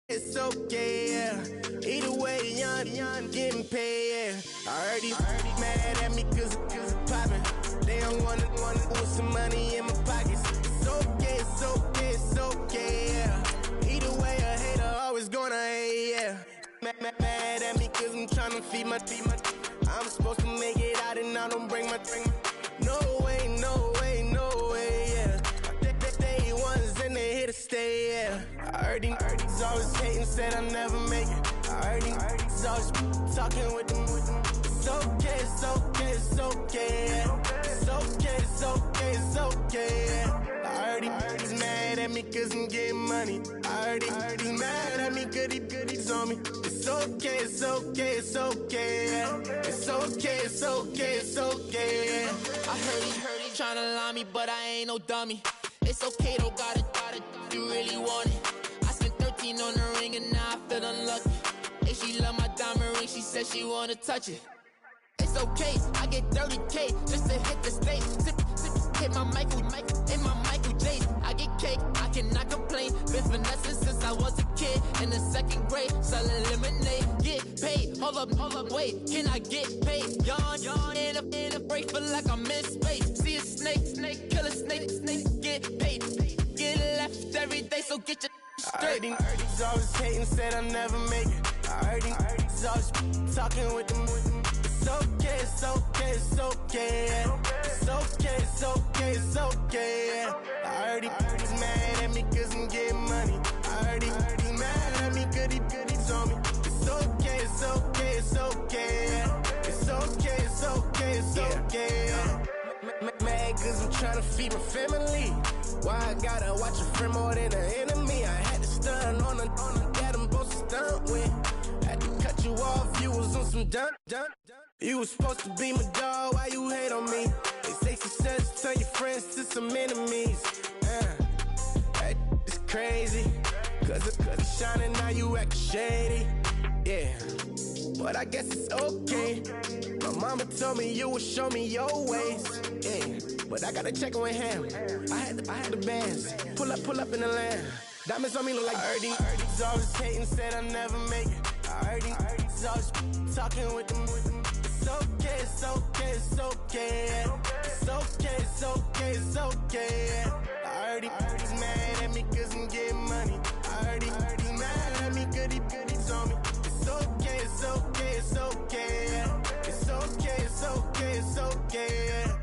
It's okay, yeah. Either way, young, getting paid, yeah. I heard he's mad at me cause it's poppin'. They don't wanna with some money in my pockets. It's okay, yeah. Either way, a hater always gonna hate, yeah. Mad at me cause I'm tryna feed my I'm supposed to make it out and I don't bring my No way, yeah. Day ones and they here to stay, yeah. I heard he's always hating, said I'll never make it. I heard he's always talking with them. It's okay, yeah. It's okay, yeah. I heard he's mad at me cause I'm getting money. I heard he's mad at me cause he's on me. It's okay, yeah. It's okay, yeah. I heard he tryna lie me, but I ain't no dummy. It's okay, though, gotta, you really want it. I spent 13 on the ring and now I feel unlucky. Hey, she love my diamond ring, she said she wanna touch it. It's okay, I get 30K just to hit the stage. Hit my Michael in my Michael J. I get cake, I cannot complain. Been finessing since I was a kid in the 2nd grade, selling lemonade. Get paid, hold up, wait, can I get paid? Yawn in a break, feel like I'm in space. See a snake, kill a snake, get paid. Get left every day, so get your straight. I heard he's always hating, said I'll never make it. I heard he's always talking with them. It's okay, yeah. It's okay, yeah. I heard he's mad at me cause I'm getting money. I heard he's mad at me cause he's on me. It's okay, yeah. It's okay, yeah. Mad cause I'm tryna feed my family. Why I gotta watch a friend more than an enemy? I had to stun on the that I'm supposed to stunt with. Had to cut you off, you was on some dun. You was supposed to be my dog, why you hate on me? They say success, turn your friends to some enemies. That is crazy, cause it's shining, now you actin' shady. Yeah, but I guess it's okay. My mama told me you would show me your ways. Yeah, but I gotta check with him. I had the bands, pull up in the land. Diamonds on me look like I heard he's always hating, said I'll never make it. I heard he's always talking with them. It's okay, yeah. It's okay, yeah. I heard he's mad at me cause I'm getting money. I heard he's mad at me cause he's on me. It's okay, yeah. It's okay, yeah.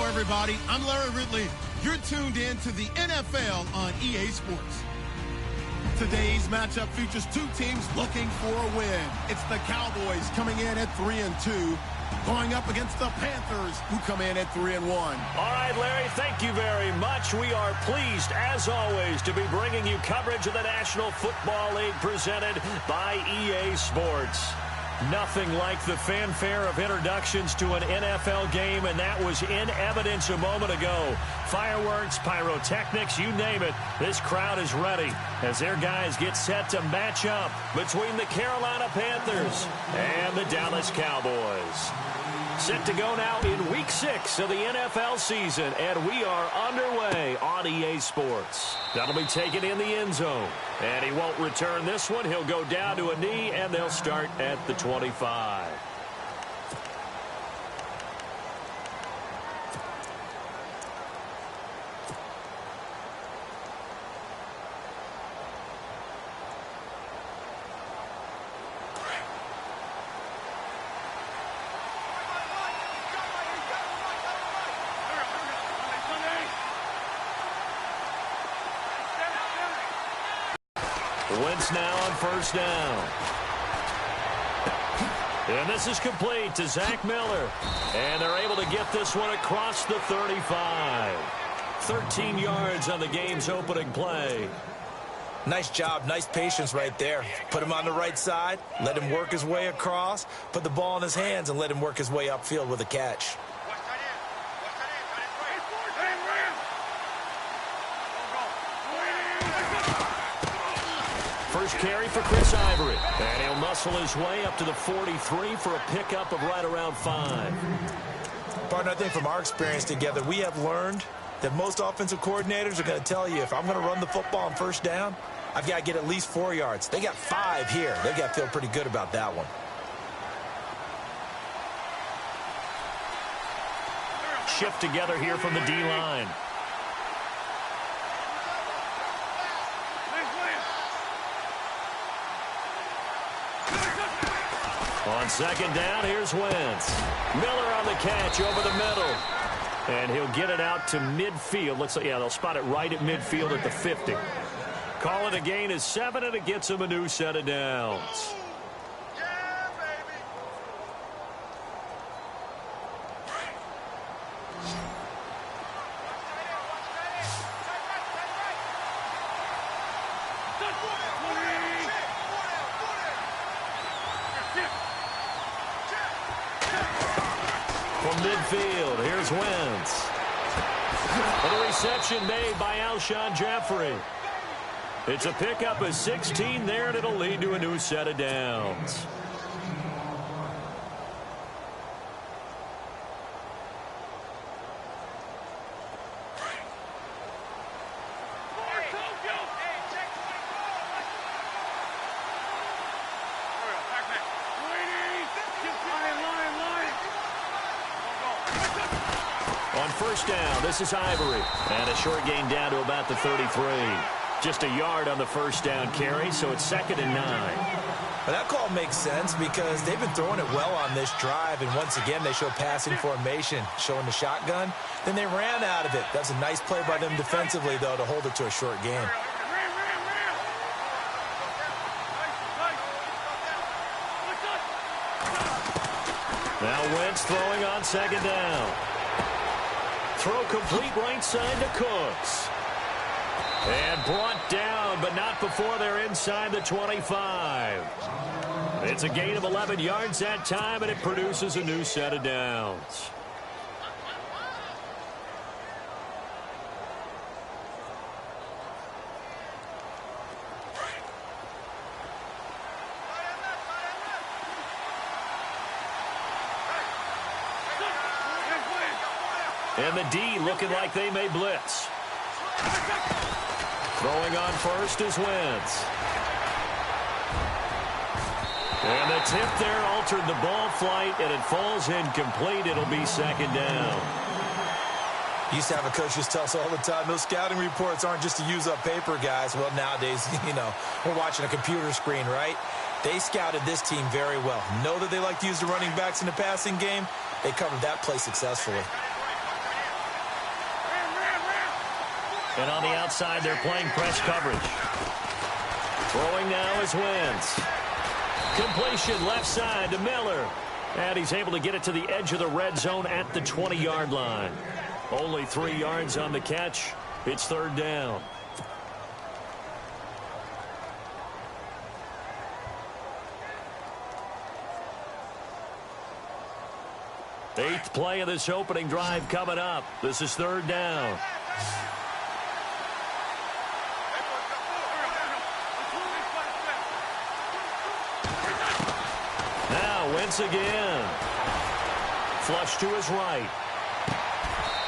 Everybody, I'm Larry Ridley. You're tuned in to the NFL on EA Sports. Today's matchup features two teams looking for a win. It's the Cowboys coming in at 3-2, going up against the Panthers, who come in at 3-1. All right, Larry, thank you very much. We are pleased, as always, to be bringing you coverage of the National Football League presented by EA Sports. Nothing like the fanfare of introductions to an NFL game, and that was in evidence a moment ago. Fireworks, pyrotechnics, you name it. This crowd is ready as their guys get set to match up between the Carolina Panthers and the Dallas Cowboys. Set to go now in Week 6 of the NFL season, and we are underway on EA Sports. That'll be taken in the end zone, and he won't return this one. He'll go down to a knee, and they'll start at the 25. Wentz now on first down. And this is complete to Zach Miller. And they're able to get this one across the 35. 13 yards on the game's opening play. Nice job, nice patience right there. Put him on the right side, let him work his way across, put the ball in his hands, and let him work his way upfield with a catch. First carry for Chris Ivory. And he'll muscle his way up to the 43 for a pickup of right around 5. Partner, I think from our experience together, we have learned that most offensive coordinators are going to tell you, if I'm going to run the football on first down, I've got to get at least 4 yards. They got 5 here. They've got to feel pretty good about that one. Shift together here from the D-line. On second down, here's Wentz. Miller on the catch over the middle. And he'll get it out to midfield. Looks like, yeah, they'll spot it right at midfield at the 50. Call it a gain of 7, and it gets him a new set of downs. From midfield, here's Wentz. And a reception made by Alshon Jeffrey. It's a pickup of 16 there, and it'll lead to a new set of downs. On first down, this is Ivory. And a short gain down to about the 33. Just a yard on the first down carry, so it's 2nd and 9. Well, that call makes sense because they've been throwing it well on this drive, and once again they show passing formation, showing the shotgun. Then they ran out of it. That's a nice play by them defensively, though, to hold it to a short gain. Now Wentz throwing on second down. Throw complete right side to Cooks. And brought down, but not before they're inside the 25. It's a gain of 11 yards that time, and it produces a new set of downs. And the D looking like they may blitz. Throwing on first is Wentz. And the tip there altered the ball flight, and it falls incomplete. It'll be second down. Used to have a coach just tell us all the time, those scouting reports aren't just to use up paper, guys. Well, nowadays, we're watching a computer screen, right? They scouted this team very well. Know that they like to use the running backs in the passing game. They covered that play successfully. And on the outside, they're playing press coverage. Throwing now is Wentz. Completion left side to Miller. And he's able to get it to the edge of the red zone at the 20-yard line. Only 3 yards on the catch. It's third down. Eighth play of this opening drive coming up. This is third down. Wentz again. Flush to his right.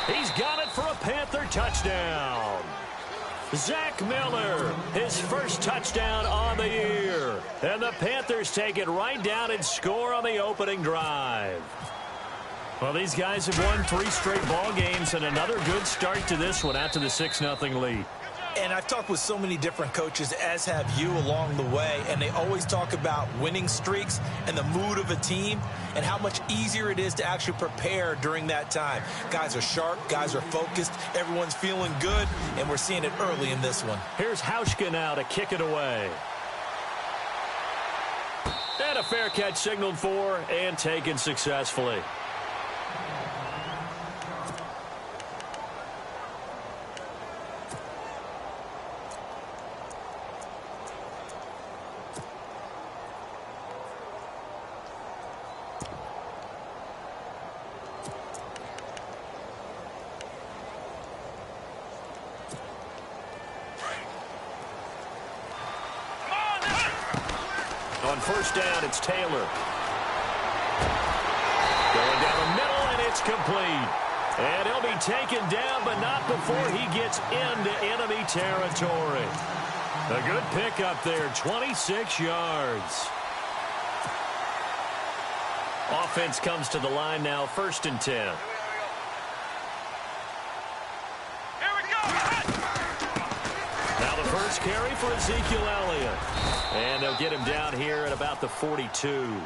He's got it for a Panther touchdown. Zach Miller, his first touchdown on the year. And the Panthers take it right down and score on the opening drive. Well, these guys have won 3 straight ball games, and another good start to this one out to the 6-0 lead. And I've talked with so many different coaches, as have you, along the way, and they always talk about winning streaks and the mood of a team and how much easier it is to actually prepare during that time. Guys are sharp, guys are focused, everyone's feeling good, and we're seeing it early in this one. Here's Hauschka now to kick it away. And a fair catch signaled for and taken successfully. On first down, it's Taylor. Going down the middle, and it's complete. And he'll be taken down, but not before he gets into enemy territory. A good pickup there, 26 yards. Offense comes to the line now, 1st and 10. Now the first carry for Ezekiel Elliott. And they'll get him down here at about the 42.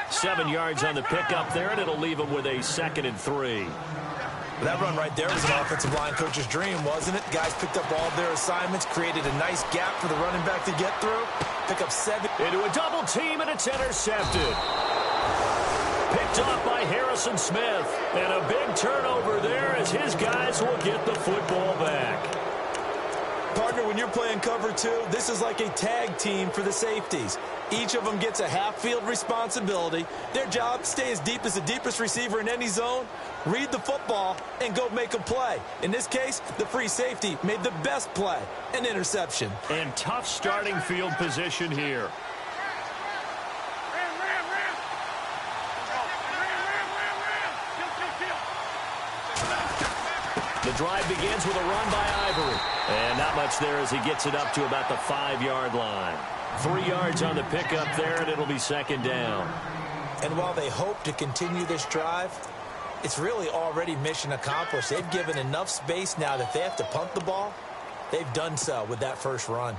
7 yards on the pickup there, and it'll leave him with a 2nd and 3. That run right there was an offensive line coach's dream, wasn't it? Guys picked up all their assignments, created a nice gap for the running back to get through. Pick up 7. Into a double team, and it's intercepted. Picked off by Harrison Smith. And a big turnover there as his guys will get the football back. Partner, when you're playing cover 2, this is like a tag team for the safeties. Each of them gets a half-field responsibility. Their job, stay as deep as the deepest receiver in any zone, read the football, and go make a play. In this case, the free safety made the best play, an interception. And tough starting field position here. The drive begins with a run by Ivory. And not much there as he gets it up to about the 5-yard line. 3 yards on the pickup there, and it'll be 2nd down. And while they hope to continue this drive, it's really already mission accomplished. They've given enough space now that if they have to punt the ball, they've done so with that first run.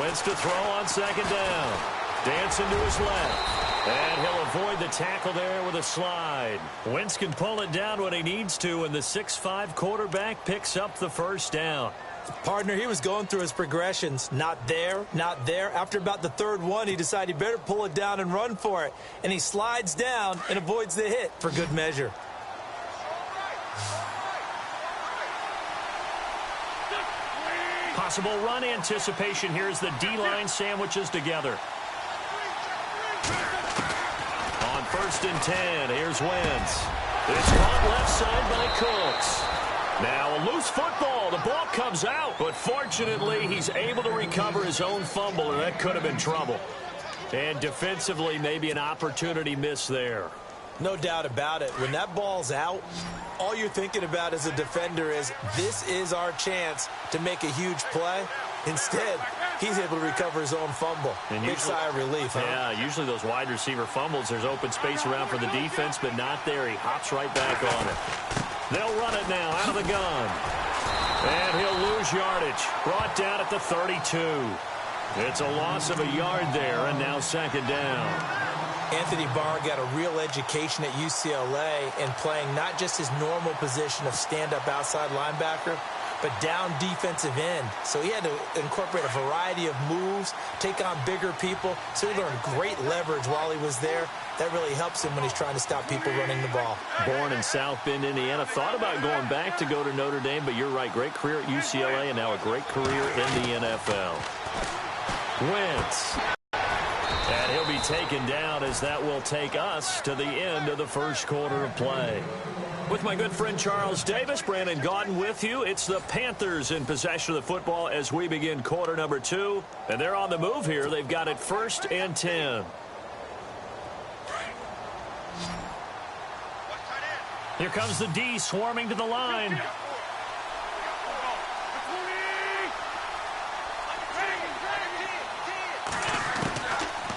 Wentz to throw on 2nd down. Dancing to his left. And he'll avoid the tackle there with a slide. Wentz can pull it down when he needs to, and the 6'5" quarterback picks up the 1st down. Partner, he was going through his progressions. Not there, not there. After about the 3rd one, he decided he better pull it down and run for it. And he slides down and avoids the hit for good measure. Possible run anticipation here as the D-line sandwiches together. On 1st and 10, here's Wentz. It's caught left side by Cooks. Now a loose football. The ball comes out, but fortunately he's able to recover his own fumble, and that could have been trouble. And defensively, maybe an opportunity miss there. No doubt about it. When that ball's out, all you're thinking about as a defender is, this is our chance to make a huge play. Instead, he's able to recover his own fumble. And big sigh of relief, huh? Yeah, usually those wide receiver fumbles, there's open space around for the defense, but not there. He hops right back on it. They'll run it now out of the gun. And he'll lose yardage. Brought down at the 32. It's a loss of a yard there, and now 2nd down. Anthony Barr got a real education at UCLA in playing not just his normal position of stand-up outside linebacker, but down defensive end. So he had to incorporate a variety of moves, take on bigger people. So he learned great leverage while he was there. That really helps him when he's trying to stop people running the ball. Born in South Bend, Indiana. Thought about going back to go to Notre Dame, but you're right. Great career at UCLA and now a great career in the NFL. Wentz. And he'll be taken down as that will take us to the end of the 1st quarter of play. With my good friend Charles Davis, Brandon Gaudin with you. It's the Panthers in possession of the football as we begin quarter number 2. And they're on the move here. They've got it 1st and 10. Here comes the D swarming to the line.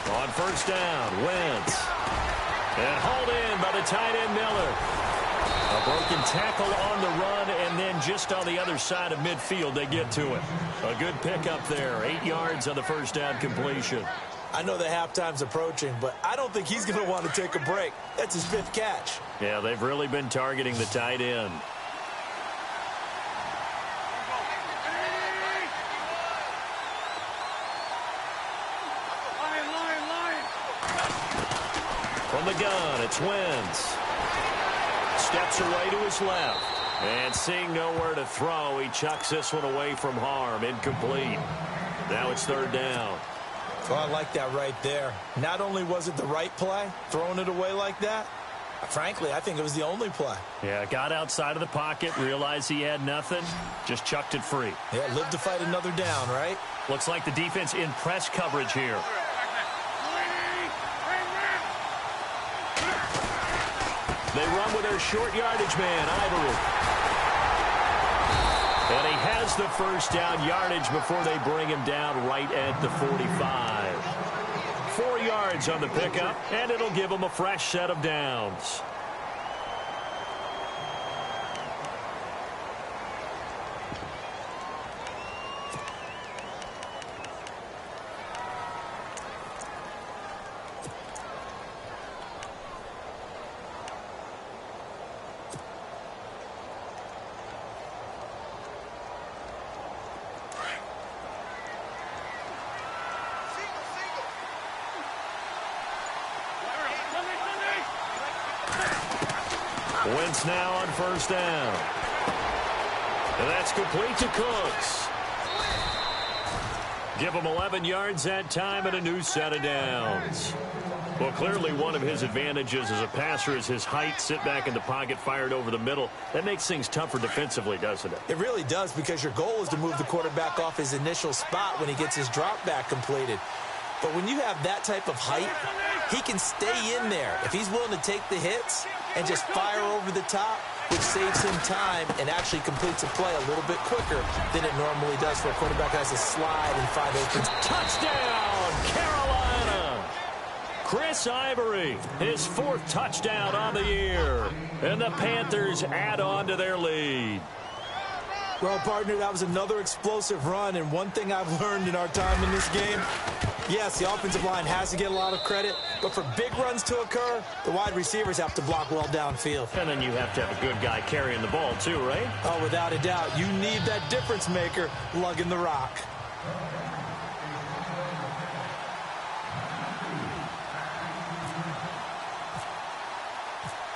On 1st down, Wentz. And hauled in by the tight end Miller. A broken tackle on the run, and then just on the other side of midfield, they get to it. A good pickup there. 8 yards on the 1st down completion. I know the halftime's approaching, but I don't think he's going to want to take a break. That's his 5th catch. Yeah, they've really been targeting the tight end. From the gun, it's Wentz. Steps away to his left. And seeing nowhere to throw, he chucks this one away from harm. Incomplete. Now it's third down. Oh, I like that right there. Not only was it the right play, throwing it away like that, frankly, I think it was the only play. Yeah, got outside of the pocket, realized he had nothing, just chucked it free. Yeah, lived to fight another down, right? Looks like the defense in press coverage here. They run with their short yardage man, Ivory. And he has the first down yardage before they bring him down right at the 45. 4 yards on the pickup, and it'll give him a fresh set of downs. Wentz now on first down. And that's complete to Cooks. Give him 11 yards that time and a new set of downs. Well, clearly one of his advantages as a passer is his height. Sit back in the pocket, fired over the middle. That makes things tougher defensively, doesn't it? It really does, because your goal is to move the quarterback off his initial spot when he gets his drop back completed. But when you have that type of height, he can stay in there if he's willing to take the hits and just fire over the top, which saves him time and actually completes a play a little bit quicker than it normally does for a quarterback that has to slide and find open. Touchdown, Carolina! Chris Ivory, his 4th touchdown on the year. And the Panthers add on to their lead. Well, partner, that was another explosive run, and one thing I've learned in our time in this game, yes, the offensive line has to get a lot of credit, but for big runs to occur, the wide receivers have to block well downfield. And then you have to have a good guy carrying the ball too, right? Oh, without a doubt. You need that difference maker lugging the rock.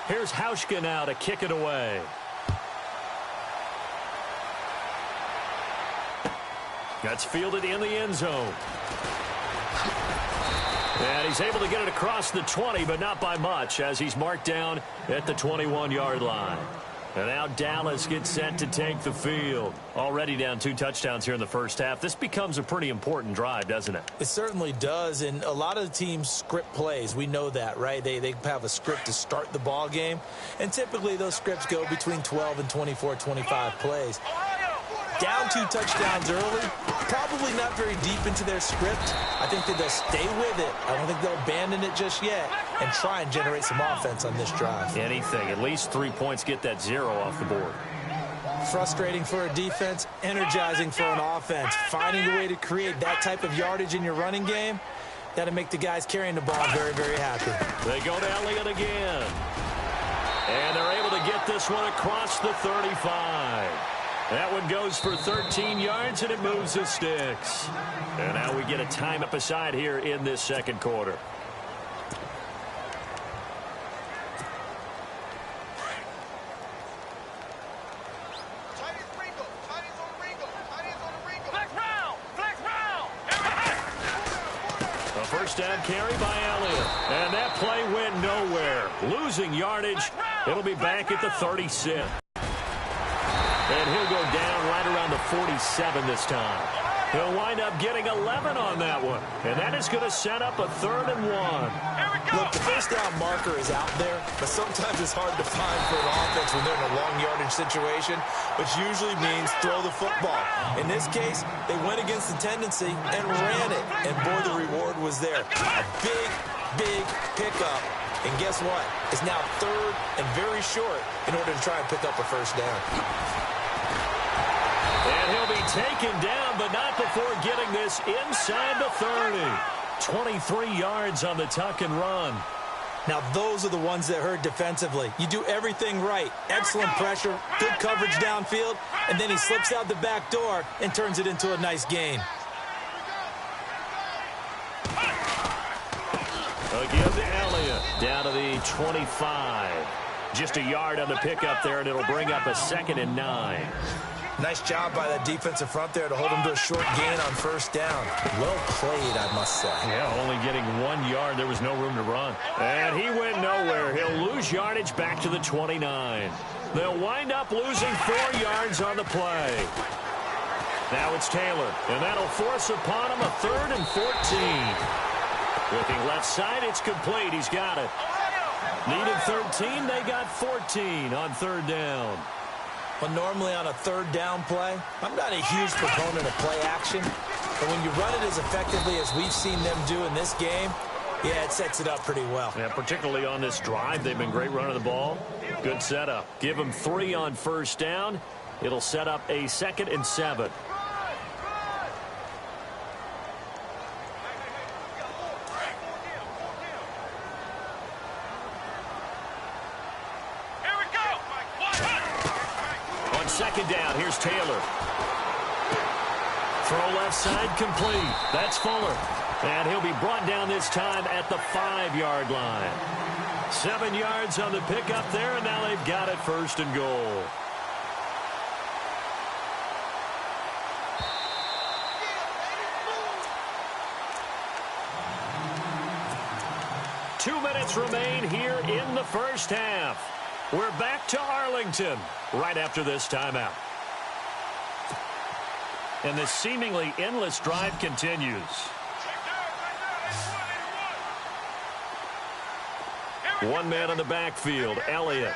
Here's Hauschka now to kick it away. That's fielded in the end zone. And he's able to get it across the 20, but not by much, as he's marked down at the 21-yard line. And now Dallas gets set to take the field. Already down 2 touchdowns here in the first half. This becomes a pretty important drive, doesn't it? It certainly does, and a lot of the teams script plays. We know that, right? They have a script to start the ball game, and typically those scripts go between 12 and 24, 25 plays. Down 2 touchdowns early, probably not very deep into their script. I think that they'll stay with it. I don't think they'll abandon it just yet and try and generate some offense on this drive. Anything. At least 3 points, get that 0 off the board. Frustrating for a defense, energizing for an offense. Finding a way to create that type of yardage in your running game, that'll make the guys carrying the ball very, very happy. They go to Elliott again. And they're able to get this one across the 35. That one goes for 13 yards, and it moves the sticks. And now we get a time up aside here in this second quarter. A first down carry by Elliott. And that play went nowhere. Losing yardage. It'll be back at the 36. And he'll go down right around the 47 this time. He'll wind up getting 11 on that one. And that is going to set up a 3rd and 1. Look, the first down marker is out there, but sometimes it's hard to find for an offense when they're in a long yardage situation, which usually means throw the football. In this case, they went against the tendency and ran it. And boy, the reward was there. A big, big pickup. And guess what? It's now 3rd and very short in order to try and pick up a first down. And he'll be taken down, but not before getting this inside the 30. 23 yards on the tuck and run. Now, those are the ones that hurt defensively. You do everything right. Excellent pressure, good coverage downfield, and then he slips out the back door and turns it into a nice gain. Again to Elliott, down to the 25. Just a yard on the pickup there, and it'll bring up a 2nd and 9. Nice job by that defensive front there to hold him to a short gain on first down. Well played, I must say. Yeah, only getting 1 yard. There was no room to run. And he went nowhere. He'll lose yardage back to the 29. They'll wind up losing 4 yards on the play. Now it's Taylor, and that'll force upon him a 3rd and 14. Looking left side, it's complete. He's got it. Needed 13, they got 14 on 3rd down. Well, normally on a 3rd down play, I'm not a huge proponent of play action, but when you run it as effectively as we've seen them do in this game, yeah, it sets it up pretty well. Yeah, particularly on this drive, they've been great running the ball. Good setup. Give them 3 on 1st down. It'll set up a 2nd and 7. On 2nd down, here's Taylor. Throw left side complete. That's Fuller. And he'll be brought down this time at the 5-yard line. 7 yards on the pickup there, and now they've got it 1st and goal. Two minutes remain here in the first half. We're back to Arlington right after this timeout. And this seemingly endless drive continues. One man in the backfield, Elliott.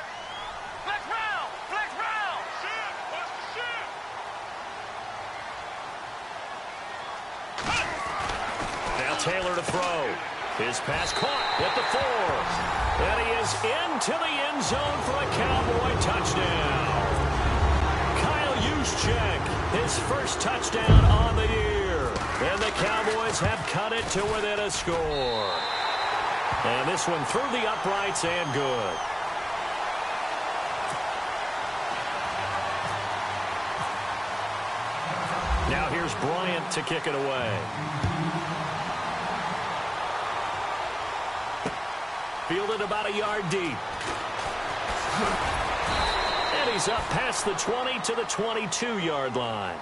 Now Taylor to throw. His pass caught at the 4. And he is into the end zone for a Cowboy touchdown. Kyle Juszczyk, his first touchdown on the year. And the Cowboys have cut it to within a score. And this one through the uprights and good. Now here's Bryant to kick it away. Fielded about a yard deep. And he's up past the 20 to the 22-yard line.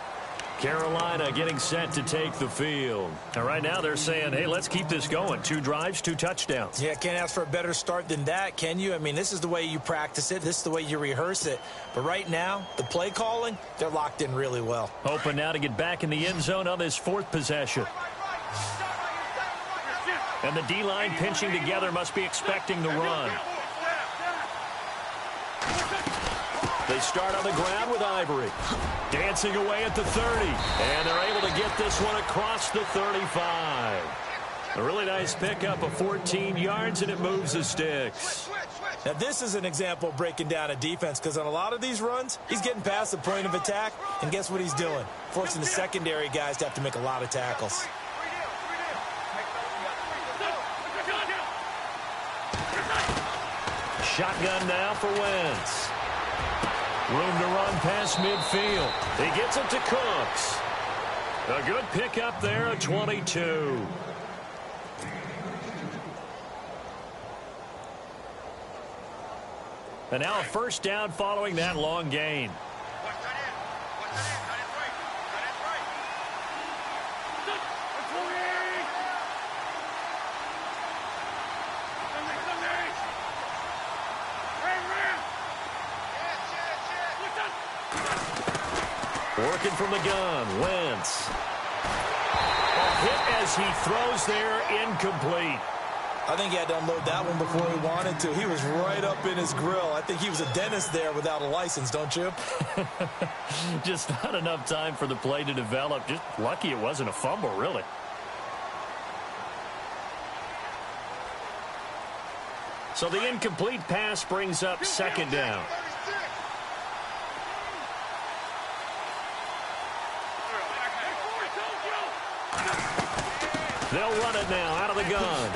Carolina getting set to take the field. And right now they're saying, hey, let's keep this going. 2 drives, 2 touchdowns. Yeah, can't ask for a better start than that, can you? I mean, this is the way you practice it. This is the way you rehearse it. But right now, the play calling, they're locked in really well. Hoping now to get back in the end zone on this 4th possession. And the D-line pinching together, must be expecting the run. They start on the ground with Ivory. Dancing away at the 30. And they're able to get this one across the 35. A really nice pickup of 14 yards, and it moves the sticks. Now, this is an example of breaking down a defense, because on a lot of these runs, he's getting past the point of attack, and guess what he's doing? Forcing the secondary guys to have to make a lot of tackles. Shotgun now for Wentz. Room to run past midfield. He gets it to Cooks. A good pickup there at 22. And now a 1st down following that long gain. Working from the gun, Wentz. A hit as he throws there, incomplete. I think he had to unload that one before he wanted to. He was right up in his grill. I think he was a dentist there without a license, don't you? Just not enough time for the play to develop. Just lucky it wasn't a fumble, really. So the incomplete pass brings up 2nd down. They'll run it now out of the gun.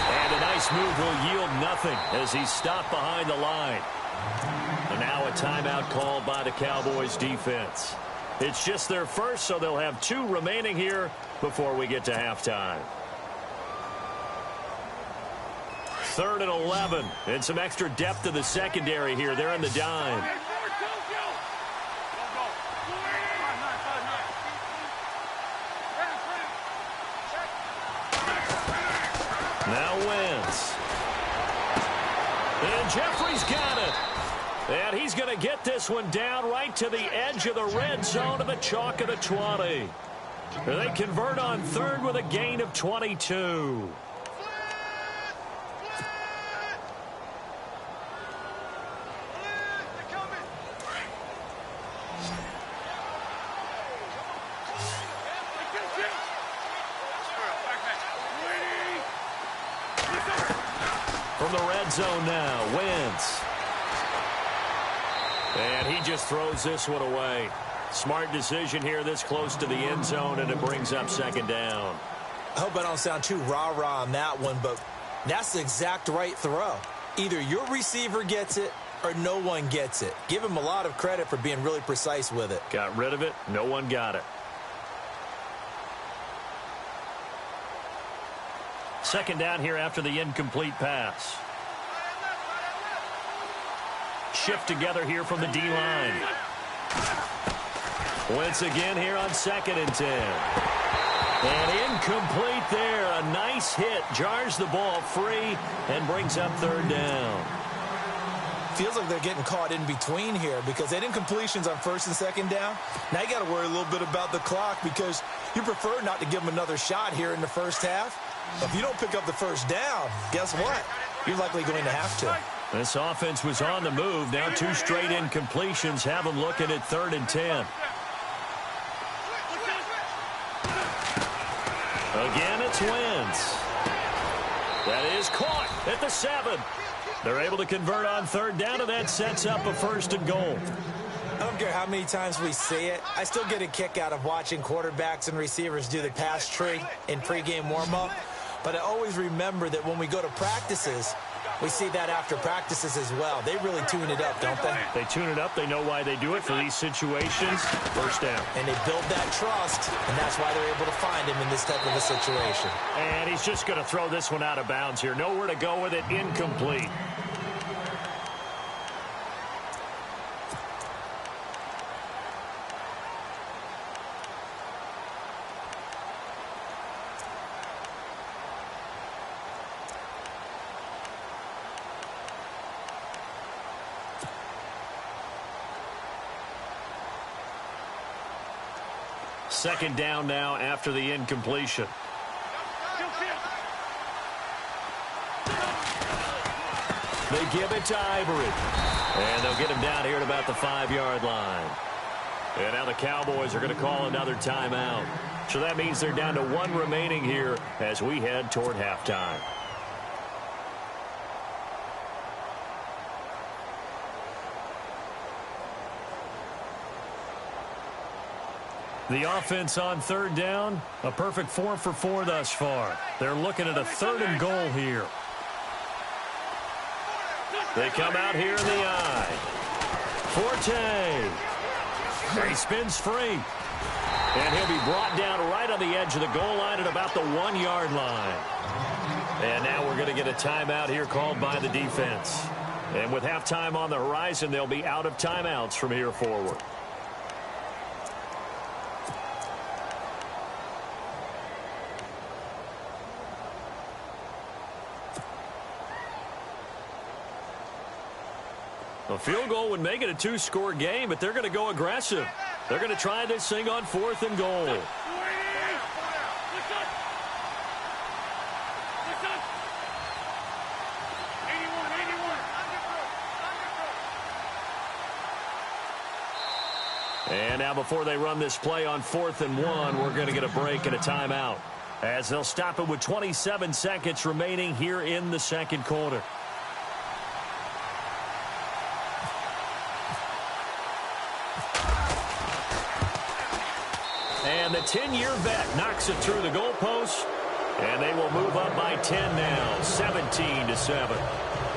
And a nice move will yield nothing as he's stopped behind the line. And now a timeout called by the Cowboys defense. It's just their first, so they'll have 2 remaining here before we get to halftime. 3rd and 11. And some extra depth to the secondary here. They're in the dime. Now Wentz. And Jeffrey's got it. And he's going to get this one down right to the edge of the red zone of the chalk of the 20. They convert on 3rd with a gain of 22. From the red zone now, Wentz. And he just throws this one away. Smart decision here this close to the end zone, and it brings up 2nd down. I hope I don't sound too rah-rah on that one, but that's the exact right throw. Either your receiver gets it or no one gets it. Give him a lot of credit for being really precise with it. Got rid of it. No one got it. 2nd down here after the incomplete pass. Shift together here from the D-line. Wentz again here on 2nd and 10. And incomplete there. A nice hit. Jars the ball free and brings up 3rd down. Feels like they're getting caught in between here because they had incompletions on 1st and 2nd down. Now you got to worry a little bit about the clock because you prefer not to give them another shot here in the first half. But if you don't pick up the 1st down, guess what? You're likely going to have to. This offense was on the move. Now 2 straight incompletions have them looking at 3rd and 10. Again, it's Wentz. That is caught at the 7. They're able to convert on 3rd down, and that sets up a 1st and goal. I don't care how many times we see it. I still get a kick out of watching quarterbacks and receivers do the pass tree in pregame warm-up. But I always remember that when we go to practices, we see that after practices as well. They really tune it up, don't they? They tune it up. They know why they do it for these situations. 1st down. And they build that trust, and that's why they're able to find him in this type of a situation. And he's just going to throw this one out of bounds here. Nowhere to go with it. Incomplete. Second down now after the incompletion. They give it to Ivory. And they'll get him down here at about the 5-yard line. And now the Cowboys are going to call another timeout. So that means they're down to 1 remaining here as we head toward halftime. The offense on 3rd down, a perfect 4 for 4 thus far. They're looking at a 3rd and goal here. They come out here in the eye. Forte. He spins free. And he'll be brought down right on the edge of the goal line at about the 1-yard line. And now we're going to get a timeout here called by the defense. And with halftime on the horizon, they'll be out of timeouts from here forward. A field goal would make it a 2-score game, but they're going to go aggressive. They're going to try this thing on 4th and goal. And now before they run this play on 4th and 1, we're going to get a break and a timeout, as they'll stop it with 27 seconds remaining here in the 2nd quarter. And the 10-year vet knocks it through the goalpost, and they will move up by 10 now, 17-7.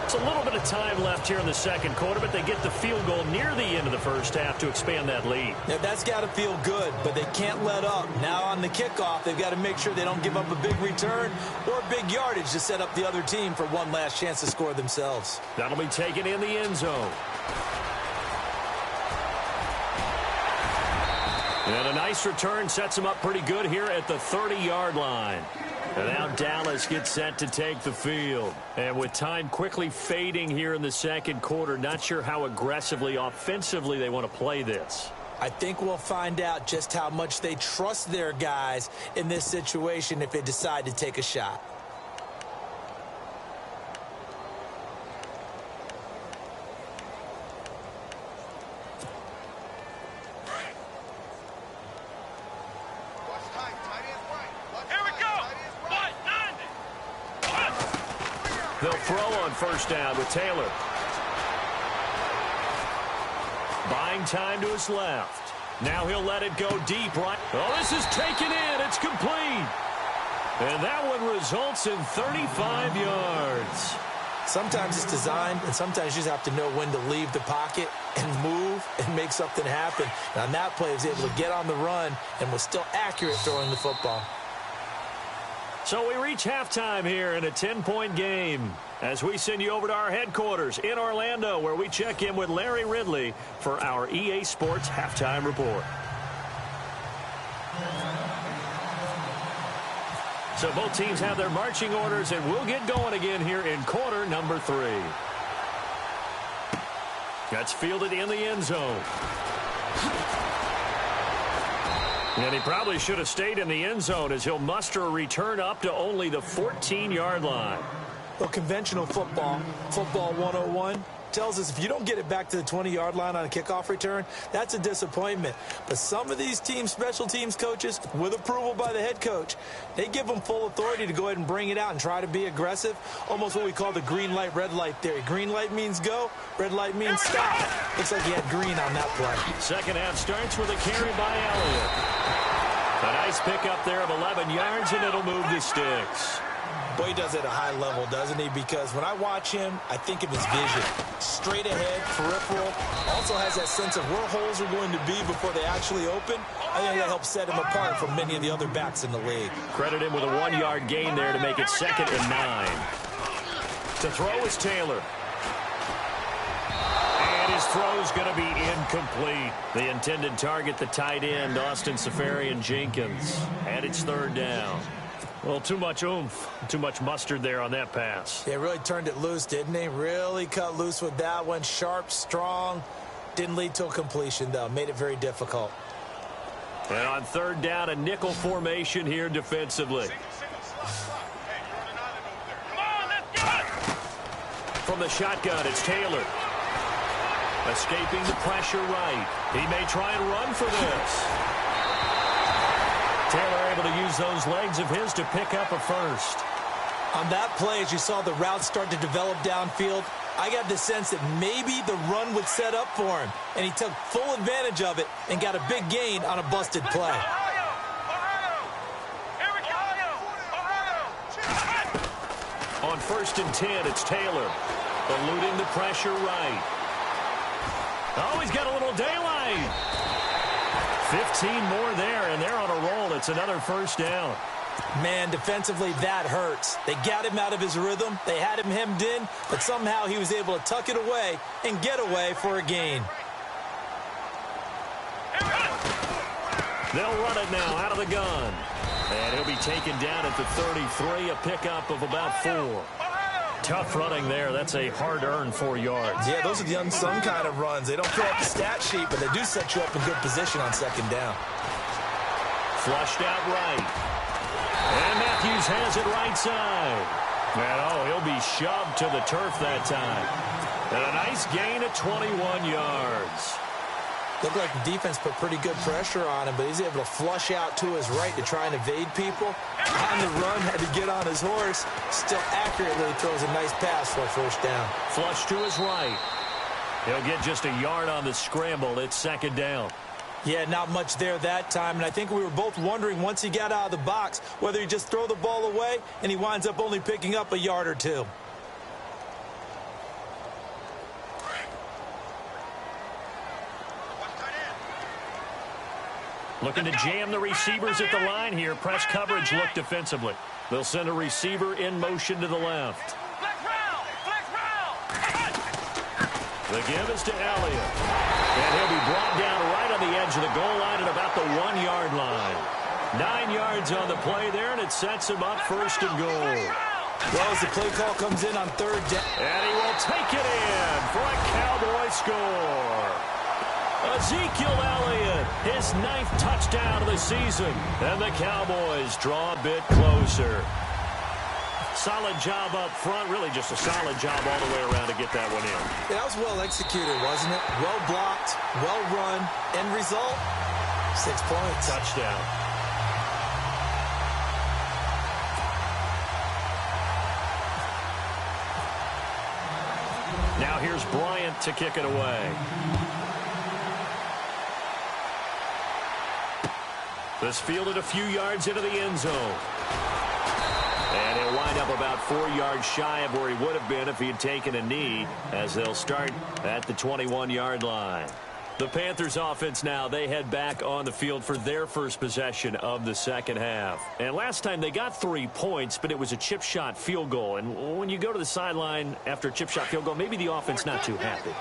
It's a little bit of time left here in the second quarter, but they get the field goal near the end of the first half to expand that lead. Now, that's got to feel good, but they can't let up. Now on the kickoff, they've got to make sure they don't give up a big return or big yardage to set up the other team for one last chance to score themselves. That'll be taken in the end zone. And a nice return sets him up pretty good here at the 30-yard line. And now Dallas gets set to take the field. And with time quickly fading here in the second quarter, not sure how aggressively, offensively they want to play this. I think we'll find out just how much they trust their guys in this situation if they decide to take a shot. They'll throw on first down with Taylor. Buying time to his left. Now he'll let it go deep right. Oh, this is taken in. It's complete. And that one results in 35 yards. Sometimes it's designed, and sometimes you just have to know when to leave the pocket and move and make something happen. And on that play, he was able to get on the run and was still accurate throwing the football. So we reach halftime here in a 10-point game as we send you over to our headquarters in Orlando, where we check in with Larry Ridley for our EA Sports Halftime Report. So both teams have their marching orders, and we'll get going again here in quarter number 3. That's fielded in the end zone. And he probably should have stayed in the end zone as he'll muster a return up to only the 14-yard line. Well, conventional football 101, tells us if you don't get it back to the 20-yard line on a kickoff return, that's a disappointment. But some of these teams, special teams coaches, with approval by the head coach, they give them full authority to go ahead and bring it out and try to be aggressive, almost what we call the green light, red light theory. Green light means go, red light means stop. Looks like he had green on that play. Second half starts with a carry by Elliott. A nice pickup there of 11 yards, and it'll move the sticks. Boy, he does it at a high level, doesn't he? Because when I watch him, I think of his vision. Straight ahead, peripheral. Also has that sense of where holes are going to be before they actually open. I think that helps set him apart from many of the other backs in the league. Credit him with a 1-yard gain there to make it 2nd and 9. To throw is Taylor. And his throw's going to be incomplete. The intended target, the tight end, Austin Seferian-Jenkins. And it's 3rd down. Well, too much oomph, too much mustard there on that pass. Yeah, really turned it loose, didn't he? Really cut loose with that one. Sharp, strong. Didn't lead to a completion, though. Made it very difficult. And on 3rd down, a nickel formation here defensively. From the shotgun, it's Taylor. Escaping the pressure right. He may try and run for this. Taylor able to use those legs of his to pick up a first. On that play, as you saw the route start to develop downfield, I got the sense that maybe the run would set up for him, and he took full advantage of it and got a big gain on a busted play. On 1st and 10, it's Taylor. Eluding the pressure right. Oh, he's got a little daylight. 15 more there, and they're on a roll. It's another 1st down. Man, defensively, that hurts. They got him out of his rhythm. They had him hemmed in, but somehow he was able to tuck it away and get away for a gain. They'll run it now out of the gun. And he'll be taken down at the 33, a pickup of about 4. Tough running there. That's a hard-earned 4 yards. Yeah, those are the unsung kind of runs. They don't fill up the stat sheet, but they do set you up in good position on 2nd down. Flushed out right. And Matthews has it right side. And, oh, he'll be shoved to the turf that time. And a nice gain of 21 yards. Looked like the defense put pretty good pressure on him, but he's able to flush out to his right to try and evade people. On the run, had to get on his horse. Still accurately throws a nice pass for a 1st down. Flush to his right. He'll get just a yard on the scramble. It's 2nd down. Yeah, not much there that time, and I think we were both wondering once he got out of the box whether he'd just throw the ball away, and he winds up only picking up a yard or 2. Looking to jam the receivers at the line here. Press coverage look defensively. They'll send a receiver in motion to the left. The give is to Elliott. And he'll be brought down right on the edge of the goal line at about the 1-yard line. 9 yards on the play there, and it sets him up first and goal. Well, as the play call comes in on third down. And he will take it in for a Cowboy score. Ezekiel Elliott, his 9th touchdown of the season. And the Cowboys draw a bit closer. Solid job up front, really just a solid job all the way around to get that one in. Yeah, that was well executed, wasn't it? Well blocked, well run. End result, 6 points. Touchdown. Now here's Bryant to kick it away. This fielded a few yards into the end zone. And he'll wind up about 4 yards shy of where he would have been if he had taken a knee, as they'll start at the 21-yard line. The Panthers offense now, they head back on the field for their first possession of the second half. And last time they got 3 points, but it was a chip shot field goal. And when you go to the sideline after a chip shot field goal, maybe the offense not too happy.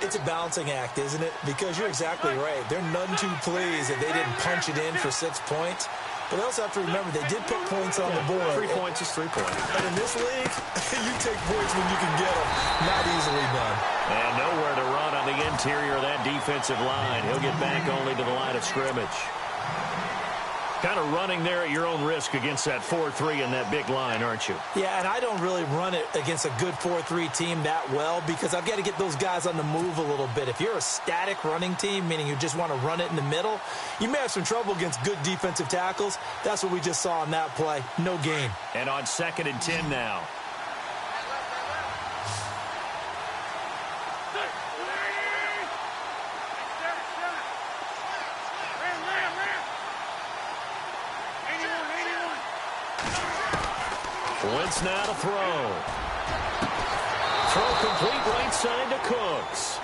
It's a balancing act, isn't it? Because you're exactly right. They're none too pleased that they didn't punch it in for 6 points. But they also have to remember they did put points on the board. 3 points is 3 points. And in this league, you take points when you can get them. Not easily done. And nowhere to run on the interior of that defensive line. He'll get back only to the line of scrimmage. Kind of running there at your own risk against that 4-3 and that big line, aren't you? Yeah, and I don't really run it against a good 4-3 team that well because I've got to get those guys on the move a little bit. If you're a static running team, meaning you just want to run it in the middle, you may have some trouble against good defensive tackles. That's what we just saw on that play. No gain. And on 2nd and 10 now. Wentz now to throw. Throw complete right side to Cooks.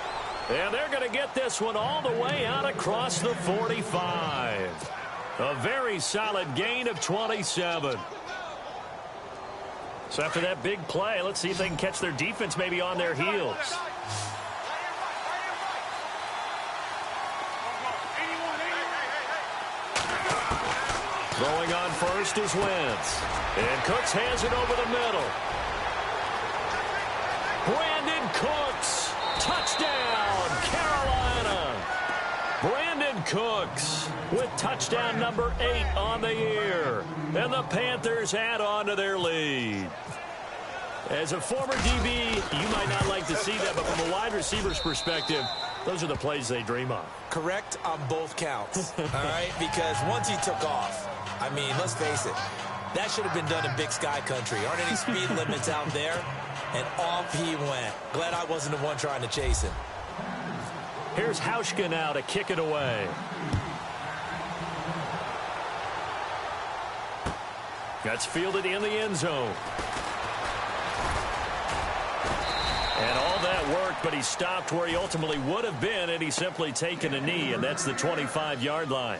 And they're going to get this one all the way out across the 45. A very solid gain of 27. So after that big play, let's see if they can catch their defense maybe on their heels. Throwing on first is Wentz. And Cooks hands it over the middle. Brandon Cooks. Touchdown, Carolina. Brandon Cooks with touchdown number 8 on the year. And the Panthers add on to their lead. As a former DB, you might not like to see that, but from a wide receiver's perspective, those are the plays they dream of. Correct on both counts, all right? Because once he took off, I mean, let's face it, that should have been done in Big Sky Country. Aren't any speed limits out there? And off he went. Glad I wasn't the one trying to chase him. Here's Hauschka now to kick it away. That's fielded in the end zone. And all that worked, but he stopped where he ultimately would have been had he simply taken a knee, and that's the 25-yard line.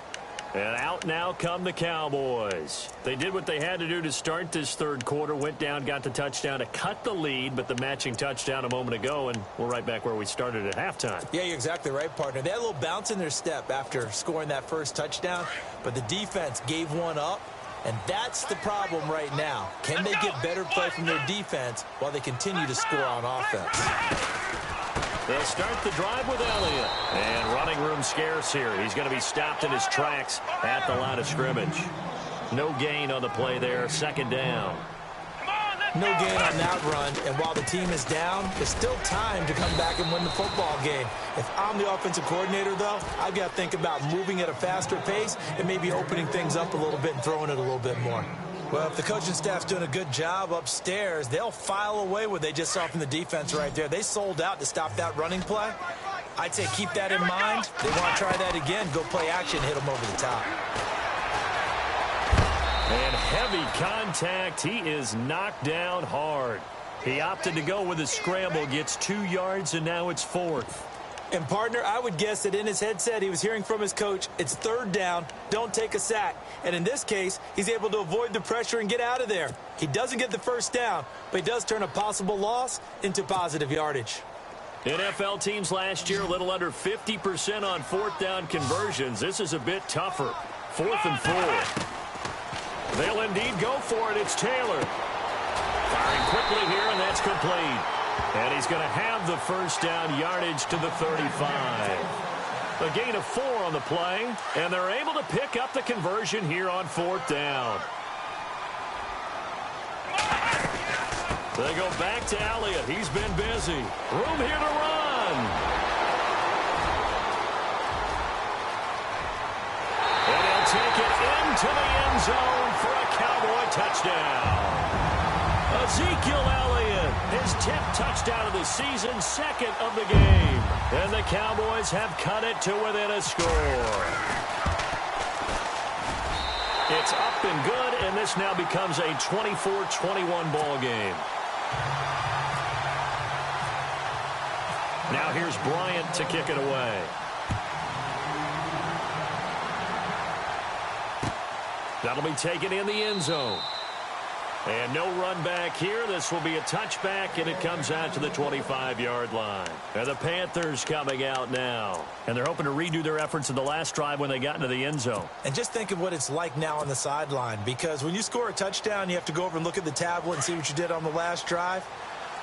And out now come the Cowboys. They did what they had to do to start this third quarter, went down, got the touchdown to cut the lead, but the matching touchdown a moment ago, and we're right back where we started at halftime. Yeah, you're exactly right, partner. They had a little bounce in their step after scoring that first touchdown, but the defense gave one up, and that's the problem right now. Can they get better play from their defense while they continue to score on offense? They'll start the drive with Elliott. And running room scarce here. He's going to be stopped in his tracks at the line of scrimmage. No gain on the play there. Second down. No gain on that run. And while the team is down, there's still time to come back and win the football game. If I'm the offensive coordinator, though, I've got to think about moving at a faster pace and maybe opening things up a little bit and throwing it a little bit more. Well, if the coaching staff's doing a good job upstairs, they'll file away what they just saw from the defense right there. They sold out to stop that running play. I'd say keep that in mind. They want to try that again. Go play action, hit them over the top. And heavy contact. He is knocked down hard. He opted to go with a scramble, gets 2 yards, and now it's 4th. And, partner, I would guess that in his headset he was hearing from his coach, it's third down, don't take a sack. And in this case, he's able to avoid the pressure and get out of there. He doesn't get the first down, but he does turn a possible loss into positive yardage. NFL teams last year a little under 50% on fourth down conversions. This is a bit tougher. 4th and 4. They'll indeed go for it. It's Taylor. Firing quickly here, and that's complete. And he's going to have the first down yardage to the 35. A gain of 4 on the play, and they're able to pick up the conversion here on 4th down. They go back to Elliott. He's been busy. Room here to run. And he'll take it into the end zone for a Cowboy touchdown. Ezekiel Elliott, his 10th touchdown of the season, 2nd of the game. And the Cowboys have cut it to within a score. It's up and good, and this now becomes a 24-21 ball game. Now here's Bryant to kick it away. That'll be taken in the end zone. And no run back here. This will be a touchback, and it comes out to the 25-yard line. And the Panthers coming out now. And they're hoping to redo their efforts in the last drive when they got into the end zone. And just think of what it's like now on the sideline, because when you score a touchdown, you have to go over and look at the tablet and see what you did on the last drive.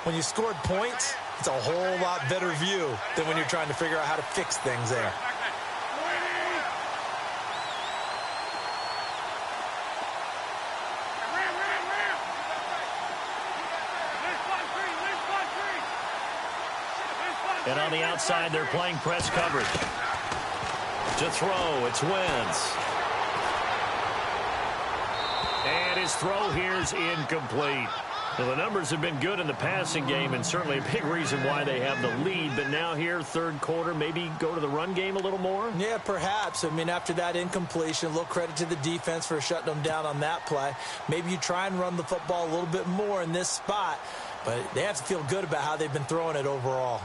When you scored points, it's a whole lot better view than when you're trying to figure out how to fix things there. And on the outside, they're playing press coverage. To throw, it's Wentz. And his throw here's incomplete. Well, the numbers have been good in the passing game, and certainly a big reason why they have the lead. But now here, third quarter, maybe go to the run game a little more? Yeah, perhaps. I mean, after that incompletion, a little credit to the defense for shutting them down on that play. Maybe you try and run the football a little bit more in this spot, but they have to feel good about how they've been throwing it overall.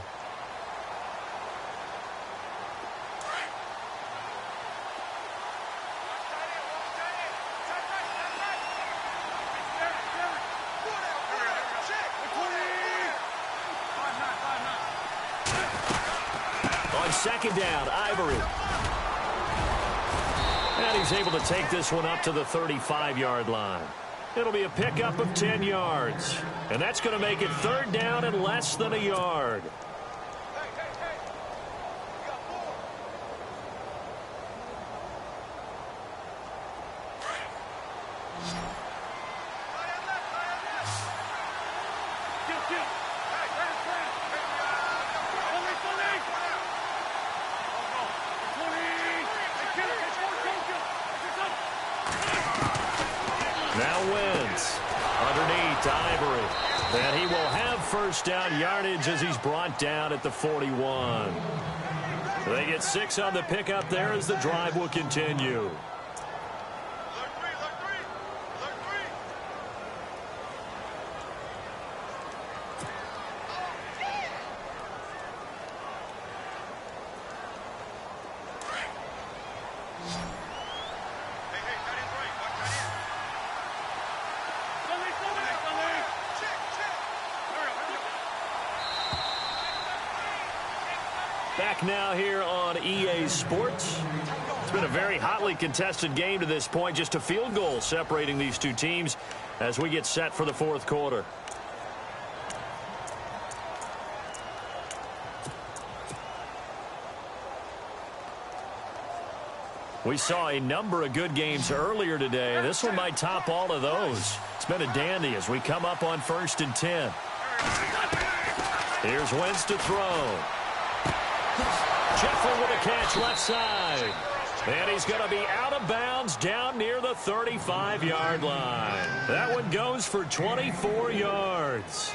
Second down, Ivory. And he's able to take this one up to the 35-yard line. It'll be a pickup of 10 yards. And that's going to make it third down and less than a yard. And he will have first down yardage as he's brought down at the 41. They get 6 on the pickup there as the drive will continue. Back now here on EA Sports. It's been a very hotly contested game to this point. Just a field goal separating these two teams as we get set for the fourth quarter. We saw a number of good games earlier today. This one might top all of those. It's been a dandy as we come up on 1st and 10. Here's Wentz to throw. Jeffrey with a catch left side. And he's going to be out of bounds down near the 35-yard line. That one goes for 24 yards.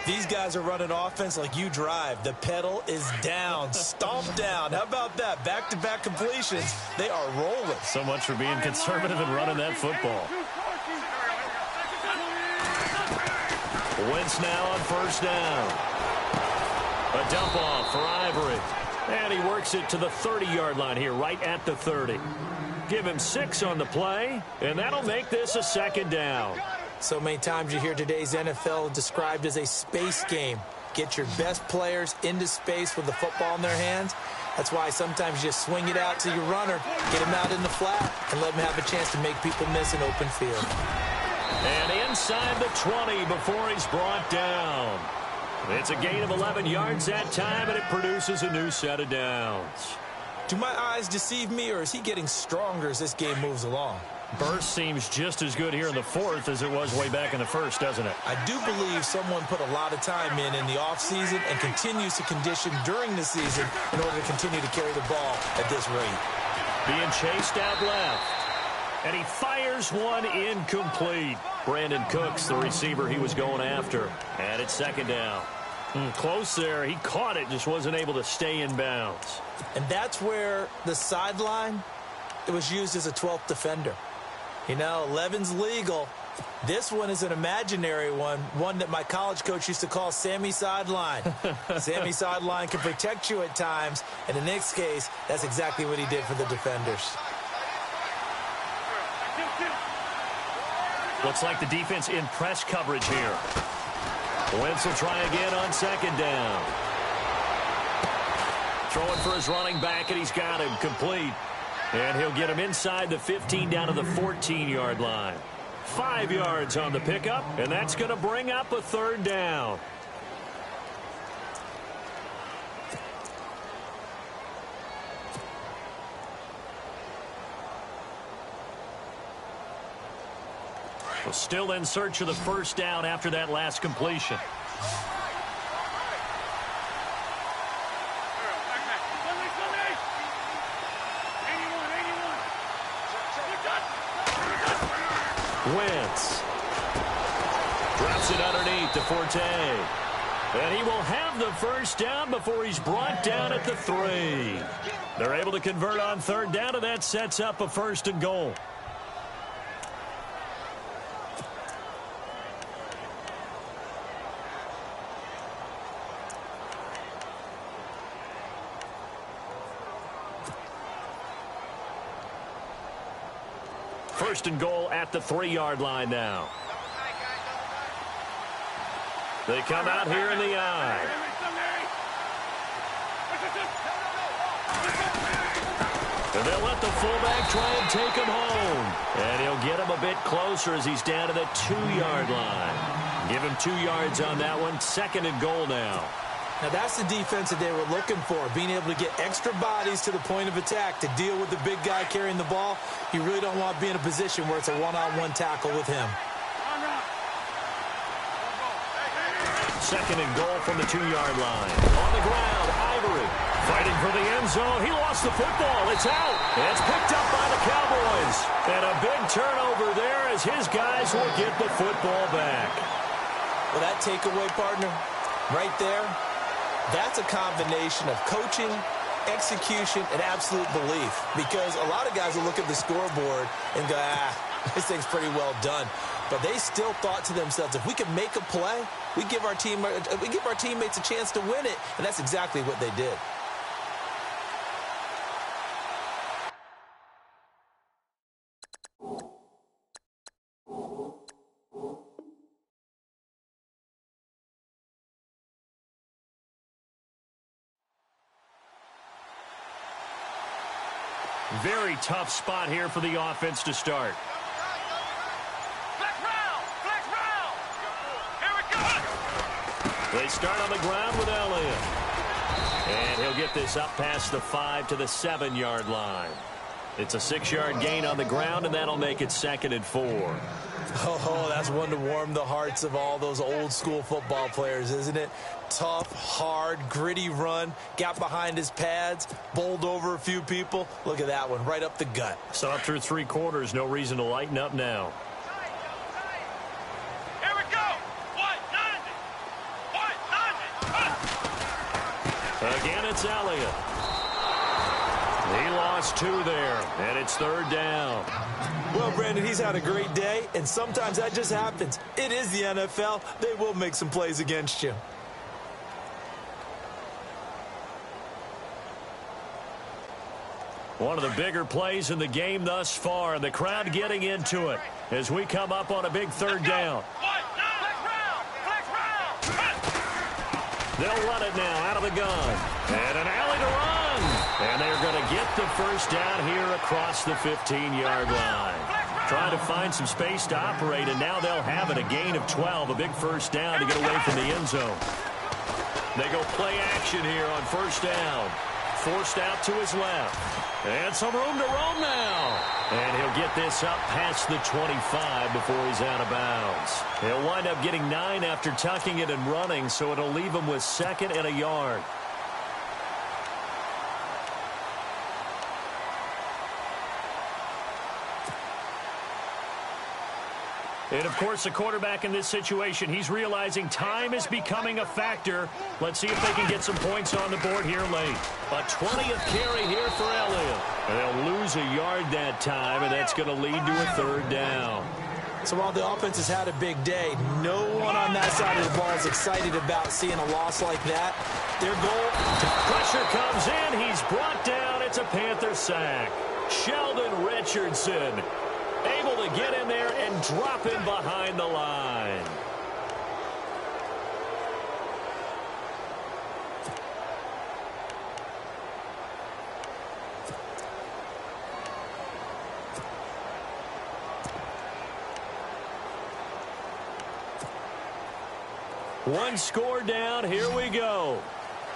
These guys are running offense like you drive. The pedal is down, stomped down. How about that? Back-to-back completions. They are rolling. So much for being conservative and running that football. Wentz now on first down. A dump off for Ivory. And he works it to the 30-yard line here, right at the 30. Give him 6 on the play, and that'll make this a second down. So many times you hear today's NFL described as a space game. Get your best players into space with the football in their hands. That's why sometimes you just swing it out to your runner, get him out in the flat, and let him have a chance to make people miss an open field. And inside the 20 before he's brought down. It's a gain of 11 yards that time, and it produces a new set of downs. Do my eyes deceive me, or is he getting stronger as this game moves along? Burst seems just as good here in the fourth as it was way back in the first, doesn't it? I do believe someone put a lot of time in the offseason and continues to condition during the season in order to continue to carry the ball at this rate. Being chased out left. And he fires one incomplete. Brandon Cooks, the receiver he was going after. And it's second down. Close there. He caught it, just wasn't able to stay in bounds. And that's where the sideline, it was used as a 12th defender. You know, 11's legal. This one is an imaginary one that my college coach used to call Sammy Sideline. Sammy Sideline can protect you at times, and in this case, that's exactly what he did for the defenders. Looks like the defense in press coverage here. Wentz will try again on second down. Throwing for his running back, and he's got him complete. And he'll get him inside the 15 down to the 14-yard line. 5 yards on the pickup, and that's going to bring up a third down. Well, still in search of the first down after that last completion. Wentz drops it underneath to Forte. And he will have the first down before he's brought down at the 3. They're able to convert on third down, and that sets up a 1st and goal. First and goal at the 3-yard line now. They come out here in the eye. And they'll let the fullback try and take him home. And he'll get him a bit closer as he's down to the 2-yard line. Give him 2 yards on that one. 2nd and goal now. Now, that's the defense that they were looking for, being able to get extra bodies to the point of attack to deal with the big guy carrying the ball. You really don't want to be in a position where it's a one-on-one tackle with him. 2nd and goal from the 2-yard line. On the ground, Ivory fighting for the end zone. He lost the football. It's out. It's picked up by the Cowboys. And a big turnover there as his guys will get the football back. Well, that takeaway, partner, right there, that's a combination of coaching, execution, and absolute belief. Because a lot of guys will look at the scoreboard and go, this thing's pretty well done. But they still thought to themselves, if we can make a play, we give our teammates a chance to win it. And that's exactly what they did. Very tough spot here for the offense to start. They start on the ground with Elliott. And he'll get this up past the 5 to the 7-yard line. It's a 6-yard gain on the ground, and that'll make it 2nd and 4. Oh, that's one to warm the hearts of all those old-school football players, isn't it? Tough, hard, gritty run, got behind his pads, bowled over a few people. Look at that one, right up the gut. So up through 3 quarters, no reason to lighten up now. Here we go. 190. Again, it's Elliott. He lost 2 there, and it's 3rd down. Well, Brandon, he's had a great day, and sometimes that just happens. It is the NFL. They will make some plays against you. One of the bigger plays in the game thus far. The crowd getting into it as we come up on a big third down. They'll run it now out of the gun. And an alley to run. And they're going to get the first down here across the 15-yard line. Trying to find some space to operate, and now they'll have it. A gain of 12, a big first down to get away from the end zone. They go play action here on first down. Forced out to his left. And some room to roam now. And he'll get this up past the 25 before he's out of bounds. He'll wind up getting 9 after tucking it and running, so it'll leave him with 2nd and a yard. And, of course, the quarterback in this situation, he's realizing time is becoming a factor. Let's see if they can get some points on the board here late. A 20th carry here for Elliott. And they'll lose a yard that time, and that's going to lead to a third down. So while the offense has had a big day, no one on that side of the ball is excited about seeing a loss like that. Their goal. Pressure comes in. He's brought down. It's a Panther sack. Sheldon Richardson able to get in there and drop him behind the line. One score down. Here we go.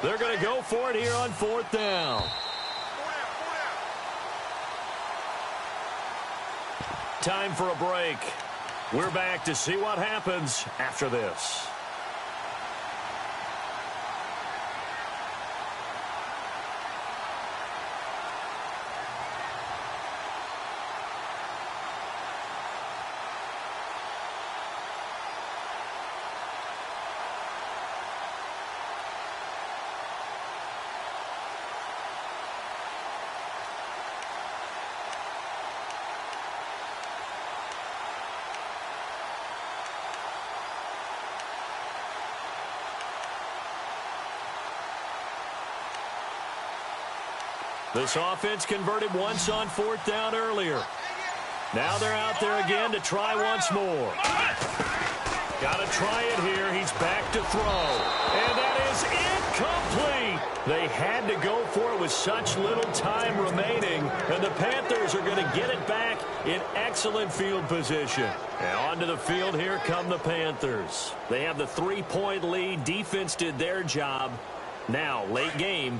They're going to go for it here on 4th down. Time for a break. We're back to see what happens after this. This offense converted once on 4th down earlier. Now they're out there again to try once more. Got to try it here. He's back to throw. And that is incomplete. They had to go for it with such little time remaining. And the Panthers are going to get it back in excellent field position. And onto the field, here come the Panthers. They have the 3-point lead. Defense did their job. Now, late game.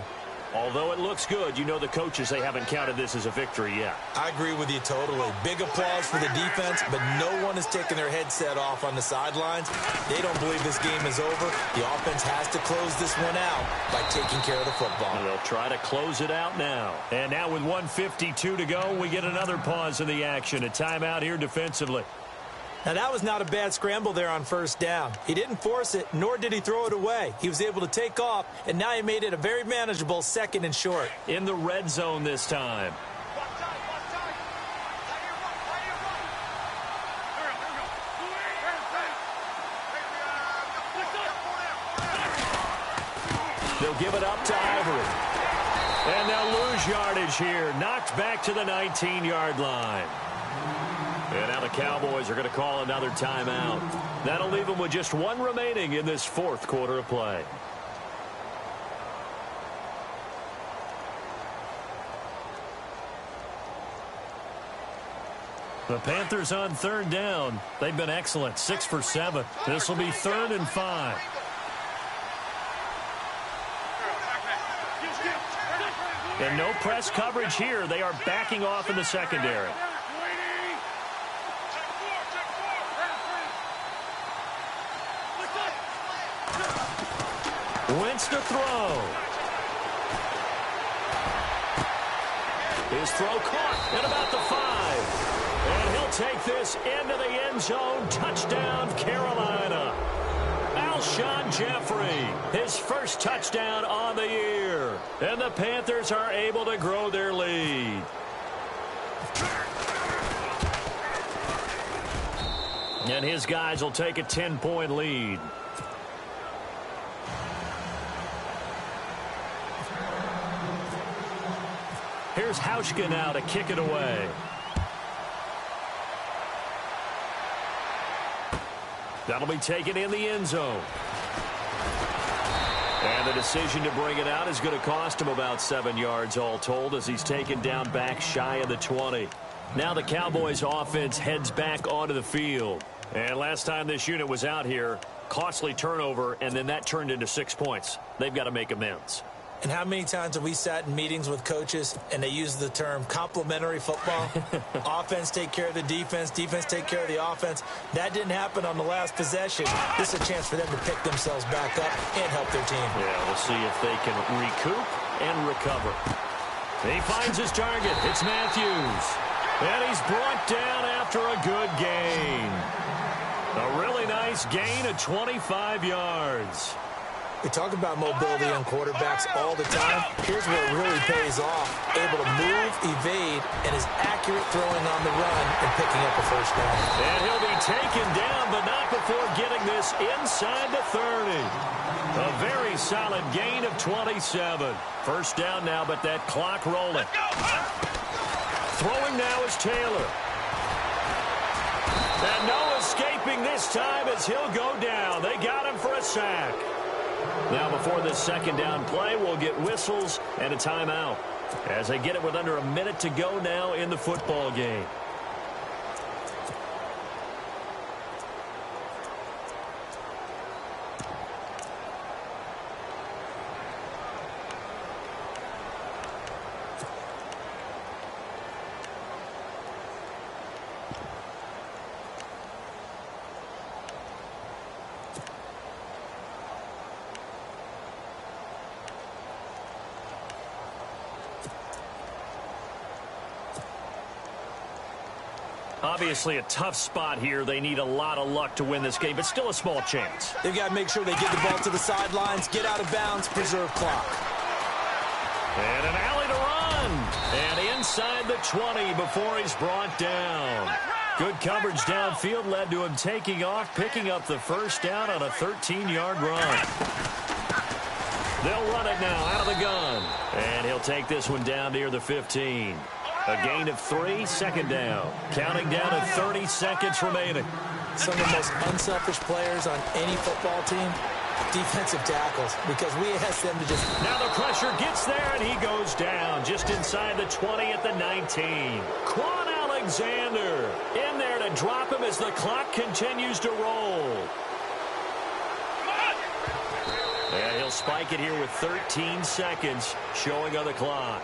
Although it looks good, you know the coaches, they haven't counted this as a victory yet. I agree with you totally. Big applause for the defense, but no one is taking their headset off on the sidelines. They don't believe this game is over. The offense has to close this one out by taking care of the football. And they'll try to close it out now. And now with 1:52 to go, we get another pause in the action. A timeout here defensively. Now, that was not a bad scramble there on first down. He didn't force it, nor did he throw it away. He was able to take off, and now he made it a very manageable 2nd and short. In the red zone this time. They'll give it up to Ivory. And they'll lose yardage here. Knocked back to the 19-yard line. And now the Cowboys are going to call another timeout. That'll leave them with just 1 remaining in this 4th quarter of play. The Panthers on 3rd down. They've been excellent, 6 for 7. This will be 3rd and 5. And no press coverage here. They are backing off in the secondary. Wentz to throw. His throw caught at about the 5. And he'll take this into the end zone. Touchdown, Carolina. Alshon Jeffrey, his first touchdown on the year. And the Panthers are able to grow their lead. And his guys will take a 10-point lead. Here's Hauschka now to kick it away. That'll be taken in the end zone. And the decision to bring it out is going to cost him about 7 yards all told as he's taken down back shy of the 20. Now the Cowboys offense heads back onto the field. And last time this unit was out here, costly turnover, and then that turned into 6 points. They've got to make amends. And how many times have we sat in meetings with coaches and they use the term complementary football? Offense take care of the defense, defense take care of the offense. That didn't happen on the last possession. This is a chance for them to pick themselves back up and help their team. Yeah, we'll see if they can recoup and recover. He finds his target. It's Matthews. And he's brought down after a good gain. A really nice gain of 25 yards. We talk about mobility on quarterbacks all the time. Here's where it really pays off. Able to move, evade, and is accurate throwing on the run and picking up a first down. And he'll be taken down, but not before getting this inside the 30. A very solid gain of 27. First down now, but that clock rolling. Throwing now is Taylor. And no escaping this time as he'll go down. They got him for a sack. Now before this second down play, we'll get whistles and a timeout as they get it with under a minute to go now in the football game. Obviously a tough spot here. They need a lot of luck to win this game, but still a small chance. They've got to make sure they get the ball to the sidelines, get out of bounds, preserve clock. And an alley to run. And inside the 20 before he's brought down. Good coverage downfield led to him taking off, picking up the first down on a 13-yard run. They'll run it now out of the gun. And he'll take this one down near the 15. A gain of 3, second down. Counting down to 30 seconds remaining. Some of the most unselfish players on any football team, defensive tackles, because we ask them to just... Now the pressure gets there, and he goes down just inside the 20 at the 19. Quan Alexander in there to drop him as the clock continues to roll. And he'll spike it here with 13 seconds showing on the clock.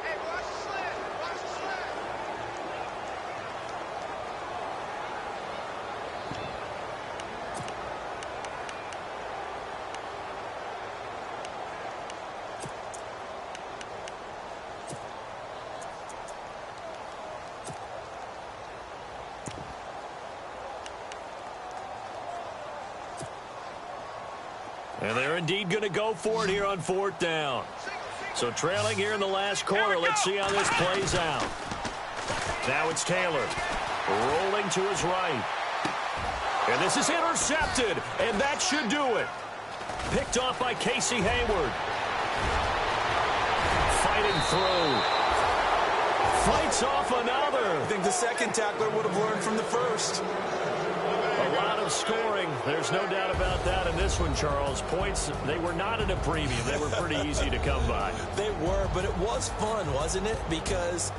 And they're indeed going to go for it here on fourth down. So trailing here in the last quarter. Let's see how this plays out. Now it's Taylor rolling to his right. And this is intercepted, and that should do it. Picked off by Casey Hayward. Fighting through. Fights off another. I think the second tackler would have learned from the first. A lot of scoring. There's no doubt about that in this one, Charles. Points, they were not at a premium. They were pretty easy to come by. They were, but it was fun, wasn't it? Because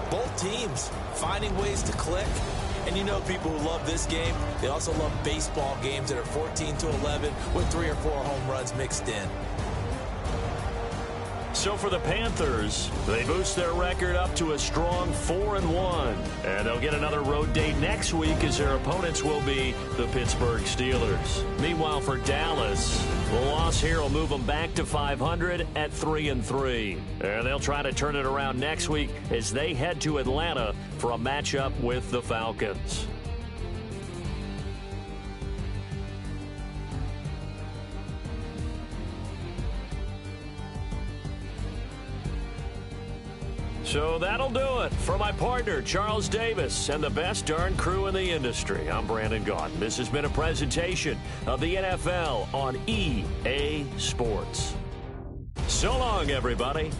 both teams finding ways to click. And you know people who love this game, they also love baseball games that are 14-11 with 3 or 4 home runs mixed in. So for the Panthers, they boost their record up to a strong 4-1. And they'll get another road date next week as their opponents will be the Pittsburgh Steelers. Meanwhile, for Dallas, the loss here will move them back to 500 at 3-3. And they'll try to turn it around next week as they head to Atlanta for a matchup with the Falcons. So that'll do it for my partner, Charles Davis, and the best darn crew in the industry. I'm Brandon Gaudin. This has been a presentation of the NFL on EA Sports. So long, everybody.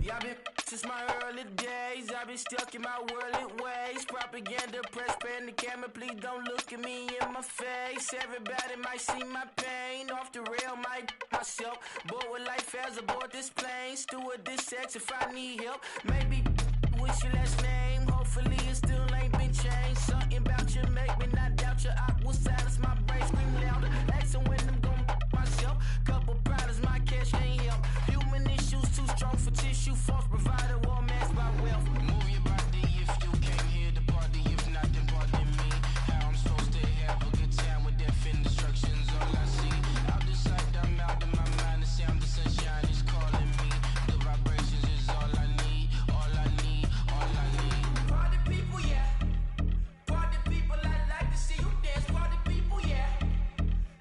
Y'all been since my early days. I've been stuck in my worldly ways. Propaganda, press, pan the camera. Please don't look at me in my face. Everybody might see my pain. Off the rail, might myself. Bored with life as aboard this plane. Steward this sex if I need help. Maybe what's your last name? Hopefully it still ain't been changed. Something about you make me not doubt your aqua silence. My brain scream louder. Asking when I'm gon' myself. Couple problems, my cash ain't help. Human issues too strong for tissue. False provider, war mask by wealth. Move your body if you came here to party. If not, then pardon me. How I'm supposed to have a good time with death and destruction's all I see. Out the sight, I'm out of my mind. The sound of sunshine is calling me. The vibrations is all I need. All I need, all I need. Party people, yeah. Party people, I like to see you dance. Party people, yeah.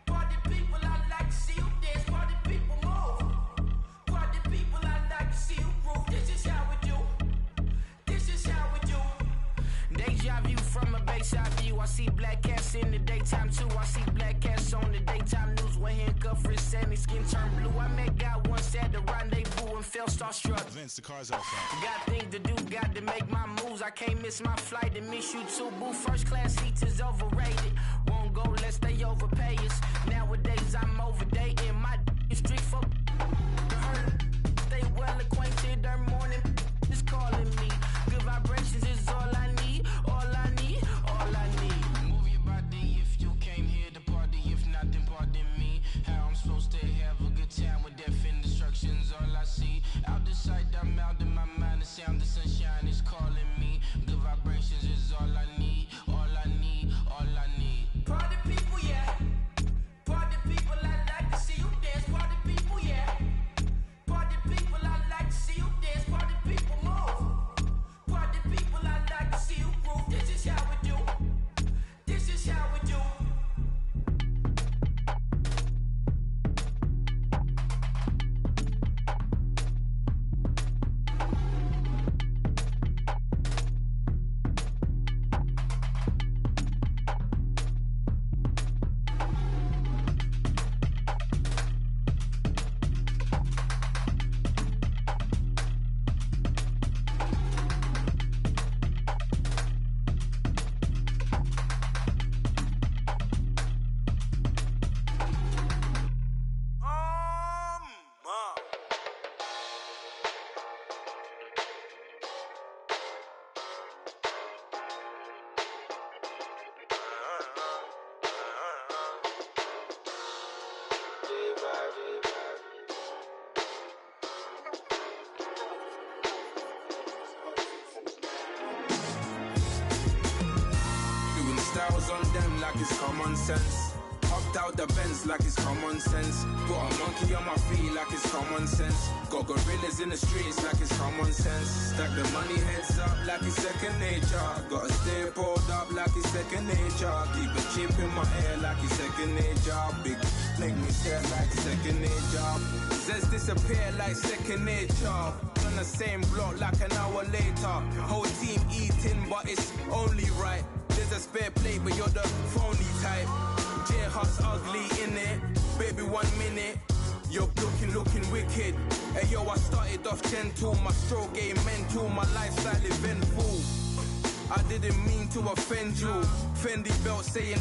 Party people, I like to see you dance. Party people, move. Party people, I like to see you groove. This is how we do. This is how we do. Deja vu from a bayside view. I see black cats in the daytime too. I see black cats on the daytime news. When handcuffed, wrist and his skin turned blue. I met God once at the rendezvous and felt starstruck. Vince, the car's outside. Got things to do, got to make my moves. I can't miss my flight and miss you too, boo. First class seats is overrated. Won't go, let's stay overpay us. Nowadays I'm overdating. My is strict for stay well acquainted. Their morning is calling me. Good vibrations is all I need. All I need, all I need. Move your body if you came here to party. If not, then pardon me. How I'm supposed to have a good time with death and destruction's all I see. Out the sight, I'm out of my mind. The sound of sunshine is calling me. Good vibrations is all I need. All I need, all I need. Party people, yeah. Party people, I like to see you dance. Party people, yeah. Party people, I like to see you dance. Party people, move. Party people, I like to see you groove. This is how we do. This is how we do. Styles on them like it's common sense. Hopped out the Benz like it's common sense. Put a monkey on my feet like it's common sense. Got gorillas in the streets like it's common sense. Stack the money heads up like it's second nature. Gotta stay pulled up like it's second nature. Keep a chip in my ear like it's second nature. Big make me stare like second nature. Says disappear like second nature. On the same block like an hour later. Whole team eating but it's only right. There's a spare plate, but you're the phony type. J-Hut's ugly, innit? Baby, 1 minute. You're looking wicked. Hey, yo, I started off gentle. My stroke game mental. My lifestyle eventful. I didn't mean to offend you. Fendi belt saying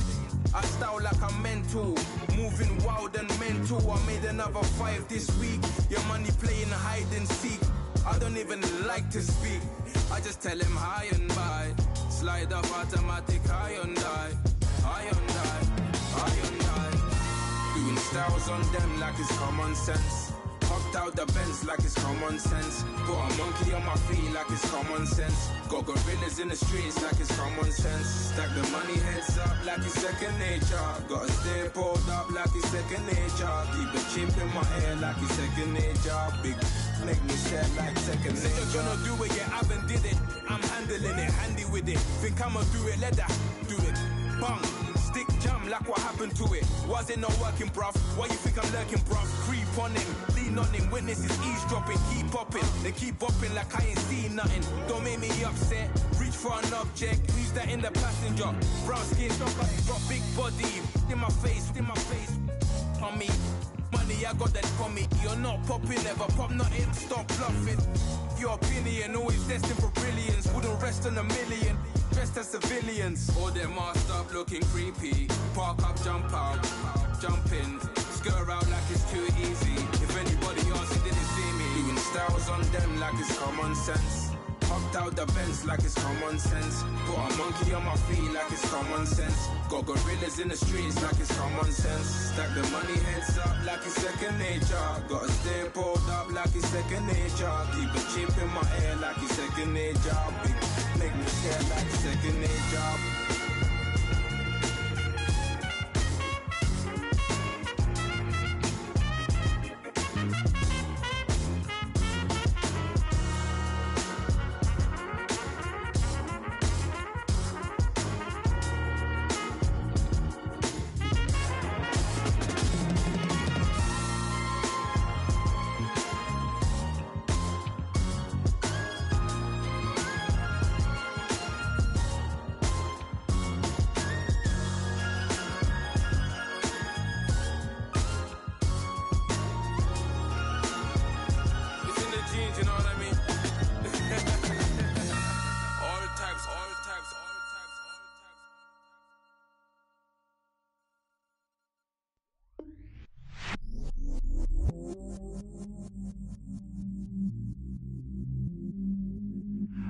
I style like I'm mental. Moving wild and mental. I made another 5 this week. Your money playing hide and seek. I don't even like to speak. I just tell him hi and bye. Slide up automatic, Hyundai. Doing styles on them like it's common sense. Hopped out the Benz like it's common sense. Put a monkey on my feet like it's common sense. Got gorillas in the streets like it's common sense. Stack the money heads up like it's second nature. Gotta stay pulled up like it's second nature. Keep the chip in my ear like it's second nature. Big make me stare like second nature. You're gonna do it, yeah, I haven't did it. I'm handling it, handy with it. Think I'ma do it, let that do it. Bang, stick jam like what happened to it. Was it not working, bruv? Why you think I'm lurking, bruv? Creep on him, lean on him. Witnesses eavesdropping, keep popping. They keep bopping like I ain't seen nothing. Don't make me upset. Reach for an object. Who's that in the passenger? Brown skin, got big body. In my face, on me. Money, I got that for me. You're not popping, never pop nothing. Stop bluffing. your opinion, always destined for brilliance. Wouldn't rest on a million, dressed as civilians. All them masked up looking creepy. Park up, jump out, jump in. Skirt out like it's too easy. If anybody else, he didn't see me. Doing styles on them like it's common sense. Hopped out the Benz like it's common sense. Put a monkey on my feet like it's common sense. Got gorillas in the streets like it's common sense. Stack the money heads up like it's second nature. Gotta stay pulled up like it's second nature. Keep a chip in my ear like it's second nature. Big, make me share like it's second nature.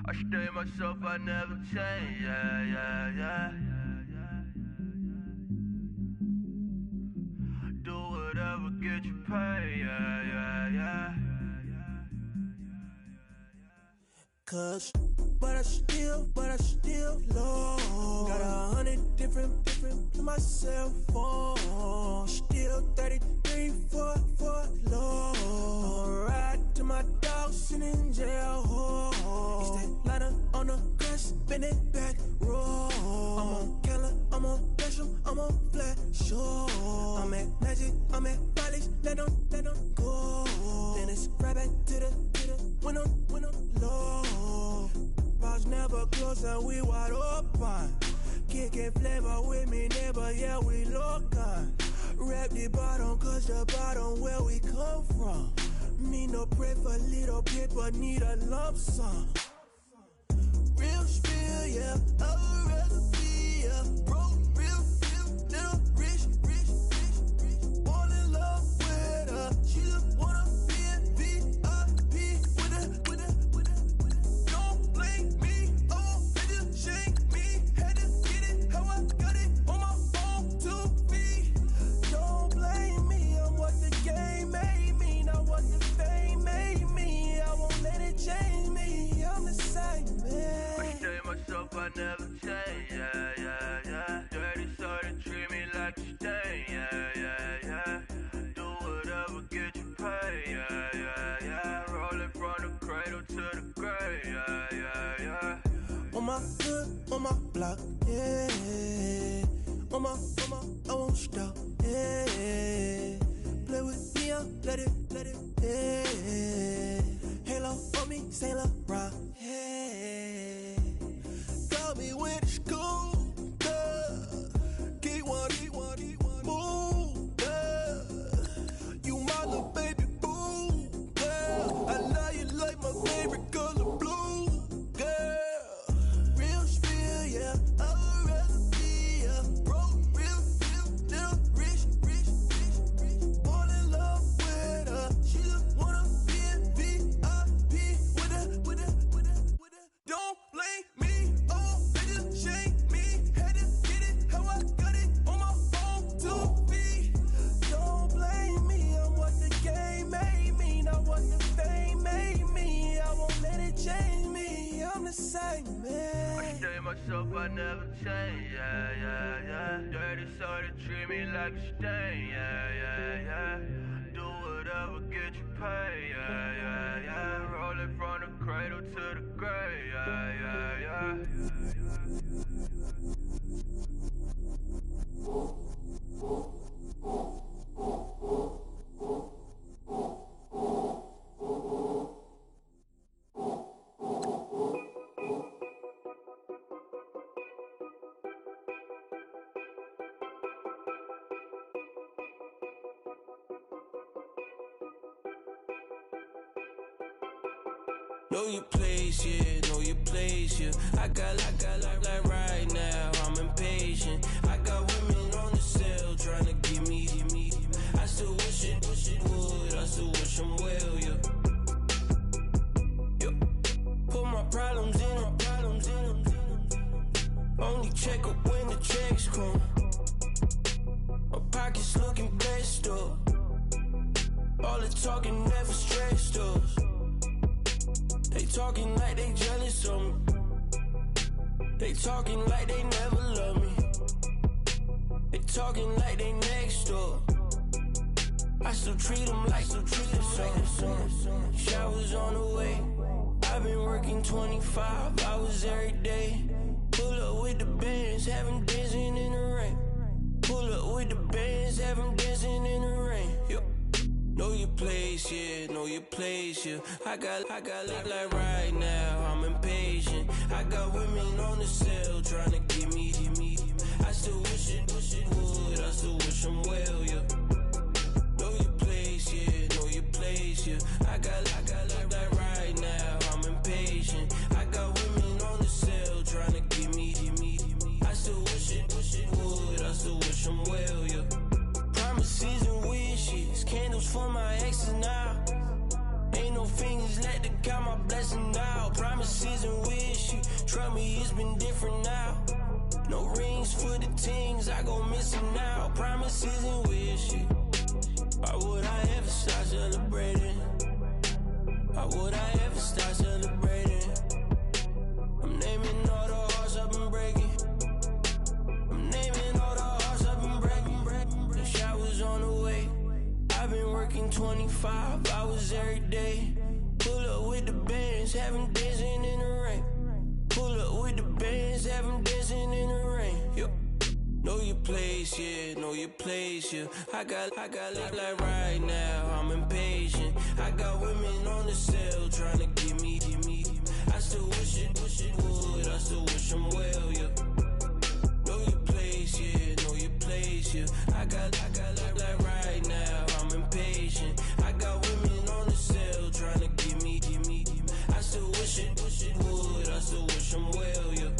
I stay myself, I never change, yeah. Do whatever, get you paid, yeah. Cause, but I still low. Got 100 different to my cell phone. Still 33 for low. Ride to my dog sitting in jail. It's that lighter on the grass, spin it back, roll. I'm on Keller, I'm on Besham, I'm on Flat Shore. I'm at Magic, I'm at Follies, let them go. Then it's right back to the when I'm low. Bars never close and we wide open. Kicking flavor with me, neighbor, yeah, we local. Rap the bottom, cause the bottom where we come from. Me no pray for little paper, need a lump sum. Real spill, yeah, I'd rather be, yeah. Broke, real, little rich. Fall in love with her, she just wanna be in VIP with her. Don't blame me, oh, they just shake me. Had to get it, how I got it, on my phone, 2 feet. Don't blame me, I'm what the game made me, not what the fame made me. I won't let it change me, I'm the same man. I stay myself, I never change, yeah. Dirty so they treat me like a stain, yeah. Do whatever, get you paid, yeah. Rolling from the cradle to the grave, yeah. On my hood, on my block, yeah. On my, I won't stop, yeah. Play with me, I'll let it, yeah. Halo on me, Saint Laurent, yeah. Got me with school, yeah. Keep one, move, yeah. You my little baby boo, yeah. I love you like my favorite color blue, girl. Real spill, yeah. I'd rather be, yeah. Broke, real, little rich. Fall in love with her, she just wanna be in VIP with her. Don't blame me, oh, they just shake me. Had to get it, how I got it, on my phone, 2 feet. Don't blame me, I'm what the game made me, not what the fame made me. I won't let it change me, I'm the same man. I stay myself, I never change, yeah. Dirty so they treat me like a stain, yeah. Do whatever, get you paid, yeah. Rolling from the cradle to the grave, yeah. Know your place, yeah, know your place, yeah. I got like right now, I'm impatient. I got women on the cell trying to give me. I still wish it would, I still wish them well, yeah. Put my problems in them. Only check up when the checks come. My pockets looking blessed up. All the talking never stressed us. They talking like they jealous of me. They talking like they never love me. They talking like they next door. I still treat them like something. Showers on the way. I've been working 25 hours every day. Pull up with the bands, have them dancing in the rain. Pull up with the bands, have them dancing in the rain. Yo. Know your place, yeah, know your place, yeah. I got like right now, I'm impatient. I got women on the cell trying to give me. I still wish it would, I still wish them well, yeah. Know your place, yeah, know your place, yeah. I got like right now, I'm impatient. I got women on the cell trying to give me. I still wish it would, I still wish them well, yeah. Promises and wishes, candles for my exes now. Ain't no fingers let to count my blessing now. Promises and wishes, trust me, it's been different now. No rings for the things I go missing now. Promises and wishes. Why would I ever start celebrating? Why would I ever start celebrating? I'm naming all the hearts I've been breaking. I'm naming all the hearts I've been breaking. The showers on the way. I've been working 25 hours every day. Pull up with the bands, have them dancing in the rain. Pull up with the bands, have them dancing in the rain. Yo. Know your place, yeah, know your place, yeah. I got like right now, I'm impatient. I got women on the cell trying to give me. I still wish it would, I still wish them well, yeah. Know your place, yeah, know your place, yeah. I got like right now, I'm impatient. I got women on the cell trying to give me. I still wish it would, I still wish them well, yeah.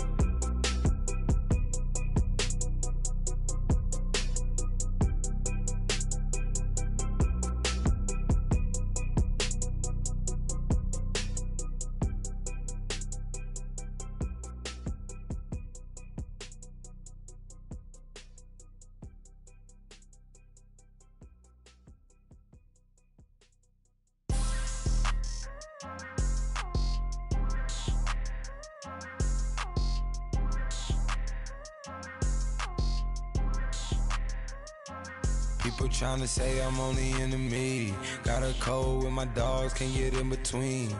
People tryna say I'm only enemy. Got a cold with my dogs, can't get in between.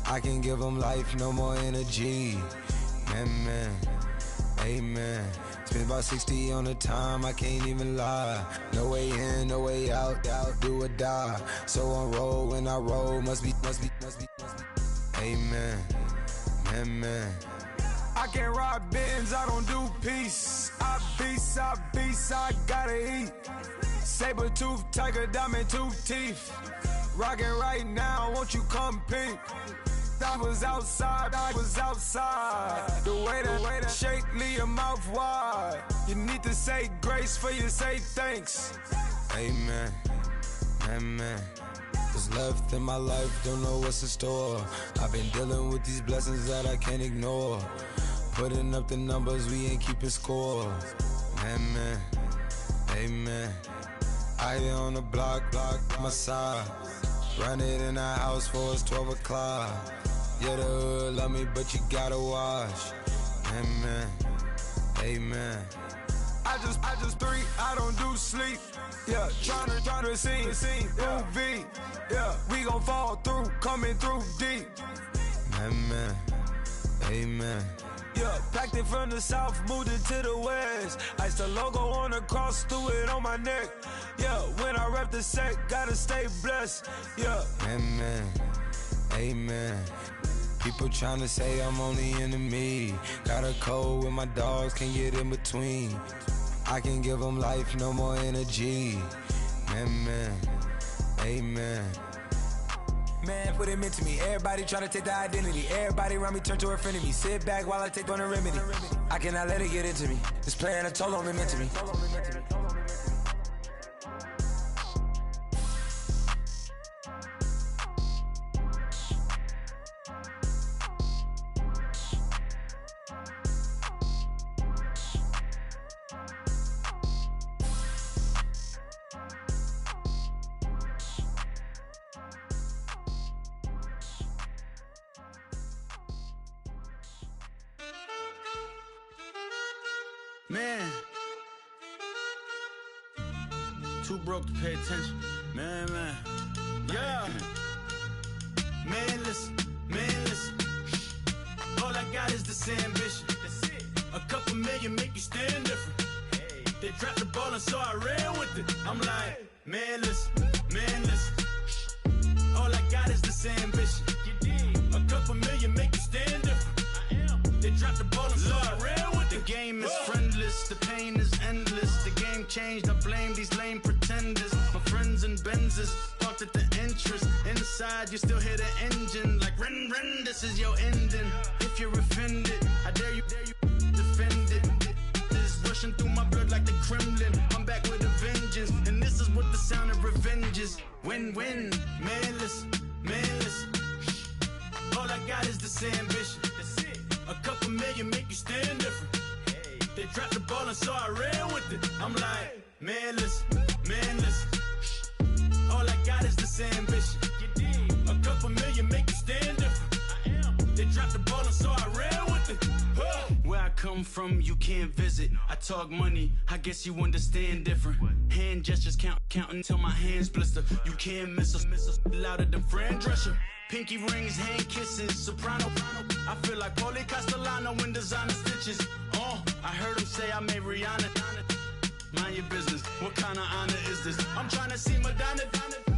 I can give them life, no more energy. Man, amen. Spent about 60 on the time, I can't even lie. No way in, no way out, do or die. So on roll, when I roll, must be. Amen, man. I can't ride Benz, I don't do peace. I beast, I gotta eat. Saber tooth, tiger, diamond tooth teeth. Rockin' right now, won't you come peep? I was outside. The way that shake, leave your mouth wide. You need to say grace for you say thanks. Amen, What's left in my life, don't know what's in store. I've been dealing with these blessings that I can't ignore. Putting up the numbers, we ain't keeping score. Amen. I here on the block, my side. Run it in the house for it's 12 o'clock. Yeah, the hood love me, but you gotta watch. Amen. I just three, I don't do sleep. Yeah, tryna see. UV. Yeah, we gon' fall through, coming through deep. Amen. Yeah, packed it from the south, moved it to the west. Iced the logo on the cross, threw it on my neck. Yeah, when I rep the set, gotta stay blessed. Yeah. Amen. People tryna say I'm only enemy. Got a cold with my dogs, can't get in between. I can give them life, no more energy. Amen. Man, what it meant to me. Everybody try to take the identity. Everybody around me turn to a friend of me. Sit back while I take on a remedy. I cannot let it get into me. This playing a toll on me mentally. Man, too broke to pay attention. Man, yeah. Man, listen. All I got is this ambition. A couple million make you stand different. They dropped the ball and so I ran with it. I'm like, man, listen. All I got is this ambition. A couple million make you stand different. They dropped the ball and so I ran with it. The game is friendless, the pain is endless. The game changed, I blame these lame pretenders. My friends and Benzes parked at the entrance. Inside, you still hear the engine. Like, rin, this is your ending. If you're offended, I dare you defend it. This is rushing through my blood like the Kremlin. I'm back with a vengeance, and this is what the sound of revenge is. Win-win, man, listen. All I got is this ambition. A couple million make you stand different. They dropped the ball and so I ran with it. I'm like, man, listen. All I got is this ambition. A couple million make you stand different. They dropped the ball and so I ran with it. Where I come from, you can't visit. I talk money, I guess you understand different. Hand gestures counting till my hands blister. You can't miss us louder than Fran Drescher. Pinky rings, hand kisses, soprano. I feel like Paulie Castellano in designer stitches. I heard him say I made Rihanna. Mind your business, what kind of honor is this? I'm trying to see Madonna,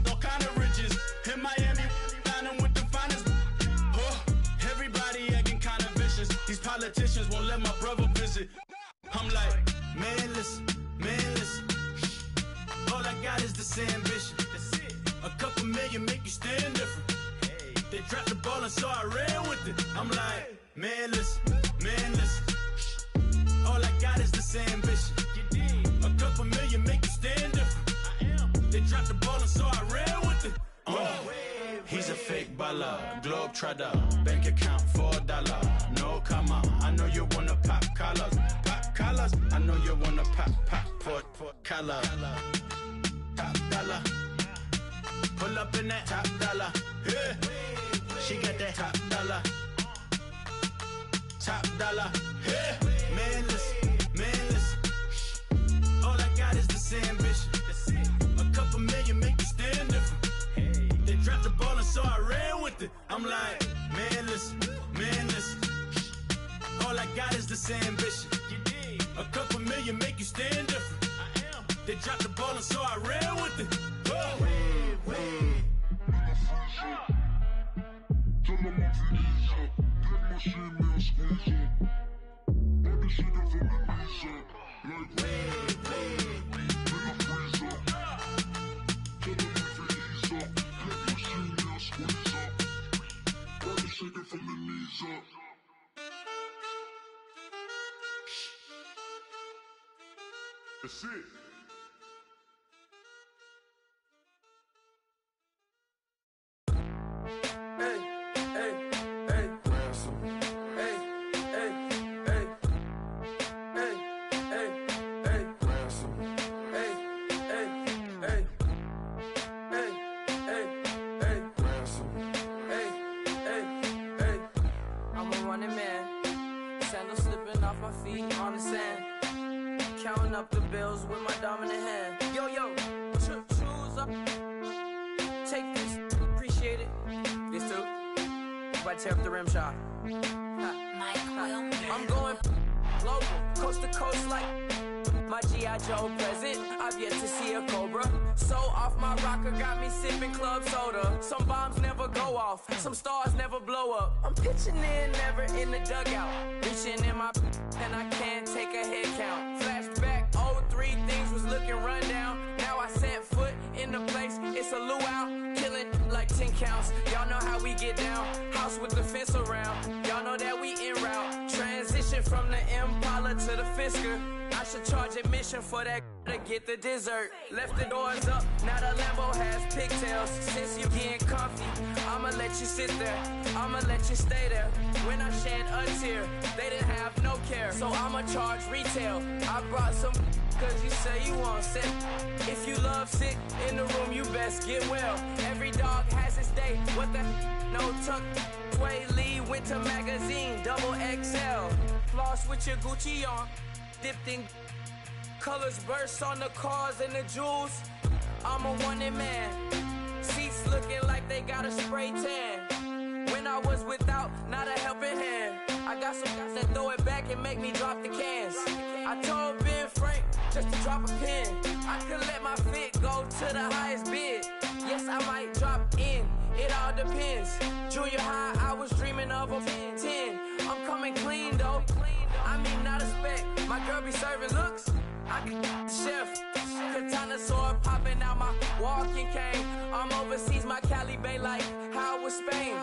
all kind of riches. In Miami, dining with the finest. Everybody acting kind of vicious. These politicians won't let my brother visit. I'm like, man, listen. All I got is this ambition. A couple million make you stand different. They dropped the ball and so I ran with it. I'm like, man, listen. All I got is this ambition. A couple million make you stand different. They dropped the ball and so I ran with it. He's a fake baller, globe trotter, bank account $4. No comma, I know you wanna pop collars. I know you wanna pop collar. Top dollar, pull up in that top dollar. Yeah. She got that top dollar. Yeah. Man, listen. All I got is this ambition. A couple million make you stand different. They dropped the ball and so I ran with it. I'm like, man, listen. All I got is this ambition. A couple million make you stand different. They dropped the ball and so I ran with it. Tell them I'm Visa, get my shit, man, squeeze up. All this shit from the knees up. Like, in a freezer. Tell them I'm Visa, get my shit, man, squeeze up. All this shit from the knees up. That's it. Up the bills with my dominant hand. Yo, choose up. Take this, appreciate it. This too. If I tear up the rim shot. I'm going global, coast to coast like my G.I. Joe present. I've yet to see a Cobra. So off my rocker got me sipping club soda. Some bombs never go off, some stars never blow up. I'm pitching in, never in the dugout. Reaching in my and I can't take a head count. Flashback, 03, things was looking run down. Now I set foot in the place, it's a luau. Killing like 10 counts. Y'all know how we get down. House with the fence around. Y'all know that we en route. Transition from the Impala to the Fisker. I should charge admission for that to get the dessert. Left the doors up, now the Lambo has pigtails. Since you getting comfy, I'ma let you sit there. I'ma let you stay there. When I shed a tear, they didn't have no care. So I'ma charge retail. I brought some cause you say you want sick. If you love sick in the room, you best get well. Every dog has its day. What the no tuck. Sway Lee, Winter Magazine, double XL. Floss with your Gucci on. Dipped in colors burst on the cars and the jewels. I'm a wanted man. Seats looking like they got a spray tan. When I was without, not a helping hand. I got some guys that throw it back and make me drop the cans. I told Ben Frank just to drop a pin. I could let my fit go to the highest bid. Yes, I might drop in. It all depends. Junior high, I was dreaming of a 10. I'm coming clean though. I mean, not a spec. My girl be serving looks. I can chef. Katana sword popping out my walking cane. I'm overseas, my Cali Bay like how was Spain.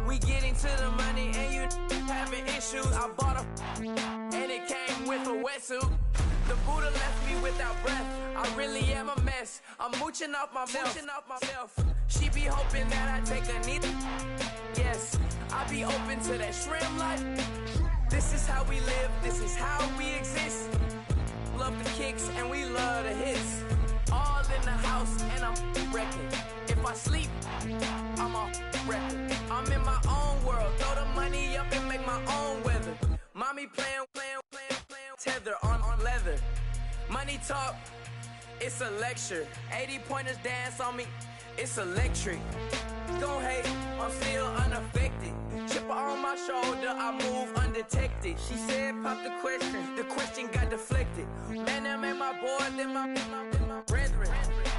We getting to the money and you having issues. I bought a and it came with a wetsuit. The Buddha left me without breath. I really am a mess. I'm mooching off myself. She be hoping that I take a knee. Yes, I be open to that shrimp life. This is how we live, this is how we exist. Love the kicks and we love the hits. All in the house and I'm wrecking. If I sleep, I'm on record. I'm in my own world, throw the money up and make my own weather. Mommy playing tether on leather. Money talk, it's a lecture. 80 pointers dance on me, it's electric. Don't hate, I'm still unaffected. Chipper on my shoulder, I move undetected. She said, pop the question got deflected. Man, them ain't my boy, them my brethren.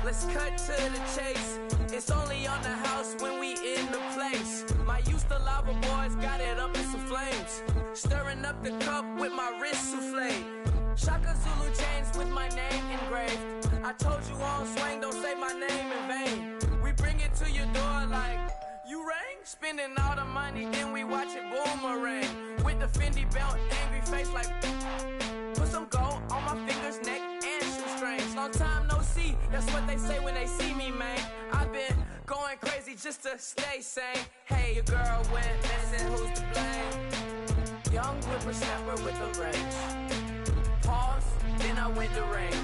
Let's cut to the chase. It's only on the house when we in the place. My used to lava boys got it up in some flames. Stirring up the cup with my wrist souffle. Shaka Zulu chains with my name engraved. I told you on swing, don't say my name in vain. We bring it to your door like, you rang? Spending all the money, then we watch it boomerang. With the Fendi belt, angry face like, put some gold on my fingers, neck, and shoestrings. Long time no see, that's what they say when they see me, man. I've been going crazy just to stay sane. Hey, your girl went missing, who's to blame? Young whippersnapper with a range. Pause, then I went to range.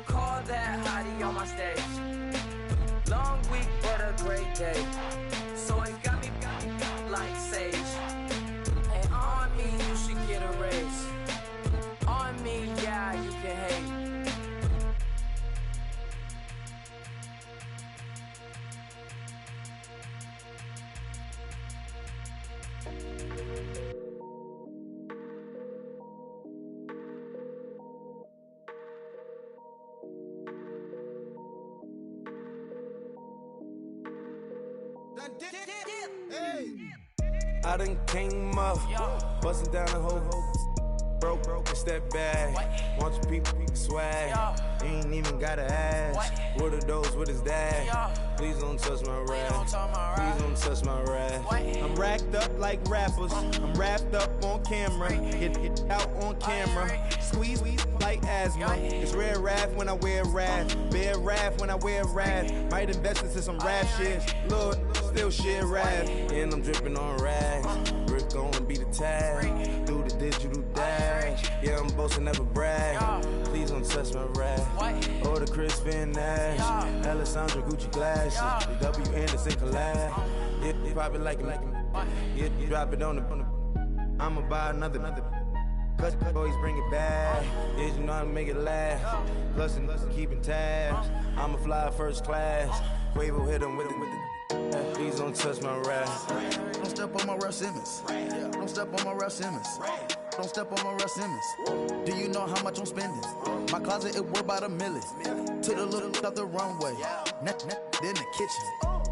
Call that hottie on my stage. Long week, but a great day. So it got me like sage. And on me, you should get a raise. On me, yeah, you can hate. I done came up, bustin' down the whole broke, it's that bad. Want your people swag, you ain't even gotta ask. What are those with his dad? Please don't touch my rap. Please don't touch my rap. I'm racked up like rappers. I'm wrapped up on camera. Get out on camera. Squeeze like asthma. It's rare wrath when I wear wrath. Bear wrath when I wear wrath. Might invest into some rap shit. Lord, still shit wrath. And I'm dripping on rags. Rick gon' be the tag. Do the digital dash. Yeah, I'm boasting, never brag. Please don't touch my rap. Or the Chris Finn Nash. Alessandra Gucci glasses. The W Anderson collab. Yeah, you probably like it. Yeah, you drop it on the. I'ma buy another. Cause boys bring it back. Yeah, you know how to make it last. Plus and keeping tabs. I'ma fly first class. Quavo hit him with it. Please don't touch my rap. Don't step on my Russ Simmons. Don't step on my Russ Simmons. Don't step on my Russ Simmons. Do you know how much I'm spending? My closet, it worth about $1 million. To the little of the runway. Then the kitchen.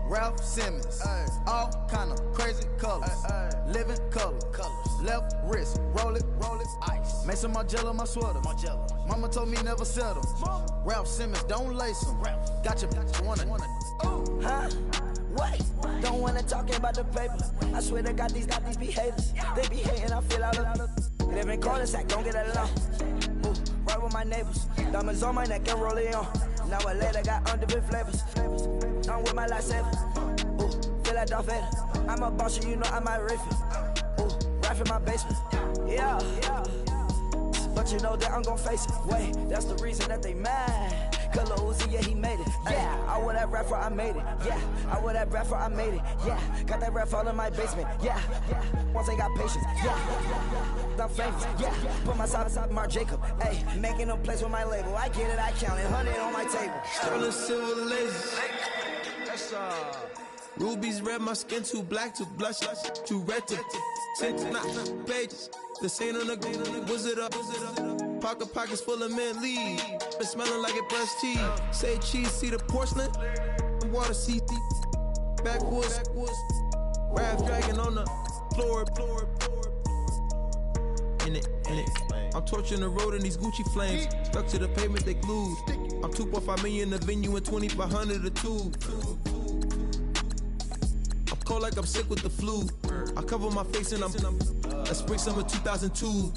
Ralph Simmons. All kind of crazy colors. Living color. Left wrist. Roll it. Ice. Mason Margiela, my sweater. Mama told me never settle. Ralph Simmons, don't lace him. Got your wanna. Huh? What? Don't wanna talk about the paper. I swear to God, these be haters. They be hating, I feel out of live in cul-de-sac, don't get along. Ooh, right with my neighbors. Diamonds on my neck and roll it on. Now I later got underbit flavors. I'm with my lifesaver. Ooh, feel like Darth Vader. I'm a boss, you know I might riff it. Ooh, right in my basement. Yeah. But you know that I'm gon' face it. Wait, that's the reason that they mad. Cause Lil Uzi, yeah, he made it. Yeah, I would that rap for I made it. Yeah, I would that rap for I made it. Yeah, got that rap all in my basement. Yeah, once I got patience. Yeah, I'm famous. Yeah, put my side beside Marc Jacob. Hey, making them plays with my label. I get it, I count it. 100 on my table. Sterling silver lasers. That's rubies red, my skin too black to blush, too red to tint, not pages. The saint on the wizard up. Pockets full of mint leaves. Been smelling like it brushed teeth. Say cheese, see the porcelain. Water, see backwoods. Wrath dragging on the floor. In it. I'm torching the road in these Gucci flames. Stuck to the pavement, they glued. I'm 2.5 million the venue and 2,500 a tube. I'm cold like I'm sick with the flu. I cover my face and I'm spring summer 2002.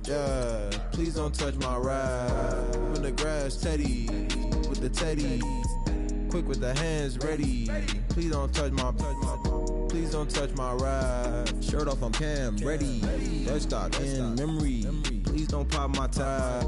Yeah, please don't touch my ride. In the grass, Teddy with the Teddy. Quick with the hands ready. Please don't touch my ride. Shirt off, I'm Cam, ready. Dead stock in memory. Please don't pop my tie.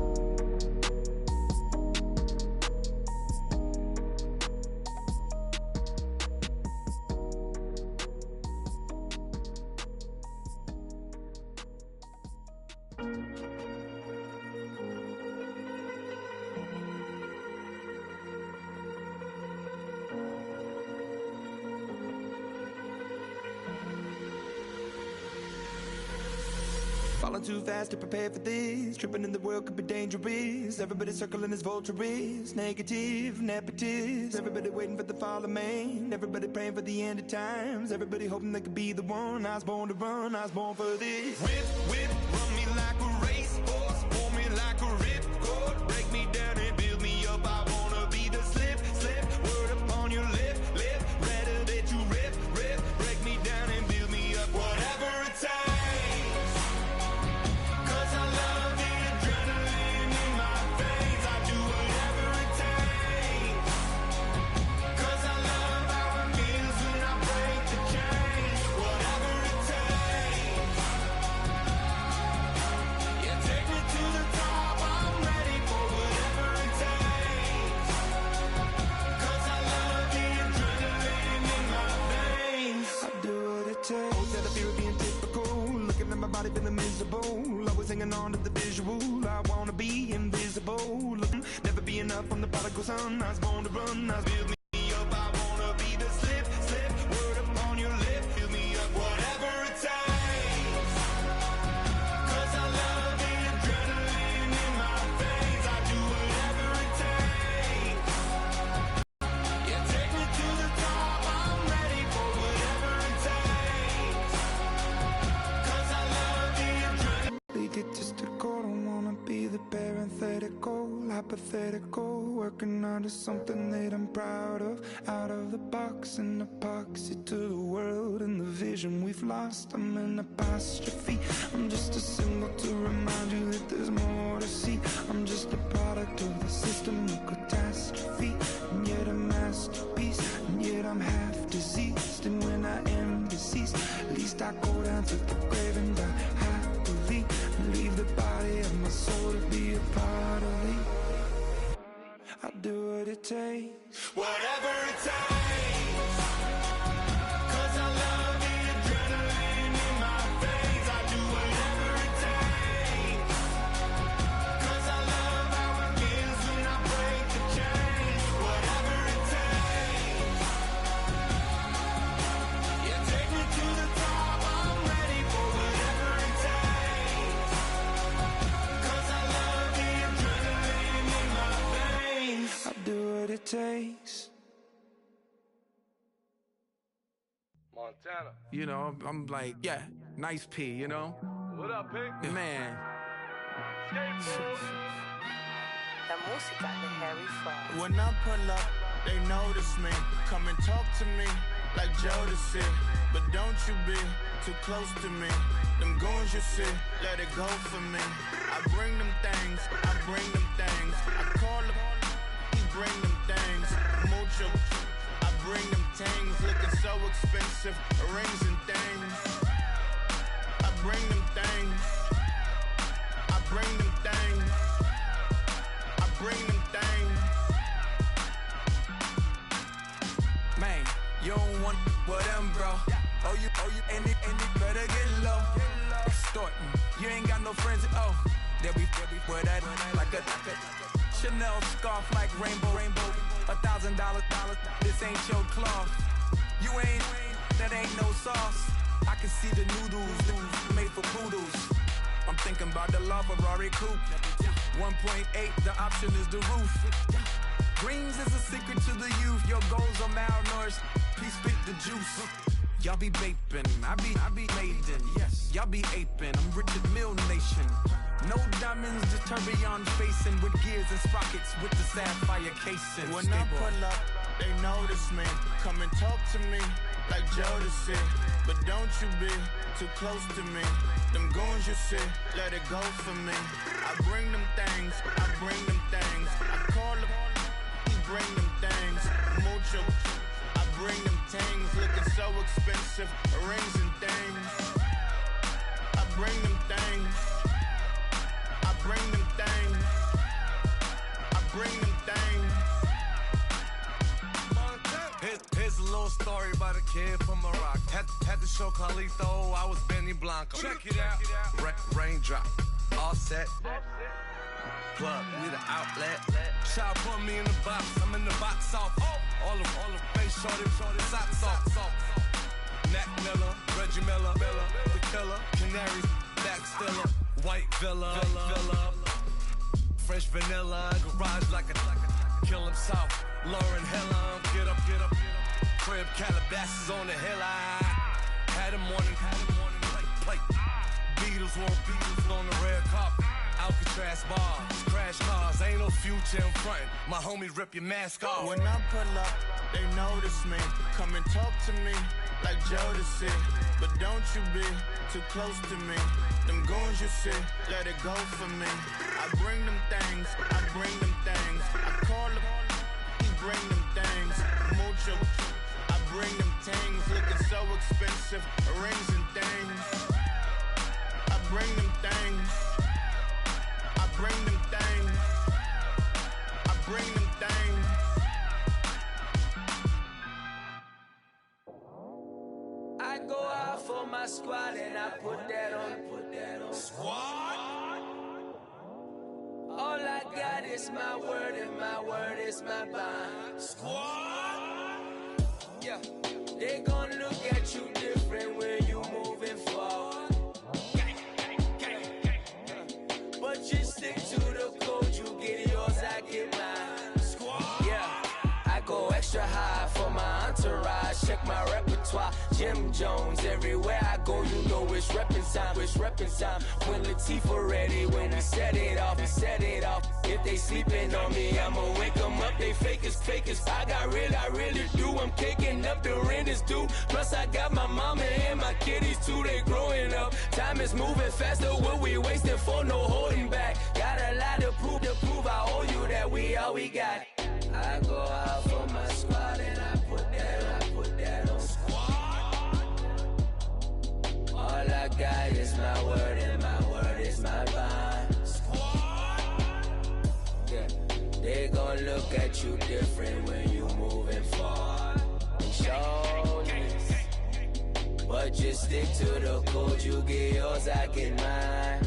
Falling too fast to prepare for this. Tripping in the world could be dangerous. Everybody circling as vultures. Negative, nepotist. Everybody waiting for the fall of man. Everybody praying for the end of times. Everybody hoping they could be the one. I was born to run, I was born for this. Whip, run me like a racehorse. Pull me like a ripcord. Break me down and build me up. I wanna be the slip. Word upon your lip. Rather that you rip. Break me down and build me up. Whatever it takes. Feeling miserable, always hanging on to the visual. I wanna be invisible. Never be enough from the prodigal son. I was born to run, I was build me up. I wanna be the slip. Word upon your lip, fill me up. Whatever it takes. Cause I love the adrenaline in my veins. I do whatever it takes. Yeah, take me to the top. I'm ready for whatever it takes. Cause I love egotistical, don't wanna be the parenthetical, hypothetical, working on to something that I'm proud of, out of the box, an epoxy to the world and the vision we've lost. I'm an apostrophe, I'm just a symbol to remind you that there's more to see. I'm just a product of the system of catastrophe, and yet a masterpiece, and yet I'm half diseased. And when I am deceased, at least I go down to the grave and die happily. Leave the body of my soul to be a part of me. I'll do what it takes. Whatever it takes. Cause I love the adrenaline in my veins. I do whatever it takes. Cause I love how it feels when I break the chains. Whatever it takes. Yeah, take me to the top. I'm ready for whatever it takes. Cause I love the adrenaline in my veins. I'll do what it takes. Montana. You know, I'm like, yeah, nice P, you know? What up, Pig? Man. La música de Harry Fraud. When I pull up, they notice me. Come and talk to me like Jodeci. But don't you be too close to me. Them goons you see, let it go for me. I bring them things, I bring them things. I call them, he bring them things. Mucho, I bring them things. Looking so expensive, rings and things. I bring them things. I bring them things. I bring them things. Man, you don't want with them, bro. Oh, you, and it better get low. Extorting, you ain't got no friends. Oh, they'll be wear that like a Chanel scarf like rainbow. $1,000, this ain't your cloth. You ain't, that ain't no sauce. I can see the noodles made for poodles. I'm thinking about the LaFerrari coupe. 1.8, the option is the roof. Greens is a secret to the youth. Your goals are malnourished. Please spit the juice. Y'all be vaping, I be maiden. Yes, y'all be aping. I'm Richard Mill Nation. No diamonds, just tourbillon facing with gears and sprockets with the sapphire casing. When I pull up, they notice me. Come and talk to me like Jodeci. But don't you be too close to me. Them goons you see, let it go for me. I bring them things, I bring them things. I call them, he bring them things. Mucho, I bring them things. Looking so expensive, rings and things. I bring them things. I bring them things. I bring them things. Here's a little story about a kid from Morocco. Had to show Carlito I was Benny Blanco. Check it out. Raindrop, all set. Plug, need an outlet. Child put me in the box. I'm in the box off. All the face shorty, socks off. Nat Miller, Reggie Miller, the killer, Canaries, backstiller, white villa, fresh vanilla, garage like a kill himself. Lauren Hill, get up. Crib Calabasas on the hill. I had a morning plate. Beatles on the red carpet. Alcatraz bars, crash cars, ain't no future in front. My homies rip your mask off. When I pull up, they notice me. Come and talk to me like Jodeci. But don't you be too close to me. Them goons you see, let it go for me. I bring them things, I bring them things. I call them, he bring them things. Mucho, I bring them things. Looking so expensive, rings and things. I bring them things. I bring them things. I bring them things. I go out for my squad and I put that on. Squad. All I got is my word and my word is my bond. Squad. Yeah, they gon' look at you different when you moving forward. But you stick to the code, you get yours, I get mine. Squad. Yeah, I go extra high for my entourage. Check my repertoire, Jim Jones. Everywhere I go, you know it's reppin' time. When Latifah ready, when we set it off. If they sleeping on me, I'ma wake them up. They fakers. I really do. I'm caking up, the rent is due. Plus I got my mama and my kiddies too, they growing up. Time is moving faster, what we wasting for, no holding back. Got a lot to prove, I owe you that we all we got. I go out for my squad and I put that on. Squad. All I got is my word and my word is my bond. Squad. Yeah, they gon' look at you different when you moving forward. Show this, but just stick to the code. You get yours, I get mine.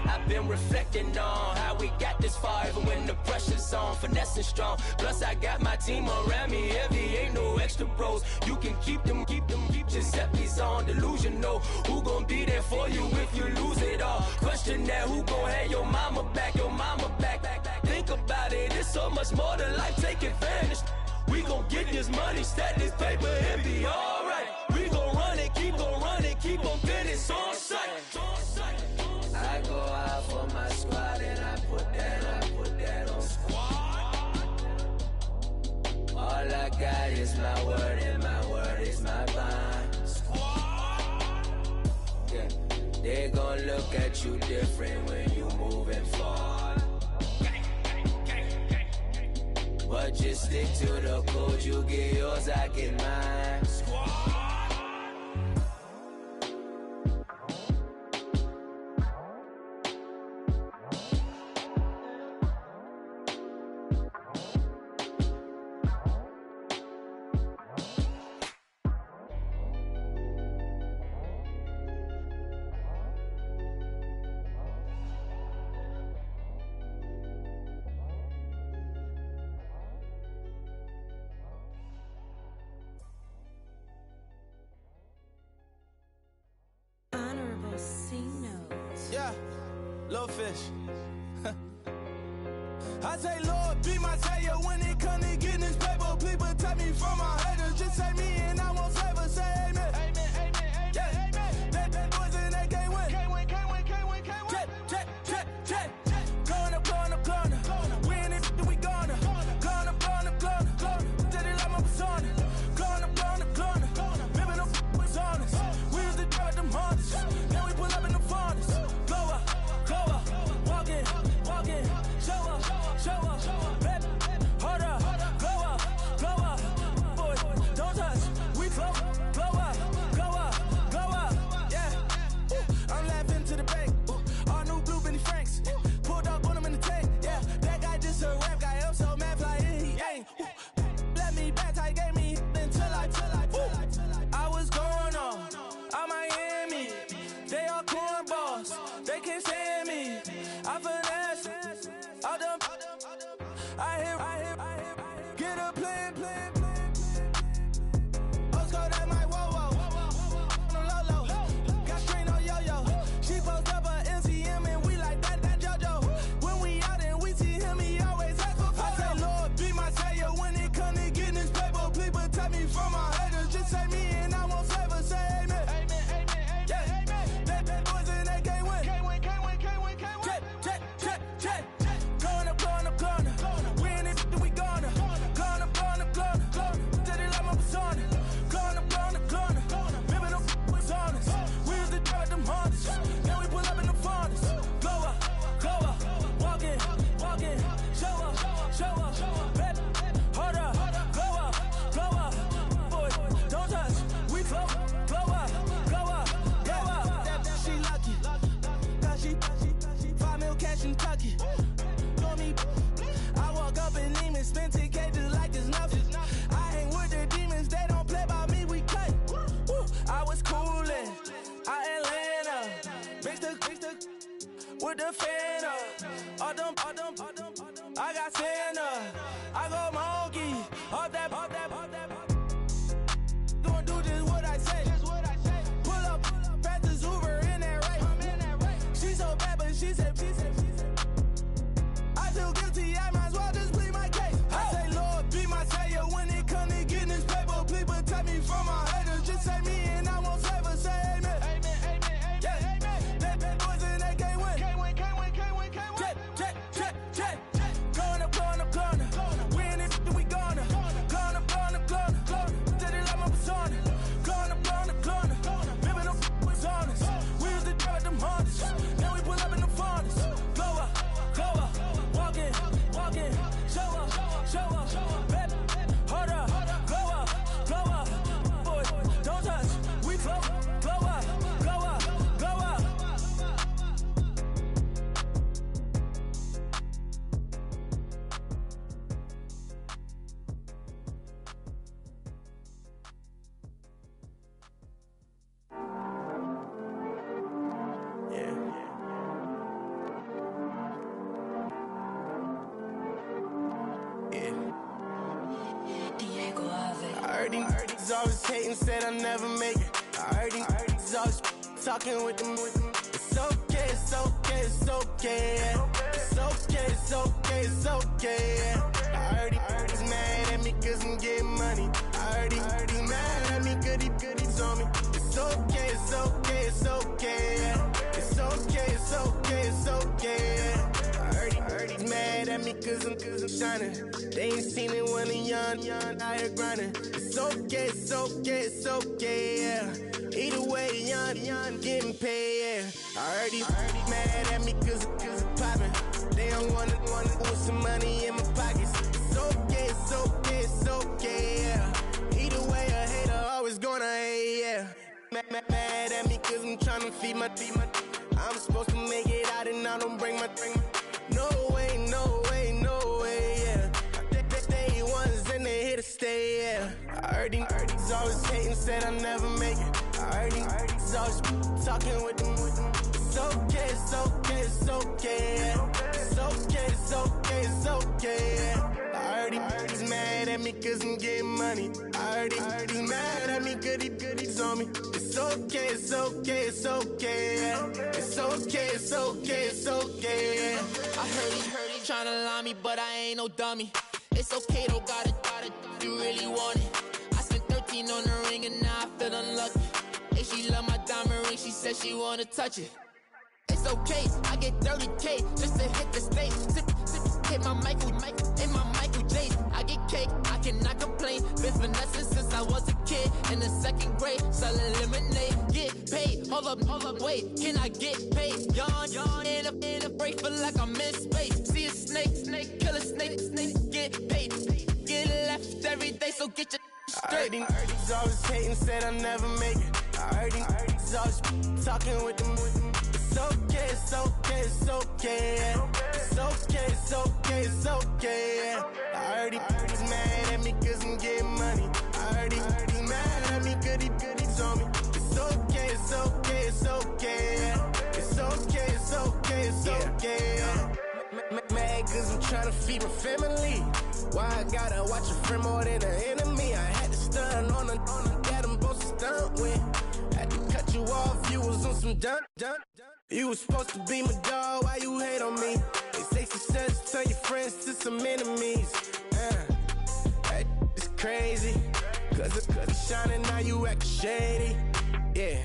I've been reflecting on how we got this far, even when the pressure's on, finessing strong. Plus I got my team around me heavy, ain't no extra bros. You can keep them, Giuseppe's on delusional. Who gon' be there for you if you lose it all? Question that, who gon' have your mama back? Think about it, it's so much more to life, take advantage. We gon' get this money, stack this paper and be alright. We gon' run it, keep on finish on sight. I go out for my squad and I put that on. Squad. look at you different when you moving forward. But just stick to the code, you get yours, I get mine. Yeah, little fish. I say, Lord, be my savior when it comes to getting this paper. Please protect me from my haters. Just say me and I won't save. Say amen. Amen, amen, amen. Yeah, amen. That boys and they can't win. Can't win, can't win, can't win, can't win. Check. Going up. We in it, we gonna. Going up. Did it like my persona. Going up. Living up was honest. We was the drug them hardest. Then we pull up in the furnace. Glow up. Walk in. Show up. Baby, hold up. Glow up. Boy, don't touch. We glow up. Yeah. Ooh, I'm laughing to the bank. Ooh, all new blue Benny Franks. Pulled up on him in the tank. Yeah, that guy just a rap guy. I'm so mad flying, he ain't. Ooh, let me back, tight gave me until I was going on Miami. They all cornballs. They can't stand me. I finesse. All them. I hear. Get a plan. Oscar, that might whoa. No low. Got screen on yo-yo. She post up a MCM and we like that JoJo. When we out and we see him, he always asks for photo. I say, Lord, be my savior when it come to getting this paper. Please protect me from my haters. Just say me and I won't save her. Say amen. Amen. Yeah, amen. That boys and they can't win. Can't win. Check. Going up. We in it, we gonna. Going up. Did it like my persona. Going up. Living up was honest. We was the drug them hardest. Then we pull up in the furnace. Glow up. Walk in. Show up. Baby, hold up. Glow up. Boy, don't touch. We glow up. Yeah, she lucky. Cause she 5 mil cash in Kentucky. Know me, I walk up in demons, spend 10K just like it's nothing. I hang with the demons, they don't play by me, we cut. Woo. I was coolin', out Atlanta, mixed with the Fanta. All them, I got Santa, I go monkey, all that. Gonna do just what I say. Pull up, pass the Uber in that right. She so bad, but she said. I feel guilty, I might as well just plead my case. I say, Lord, be my savior when it come to getting this paper. Please protect me from my haters. Just say me and I won't save her. Say amen. Amen. Yeah, amen. That boys and they can't win. Can't win. Check. Going up. We in it, we gonna. Going up. Did it like my persona. Going up. Living up was honest. We was the drug them hardest. Then we pull up in the furnace. Glow up. Walk in. Show up. Baby, hold up. Glow up. Boy, don't touch. We glow up. He's always hating, said I'll never make it. I heard he's always talking with them. It's okay. It's okay. I heard he's mad at me cause I'm getting money. I heard he's mad at me cause he's on me. It's okay. I heard he's mad at me cause I'm shining. They ain't seen it when I'm young, out here grinding. It's okay, yeah. Either way, young, getting paid, yeah. I heard he mad at me cause it's poppin'. They don't wanna put some money in my pockets. It's okay, yeah. Either way, a hater always gonna hate, yeah. Mad at me cause I'm tryna feed my I'm supposed to make it out and I don't bring my No way, yeah. Day ones and they here to stay, yeah. I heard he's always hating, said I'll never make it. I heard he's always talking with them. It's okay, yeah. It's okay, yeah. I heard he's mad at me cause I'm getting money. I heard he's mad at me cause he's on me. It's okay, yeah. It's okay, yeah. I heard he tryna lie me, but I ain't no dummy. It's okay, though, gotta, you really want it. I spent 13 on the ring and now I feel unlucky. Hey, she love my diamond ring, she said she wanna touch it. It's okay, I get 30K just to hit the stage. Hit my Michael J. I get cake, I cannot complain. Been finessing since I was a kid. In the second grade, selling lemonade. Get paid, hold up, wait, can I get paid? Yawn, in a break, feel like I'm in space. See a snake, kill a snake, get paid. Get left every day, so get your straight. I heard he's always hating, said I'll never make it. I heard he's always talking with them. It's okay, yeah. It's okay, yeah. I heard he's mad at me cause I'm getting money. I heard he's mad at me cause he's on me. It's okay, yeah. It's okay, yeah. Mad cause I'm tryna feed my family. Why I gotta watch a friend more than an enemy? I had to stun on the dad I'm supposed to stunt with. Had to cut you off, you was on some dun. You was supposed to be my dog, why you hate on me? They say success, turn your friends to some enemies. That is crazy, cause it's shining, now you actin' shady. Yeah,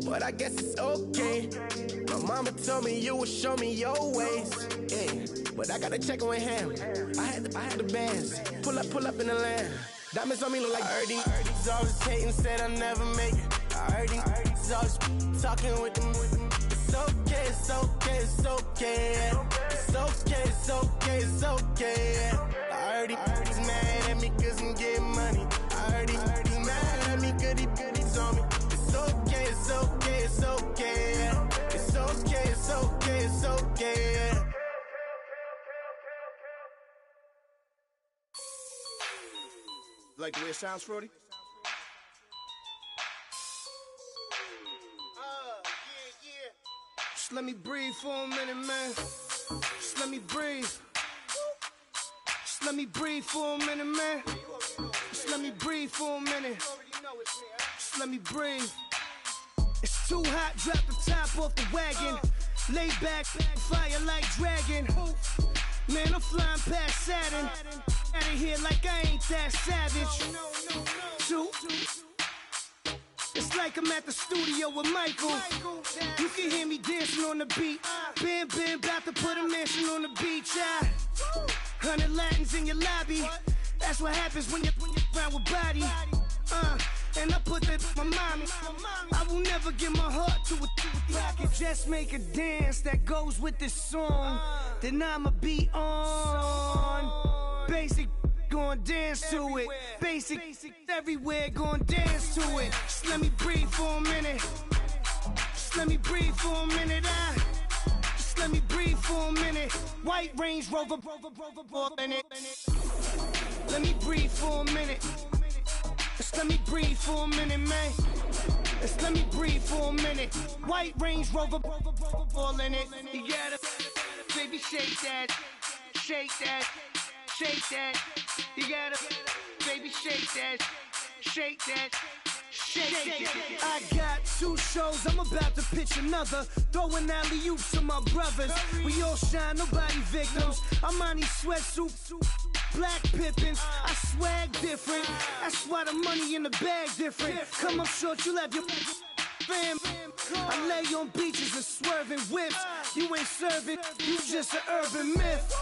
but I guess it's okay. My mama told me you would show me your ways. Yeah, but I gotta check with him. I had the bands, pull up in the land. Diamonds on me look like I heard he's always hating, said I'll never make it. I heard he's always talking with them. It's okay, yeah. It's okay, yeah. I heard he's mad at me cause I'm getting money. I heard he's mad at me cause he's on me. It's okay, yeah. It's okay, yeah. Like the way it sounds, Frody? Just let me breathe for a minute, man. Just let me breathe. Just let me breathe for a minute, man. Just let me breathe for a minute. Just let me breathe. It's too hot, drop the top off the wagon. Lay back, fire like dragon. Man, I'm flying past Saturn. Out of here like I ain't that savage. It's like I'm at the studio with Michael. You can hear me dancing on the beat. Bam, about to put a mansion on the beach. 100 Latins in your lobby. That's what happens when you're around with body. And I put that in my mommy. I will never give my heart to it. I can just make a dance that goes with this song. Then I'ma be on. Basic, gon' dance to it. Basic, everywhere, gon' dance to it. Just let me breathe for a minute. Just let me breathe for a minute. Just let me breathe for a minute. White Range Rover, in it. Let me breathe for a minute. Just let me breathe for a minute, man. Just let me breathe for a minute. White Range Rover, all in it. You gotta, baby, shake that, shake that, shake that. You gotta, baby, shake that, shake that. Shake. I got 2 shows, I'm about to pitch another. Throwing alley-oops to my brothers. We all shine, nobody victims. I'm on these sweatsuits, black Pippins. I swag different. That's why the money in the bag different. Come up short, you'll have your fam. I lay on beaches and swerving whips. You ain't serving, you just an urban myth.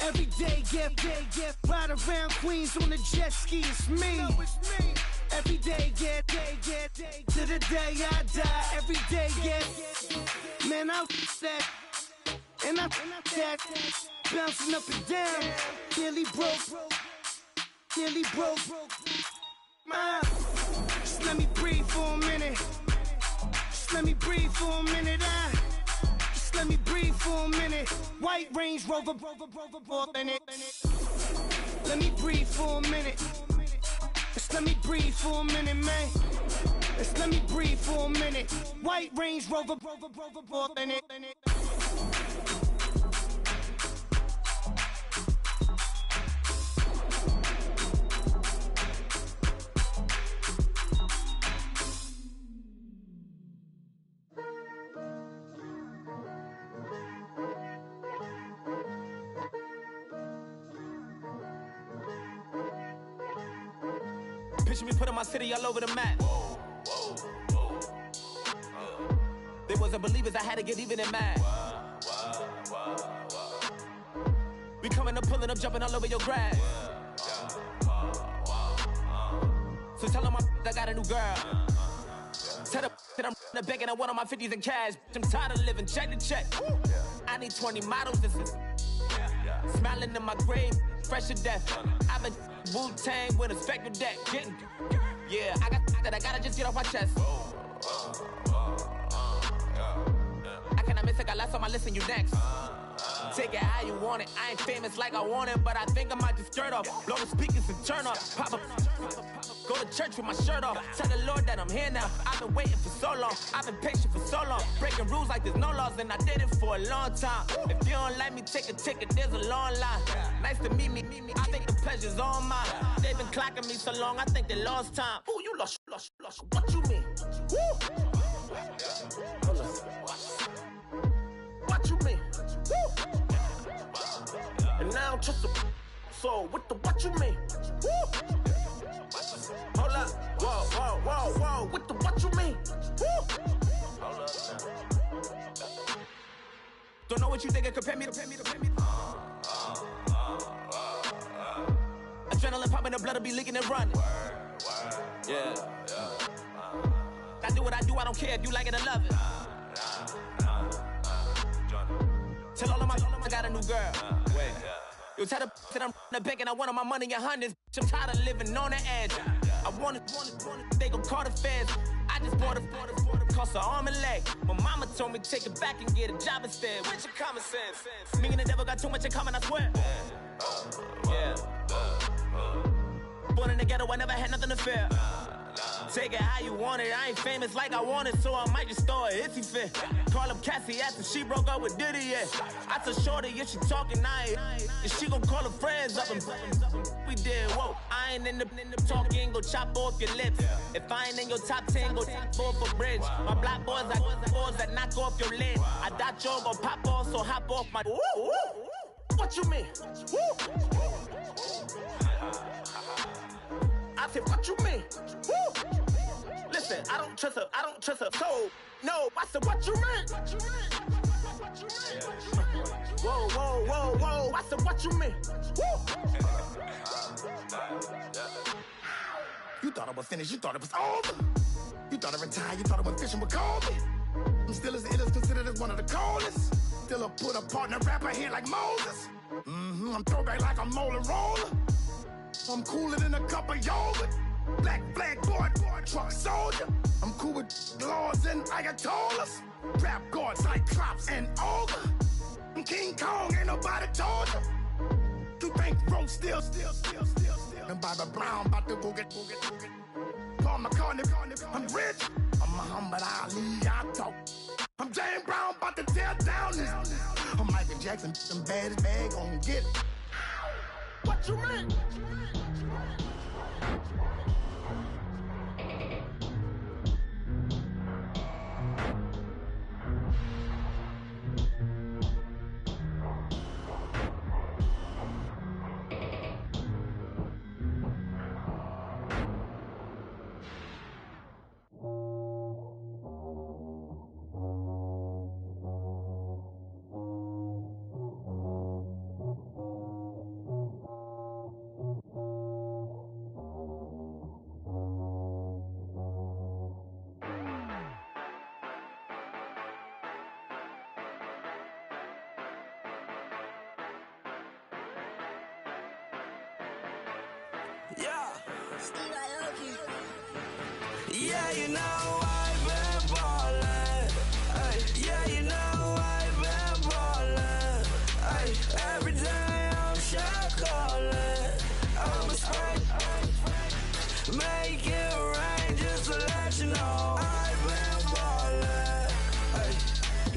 Every day, get ride around Queens on the jet ski, it's me. Every day, get to the day I die. Every day, get. Man, I that. And I that. Bouncing up and down. Nearly broke. Just let me breathe for a minute. Just let me breathe for a minute. Just let me breathe for a minute. White Range Rover, in it. Let me breathe for a minute. Just let me breathe for a minute, man. Just let me breathe for a minute. White Range Rover, in it. Picture me putting my city all over the map. They wasn't believers, I had to get even and mad. We coming up, pulling up, jumping all over your grass. So tell them I got a new girl. Tell them that I'm in the bank and I want all my 50s in cash. I'm tired of living check to check. I need 20 models, this is smiling in my grave, fresh to death. I've been Wu-Tang with a spectre deck. Yeah, I gotta just get off my chest. I cannot miss it, got last on my list and you next. Take it how you want it. I ain't famous like I want it, but I think I might just skirt off. Blow the speakers and turn off. Pop up. Go to church with my shirt off. Tell the Lord that I'm here now. I've been waiting for so long. I've been patient for so long. Breaking rules like there's no laws, and I did it for a long time. If you don't like me, take a ticket. There's a long line. Nice to meet me. I think the pleasure's all mine. They've been clocking me so long, I think they lost time. Ooh, you lost. What you mean? Woo! What you mean? Woo! And now I'm just a so what you mean? Woo! Hold up, whoa, what you mean? Woo! Hold up. Don't know what you think it compare me to. Adrenaline popping, the blood'll be leaking and running. Yeah. I do what I do, I don't care if you like it or love it. Tell all of my I got a new girl. Wait. You tell the that I'm in the bank and I want all my money in hundreds. I'm tired of living on the edge. I want it, they gon' call the feds. I just bought a cost an arm and leg. My mama told me take it back and get a job instead. Where's your common sense? Me and the devil got too much in common, I swear. Yeah. Born in the ghetto, I never had nothing to fear. Take it how you want it. I ain't famous like I want it, so I might just throw a hissy fit. Call up Cassie after she broke up with Diddy, yeah. I told Shorty if she talking, and she gon' call her friends up and we did, whoa. I ain't in the talking, go chop off your lips. If I ain't in your top 10, go top off a bridge. My black boys, I got boys that knock off your lid. I thought you gon' pop off, so hop off my. What you mean? I said, what you mean? Woo! Listen, I don't trust her. So, no, I said, what you mean? Whoa. I said, what you mean? Woo! You thought I was finished, you thought it was over. You thought I retired, you thought I went fishing with Kobe. I'm still as ill as considered as one of the coldest. Still a put a partner rapper here like Moses. I'm throwback like a molar roller. I'm cooler than a cup of yogurt. Black flag board, truck soldier. I'm cool with laws and ayatollahs. Rap gods like Klops and Olga. I'm King Kong, ain't nobody told you. You think Rome still. And Bobby Brown about to go get. Paul McCartney, I'm rich. I'm Muhammad Ali, I talk. I'm James Brown, about to tear down this. I'm Michael Jackson, them bad gon' get. What you mean? Yeah. Yeah, you know I've been ballin'. Ay, yeah, you know I've been ballin'. Ay, every day I'm shot callin'. I'm a spray. Make it rain just to let you know I've been ballin'. Ay,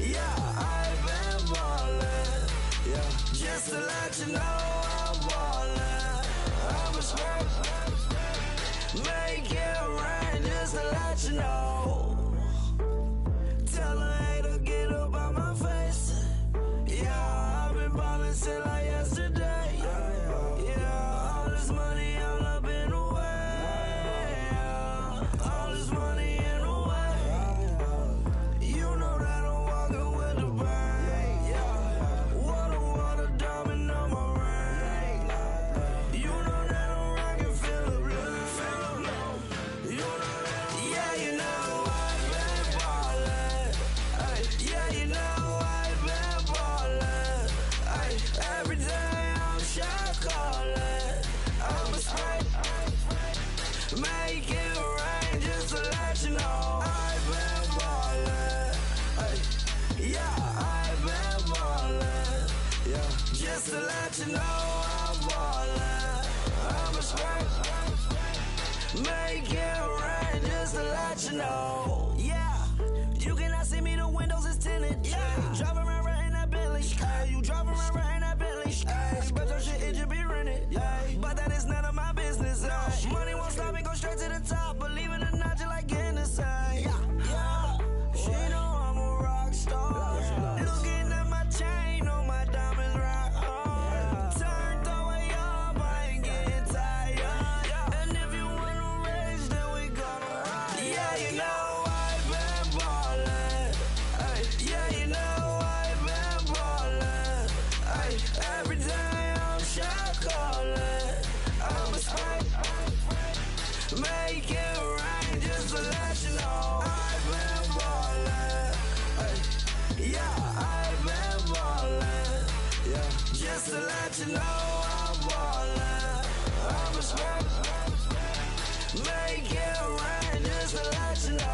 yeah, I've been ballin'. Yeah, just to let you know I'm ballin'. I'm a spray. Make it rain just to let you know. Tell a hater get up on my face. Yeah, I've been ballin' since like yesterday. Yeah, all this money all up in the way. Yeah, all this money in the way. You know that I'm walking with the bang. Yeah, water, diamond on my ring. You know that I'm rockin' feel the blue. You know that, yeah, you know I've been ballin'. Ay, yeah, you know I've been ballin'. Ay, every day I'm shot callin'. I'm a spray. Make it rain just to let you know I've been ballin'. Ay, yeah, I've been ballin'. Yeah, just to let you know I'm ballin'. I'm a spray. Make it rain just to let you know. Yeah, you cannot see me, the windows is tinted. Yeah, driving around right in that Bentley. Ay, you driving around right in that Bentley. Ay, but your shit, it just be rented. Yeah, but that is none of my business. Ay, money won't stop me, go straight to the top. Believe it or not, you like getting the same. Yeah, yeah, she know I'm a rock star. Looking at my chain, on my diamonds rock hard. Turned the way up, I ain't getting tired. And if you wanna race, then we gonna ride. Yeah, you know I've been ballin'. Ay, yeah, you know I've been ballin'. Ay, every day I'm shot callin'. I'm a spray. Make it rain just to let you know I've been ballin'. Ay, yeah, I've been ballin'. Yeah, just to let you know I'm ballin'. I'm a spray. Make it rain just to let you know.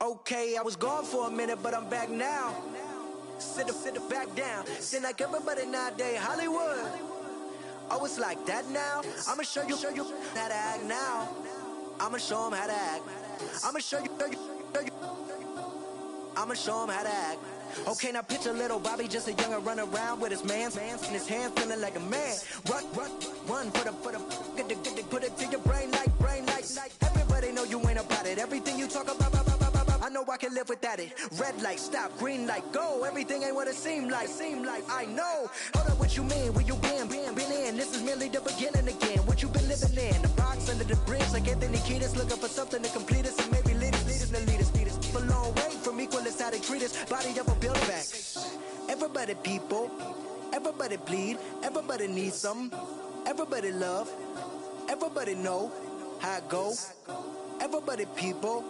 Okay, I was gone for a minute, but I'm back now. Sit back down. Seem like everybody nowadays, Hollywood. Oh, it's like that now? I'ma show you how to act now. I'ma show 'em how to act. I'ma show you. I'ma show 'em how to act. Okay, now picture little Bobby, just a younger, run around with his man's in his hand, feeling like a man. Run, put it to your brain like. Everybody know you ain't about it. Everything you talk about, I know I can live without it. Red light, stop, green light, go. Everything ain't what it seem like. I know. Hold up, what you mean? Where you been in? This is merely the beginning again. What you been living in? The box under the bridge, like Anthony Kiedis, looking for something to complete us and maybe lead us. A long way from equal is how they treat us. Body up or build back. Everybody people, everybody bleed, everybody needs some, everybody love, everybody know how it go. Everybody people,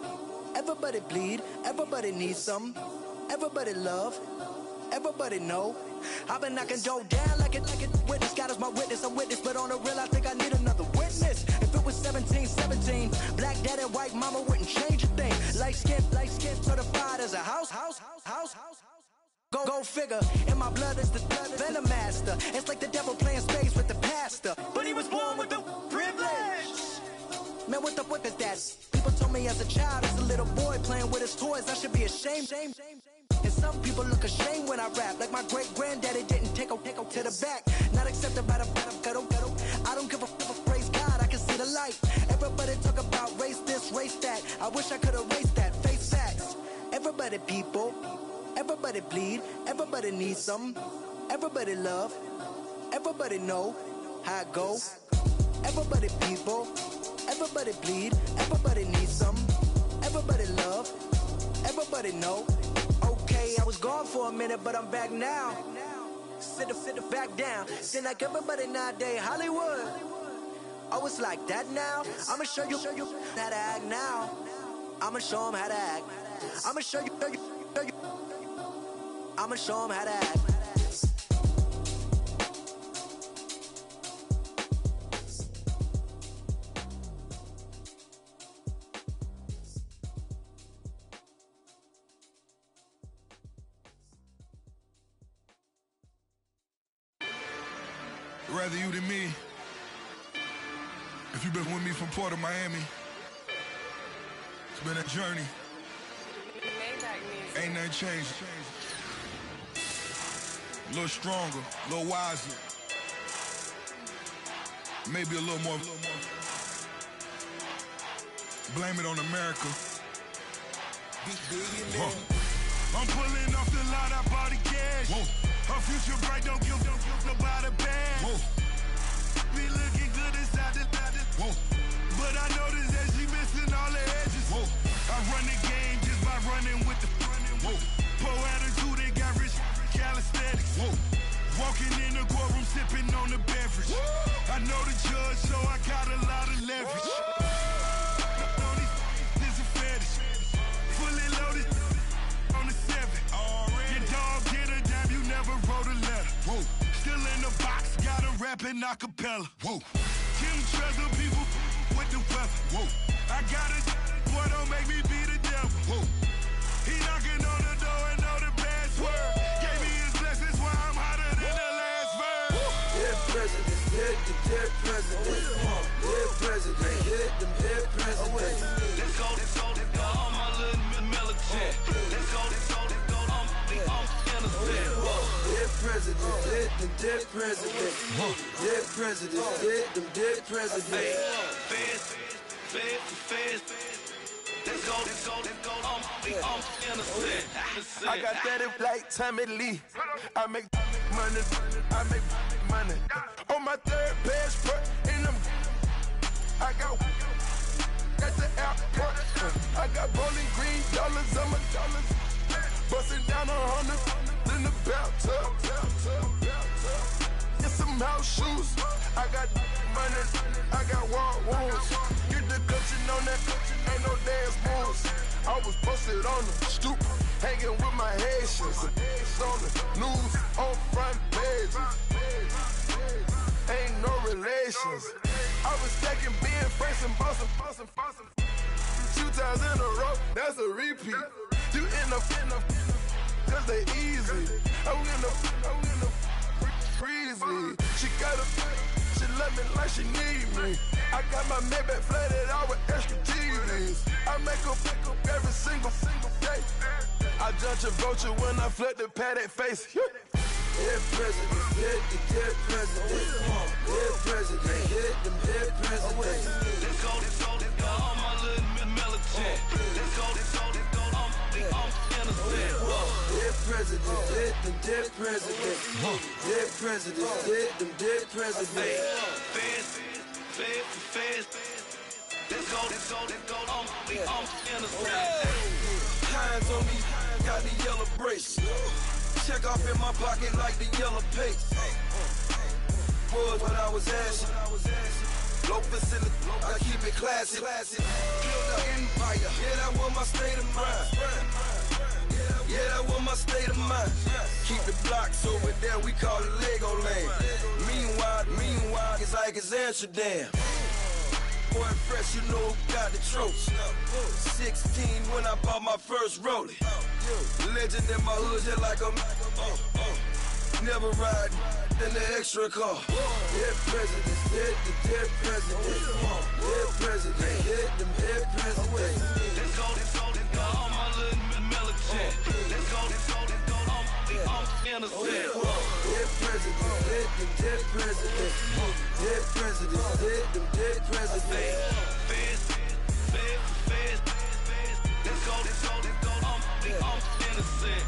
everybody bleed, everybody needs some, everybody love, everybody know. I've been knocking dough down like it witness. God is my witness, I'm witness, but on the real I think I need another witness. If it was 17, black dad and white mama wouldn't change a thing. Light skin certified as a house. Go figure, in my blood is the venom master. It's like the devil playing space with the pastor, but he was born with the privilege. Man, what the fuck is that? People told me as a child, as a little boy playing with his toys, I should be ashamed. And some people look ashamed when I rap, like my great granddaddy didn't take a to the back. Not accepted by the ghetto. I don't give a praise God, I can see the light. Everybody talk about race this, race that. I wish I could erase that, face facts. Everybody people, everybody bleed, everybody needs some, everybody love, everybody know how it go. Everybody people, everybody bleed, everybody needs some, everybody love, everybody know. Okay, I was gone for a minute, but I'm back now. Sit back down. Seem like everybody nowadays, Hollywood. Oh, it's like that now? I'ma show you how to act now. I'ma show them how to act. I'ma show you. I'ma show them how to act. Rather you than me. If you've been with me from Port of Miami, it's been a journey. Ain't nothing changed. A little stronger, a little wiser. Maybe a little more. Blame it on America. I'm pulling off the lot, I bought the cash. Whoa. Her future bright, don't give nobody bad. Whoa. Be looking good inside the whoa. But I noticed that she missing all the edges. Whoa. I run the game just by running with the whoa. Poor attitude, they got rich calisthenics. Whoa. Walking in the courtroom, sipping on the beverage. Whoa. I know the judge, so I got a lot of leverage. This a fetish. Fully loaded on the 7. Your dog get a dime, you never wrote a letter. Whoa. Still in the box, got a rapping acapella. Whoa. Kim Trezor, people with the weather. Whoa. I got it, boy, don't make me be the devil. Whoa. He knocking on the door and know the password. Gave me his blessings while I'm hotter than the last verse. Dead president, dead president. Dead president, hit them dead presidents. Let's go, all my little militant. Let's go, I'm innocent. Dead president, hit them dead presidents. Dead president, hit them dead presidents. Fast. Let's go, I'm innocent. I got that like Tommy Lee. I make money. On my third passport, and I got at the airport. I got bowling green dollars on my dollars. Busting down 100 in the bathtub. Get some house shoes. I got money. I got wild wounds. Get the clutching on that. Ain't no dance moves. I was posted on the stoop, hanging with my Haitians. On the news, on front pages. Ain't no relations. I was stacking being friends and bossing. 2 times in a row, that's a repeat. You in the cause they easy. I'm in the freezy. She love me like she need me. I got my Maybach flooded out with extra TVs. I make up every single day. I judge a vulture when I flip the Patek face. Dead president, dead president. Dead president, hit them dead presidents. Let's go, all my little militant. Let's go, I'm innocent. Dead president, hit them dead presidents. Dead president, hit them dead presidents. Fast. Let's go, I'm innocent. Hands on me, got the yellow brace. Check off in my pocket like the yellow paste. Was what I was asking. Low facility, I keep it classy. Build an empire, yeah, that was my state of mind. Yeah, that was my state of mind. Keep the blocks over there, we call it Lego land. Meanwhile, it's like it's Amsterdam. Boy fresh, you know who got the tropes. 16 when I bought my first rollie. Legend in my hood, just like a never ride in the extra car. Dead presidents, dead presidents. Dead president, hit them dead presidents. Let's go, all my little militant. Let's go, I'm innocent. Dead presidents, hit them dead presidents. Dead presidents, hit them dead presidents. Fast. Let's go, I'm innocent.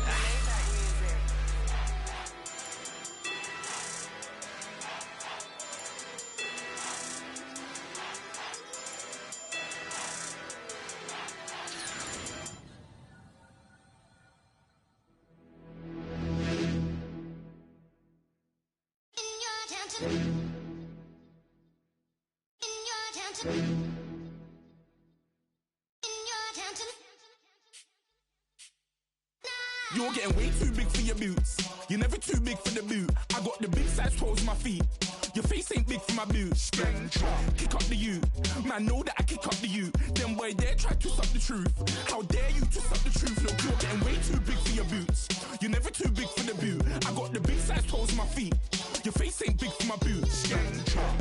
You're getting way too big for your boots. You're never too big for the boot. I got the big size toes on my feet. Your face ain't big for my boots. Kick up the you. Man, know that I kick up the you. Them boy there try to suck the truth. How dare you to suck the truth? Look, you're getting way too big for your boots. You're never too big for the boot. I got the big size toes on my feet. Your face ain't big for my boots.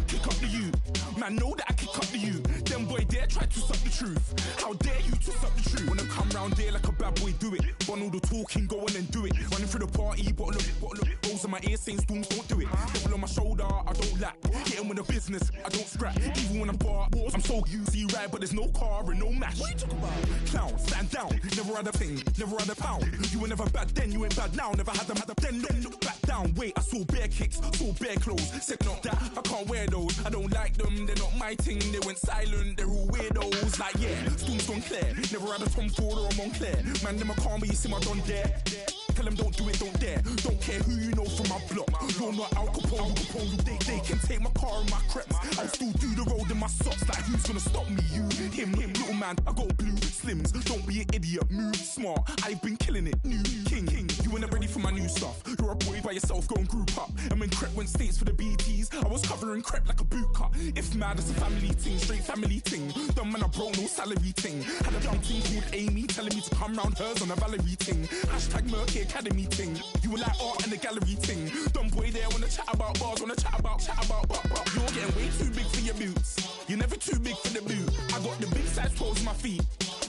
Kick up the you. Man, know that I kick up the you. Them boy there try to suck the truth. How dare you to suck the truth? When I come round there like a bad boy, do it. Want all the talking, go on and do it. Running through the party, bottle up. Rolls in my ear saying storms, don't do it. Devil on my shoulder, I don't lack. Getting with the business, I don't scrap. Even when I'm bar wars, I'm so easy right, but there's no car and no match. What you talk about? Clown, stand down. Never had a thing, never had a pound. You were never bad then, you ain't bad now. Never had them, then look back down. Wait, I saw bare kicks, saw bare clothes. Said not that, I can't wear those. I don't like them, they're not my thing. They went silent, they're all weirdos. Like yeah, storm's gone clear. Never had a Tom Ford or a Montclair. Man, them I can't, but you see my done there. Tell them don't do it, don't dare. Don't care who you know from my block. You're not Al Capone, they can take my car and my creps. I'll still do the road in my socks. Like who's gonna stop me? You, him, little man. I got blue slims. Don't be an idiot, move smart. I've been killing it, new king. You were never ready for my new stuff. You're a boy by yourself, go and group up. And when Crep went states for the BTs, I was covering Crep like a boot cut. If mad, it's a family thing, straight family thing. Dumb man, I broke no salary thing. Had a young thing called Amy telling me to come round hers on a Valerie thing. Hashtag Murky Academy thing. You were like art and the gallery thing. Dumb boy there wanna chat about bars, wanna chat about. You're getting way too big for your boots. You're never too big for the boot. I got the big size toes on my feet.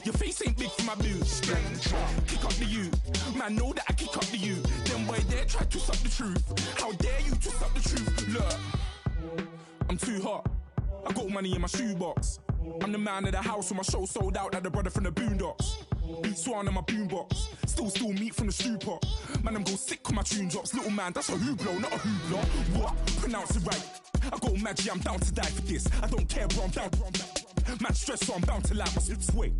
Your face ain't big for my boots. Kick up the you. Man, know that I kick up the you. Them boy there try to suck the truth. How dare you to suck the truth? Look, I'm too hot. I got money in my shoebox. I'm the man of the house when my show sold out like the brother from the Boondocks. Beat Swan on my boombox. Still meat from the stew pot. Man, I'm go sick when my tune drops. Little man, that's a hooplo, not a hoopla. What? Pronounce it right. I go Maggie, I'm down to die for this. I don't care, bro, I'm down. Man stressed, so I'm bound to like my slips. Wait,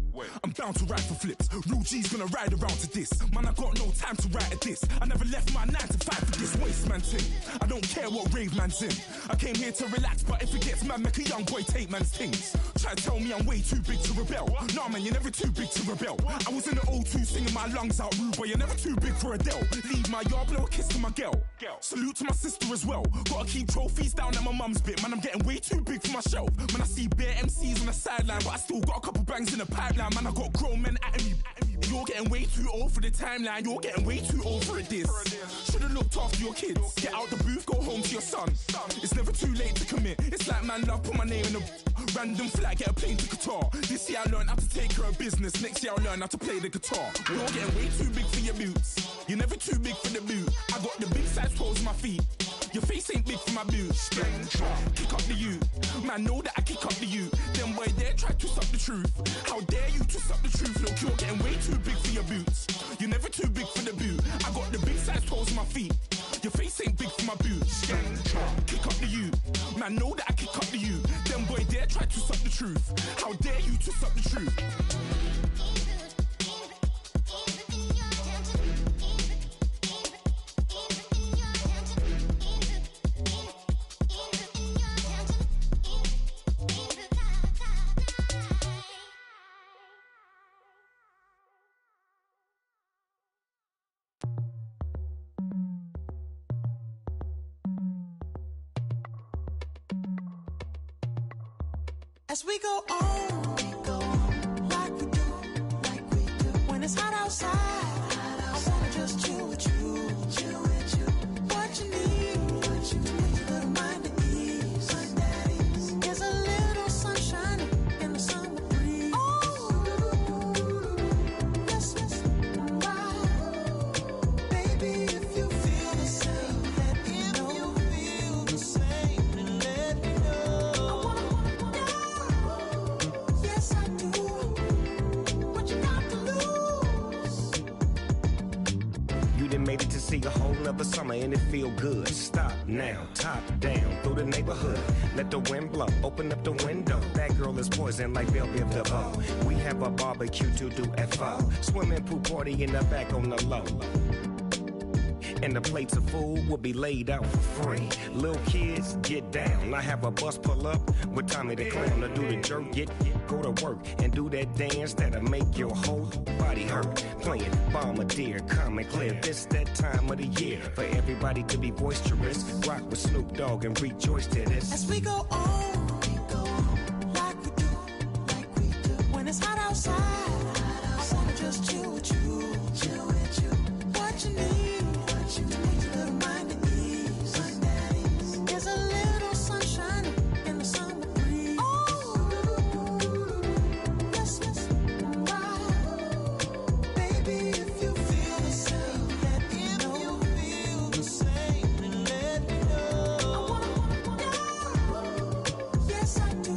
I'm bound to ride for flips. Real G's gonna ride around to this. Man, I got no time to write at this. I never left my 9 to 5 for this waste man thing. I don't care what rave man's in. I came here to relax, but if it gets mad, make a young boy take man's things. Try to tell me I'm way too big to rebel. Nah, man, you're never too big to rebel. I was in the O2 singing my lungs out rude, but you're never too big for Adele. Leave my yard, blow a kiss to my girl. Salute to my sister as well. Gotta keep trophies down at my mum's bit. Man, I'm getting way too big for my shelf. Man, I see bare MCs on the sideline, but I still got a couple bangs in the pipeline. Man, I got grown men at me. You're getting way too old for the timeline. You're getting way too old for a diss. Should've looked after your kids. Get out the booth, go home to your son. It's never too late to commit. It's like man love, put my name in a random flag, get a plane to Qatar. This year I learned how to take care of business. Next year I'll learn how to play the guitar. You're getting way too big for your boots. You're never too big for the boot. I got the big size toes on my feet. Your face ain't big for my boots. Kick up the you. Man, know that I kick up the you. Them boy there try to suck the truth. How dare you to suck the truth? Look, you're getting way too big for your boots. You're never too big for the boot. I got the big size toes on my feet. Your face ain't big for my boots. Kick up the you. Man, know that I kick up the you. Them boy there try to suck the truth. How dare you to suck the truth? As we go on, like we do. When it's hot outside, I wanna just chill with you. What you need, a little mind at ease. There's a little sunshine in the summer breeze. Yes, right. Baby, if you feel the same, let me know. If you feel the same, then let me know. Yes, I do. What you got to lose? You done made it to see a whole nother summer and it feel good. Stop now, top down through the neighborhood. Let the wind blow, open up the window. That girl is poison like Belle Biv DeVoe. We have a barbecue to do FO. Swimming pool party in the back on the low. and the plates of food will be laid out for free. Little kids, get down. I have a bus pull up with Tommy the Clown to do the jerk, go to work and do that dance that'll make your whole body hurt. Playing Bombardier, calm and clear. This that time of the year for everybody to be boisterous. Rock with Snoop Dogg and rejoice to this. As we go on, like we do, when it's hot outside, I wanna just chill with you, what you need, a little mind at ease, there's a little sunshine in the summer breeze, yes, right, baby, if you feel the same, let me know, let me know, I wanna yes I do,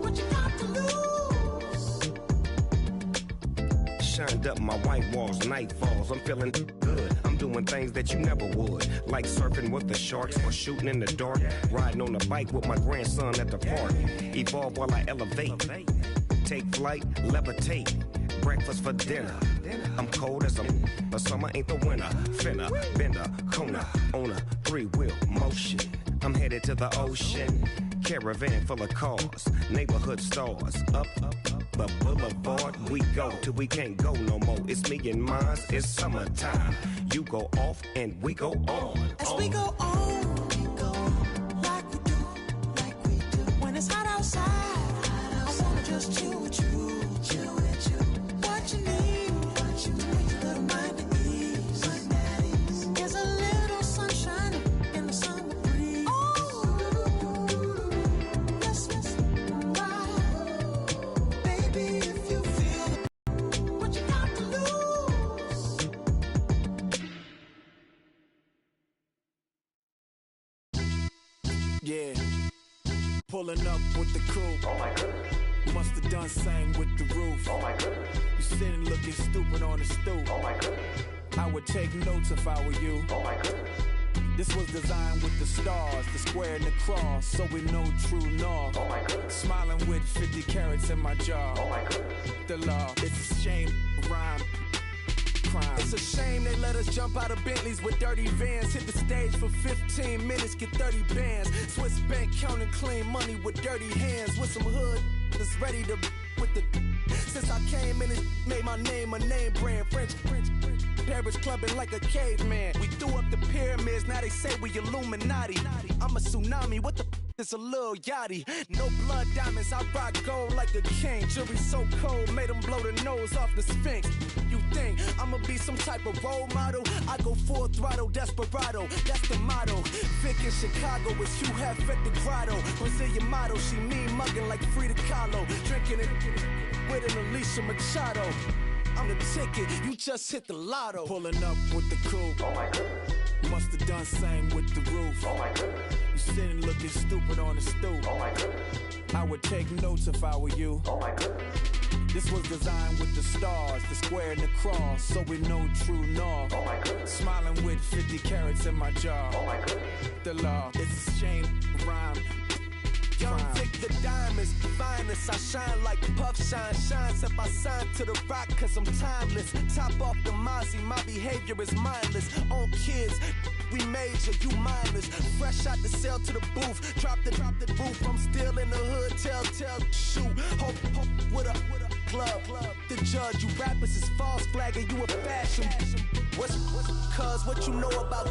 what you got to lose? Shined up my white walls, night falls, I'm feeling good. I'm doing things that you never would, like surfing with the sharks or shooting in the dark, riding on a bike with my grandson at the park. Evolve while I elevate, take flight, levitate, breakfast for dinner. I'm cold as but summer ain't the winter. Finna, bender, Kona, on a 3-wheel motion. I'm headed to the ocean, caravan full of cars, neighborhood stars, up the boulevard we go till we can't go no more. It's me and mine, it's summertime. You go off and we go on. As we go on, like we do, when it's hot outside, I wanna just chill with you, what you need, a little mind at ease, there's a little sunshine in the summer breeze, yes, right, baby, if you feel what you got to lose. Yeah, pulling up with the crew. Oh my goodness. Must have done same with the roof. Oh my goodness. You sitting looking stupid on the stoop. Oh my goodness. I would take notes if I were you. Oh my goodness. This was designed with the stars, the square and the cross, so we know true north. Oh my goodness. Smiling with 50 carats in my jaw. Oh my goodness. The law, it's a shame, rhyme. Crime. It's a shame they let us jump out of Bentleys with dirty vans. Hit the stage for 15 minutes, get 30 bands. Swiss bank counting clean money with dirty hands. With some hood that's ready to with the. Since I came in, it made my name a name brand. French. Paris clubbing like a caveman. We threw up the pyramids, now they say we Illuminati. I'm a tsunami, what the is a little yachty. No blood diamonds, I rock gold like a king. Jury so cold, made them blow the nose off the Sphinx. You think I'ma be some type of role model? I go full throttle, desperado, that's the motto. Vic in Chicago is Hugh Hef at the grotto. Brazilian model, she mean mugging like Frida Kahlo. Drinking it with an Alicia Machado. I'm the ticket, you just hit the lotto. Pulling up with the crew. Oh my goodness. Must have done same with the roof. Oh my goodness. You sitting looking stupid on the stoop. Oh my goodness. I would take notes if I were you. Oh my goodness. This was designed with the stars, the square and the cross, so we know true north. Oh my goodness. Smiling with 50 carats in my jaw. Oh my goodness. The law, it's a shame, rhyme. Young Vic the diamonds, finest. I shine like Puff Shine shines if I sign to the rock cause I'm timeless. Top off the Mozzie, my behavior is mindless. On kids, we major, you minors. Fresh out the cell to the booth, drop the roof. I'm still in the hood, tell, shoot. Hope with a club. The judge, you rappers is false flagging, you a fashion. What's cuz what you know about?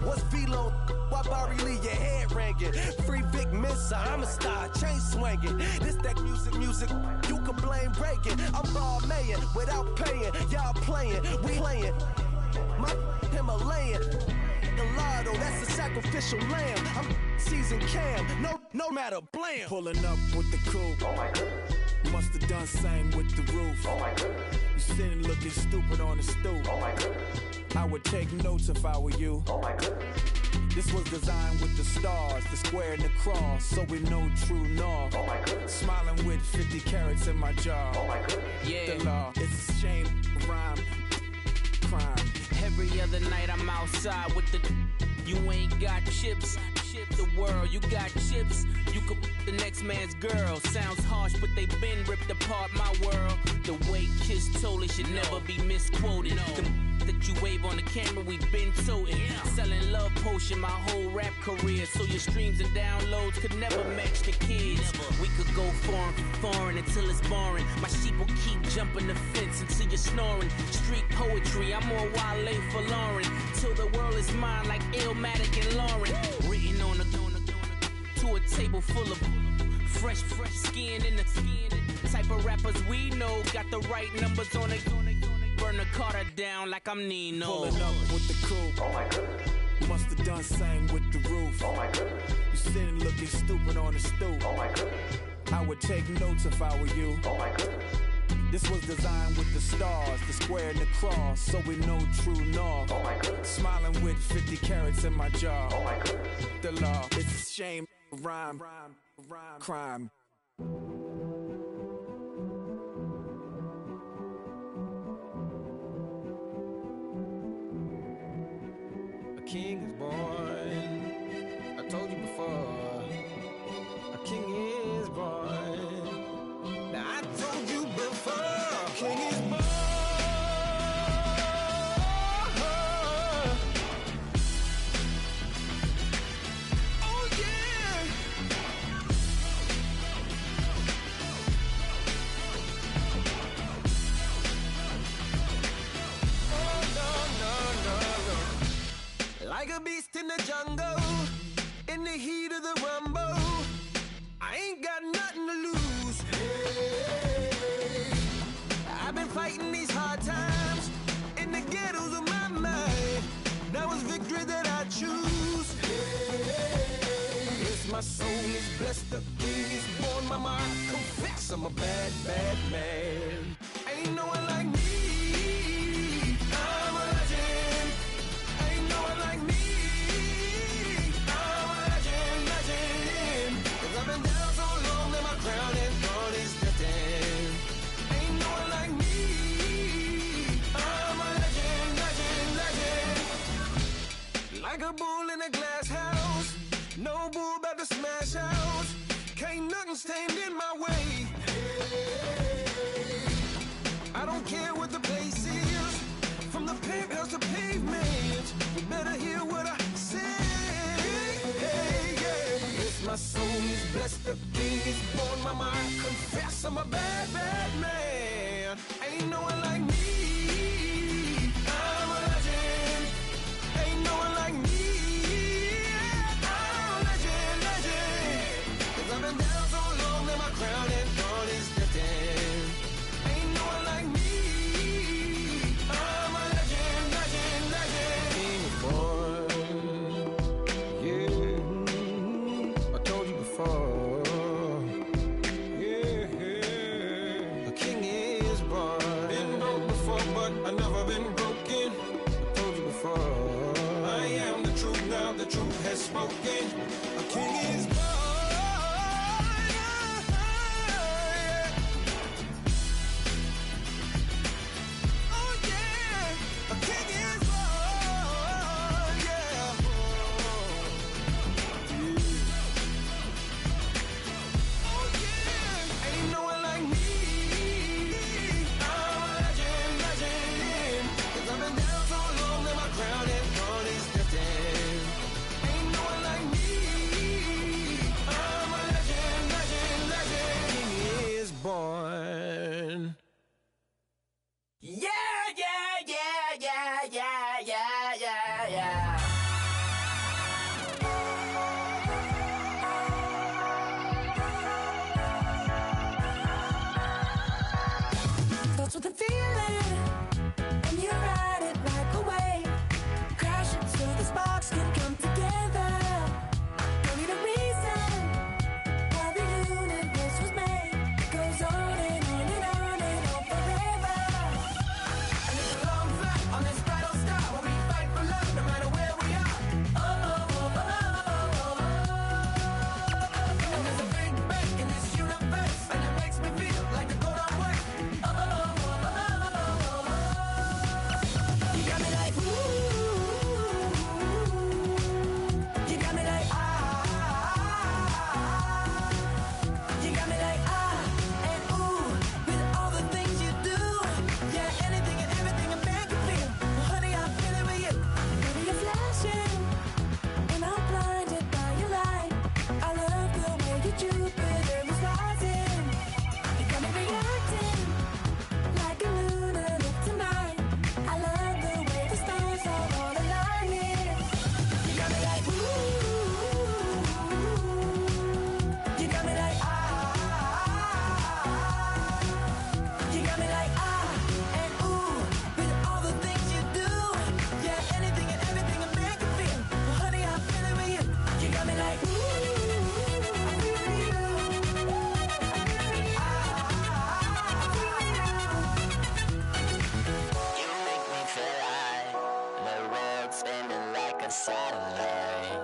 What's Velo? Why Barry Lee, your head ringing? Free Vic Mensa, I'm a star, chain swinging. This that music, you can blame Reagan. I'm ball mayor without paying, y'all playing, we playing. My Himalayan, Gallardo, that's a sacrificial lamb. I'm seasoned cam, no matter, blam. Pulling up with the crew. Oh my goodness. Must have done same with the roof. Oh my goodness. You sitting looking stupid on the stoop. Oh my goodness. I would take notes if I were you. Oh my goodness. This was designed with the stars, the square and the cross, so we know true north. Oh my goodness. Smiling with 50 carats in my jaw. Oh my goodness. Yeah. The law, it's a shame, rhyme, crime. Every other night I'm outside with the. You ain't got chips. The world, you got chips. You could the next man's girl. Sounds harsh, but they been ripped apart my world. The way Kiss told it should never be misquoted. that you wave on the camera, we've been toting. Selling love potion my whole rap career, so your streams and downloads could never match the kids. We could go foreign until it's boring. My sheep will keep jumping the fence until you're snoring. Street poetry, I'm more Wale for Lauren. Till the world is mine like Illmatic and Lauren. Written on a to a table full of fresh skin in the type of rappers we know. Got the right numbers on it. Burn the Carter down like I'm Nino. Pulling up with the crew. Oh my goodness. Must have done same with the roof. Oh my goodness. You sitting looking stupid on the stoop. Oh my goodness. I would take notes if I were you. Oh my goodness. This was designed with the stars, the square and the cross, so we know true north. Oh my goodness. Smiling with 50 carats in my jaw. Oh my goodness. The law, it's a shame, rhyme, crime. A king is born. I told you before. A king is born. Now I told you before. A king is born. Oh yeah. Oh no. Like a beast in the jungle, in the heat of the rumble, I ain't got nothing to lose. Hey, I've been fighting these hard times in the ghettos of my mind. Now it's victory that I choose. Hey, yes, my soul is blessed, the king is born. Mama, I confess I'm a bad, bad man. Ain't no one like me. I'm a legend. Ain't no one like me. I'm a legend, legend. 'Cause I've been down so long that my crown and throne is destined. Ain't no one like me. I'm a legend, legend, legend. Like a bull in a glass house, no bull about to smash house. Can't nothing stand in my way. I don't care what the place is, from the penthouse to pavement. You better hear what I say. Hey, yeah. Yes, my soul is blessed, the king is born. Mama, I confess I'm a bad, bad man. Ain't no one like me. I'm a legend. Ain't no one like me. I'm a legend, legend. 'Cause I've been down so long that my crown and throne is destined. Ain't no one like me. I'm a legend, legend, legend. King is born. Yeah, I told you before. Yeah, a king is born. Been broke before, but I've never been broken. I told you before. I am the truth now, the truth has spoken. A king is born. Oh yeah, a king is born. Yeah. Oh yeah, ain't no one like me. I'm a legend, legend. 'Cause I've been down so long that my crown and throne is destined. Ain't no one like me. I'm a legend, legend, legend. King is born. Yeah, yeah, yeah, yeah, yeah, yeah, yeah, yeah. Starts with a feeling, and you ride it right away. Crash it so the sparks can come together. Don't need a reason why the universe was made. Goes on and on and on and on forever. And it's a long flight on this bridal star where we fight for love no matter where we are. Oh, oh, oh, oh, oh, oh. And there's a big bang in this universe, and it makes me feel like the gold on work. Oh, oh, oh, oh, oh, oh. You got me like ooh. satellite.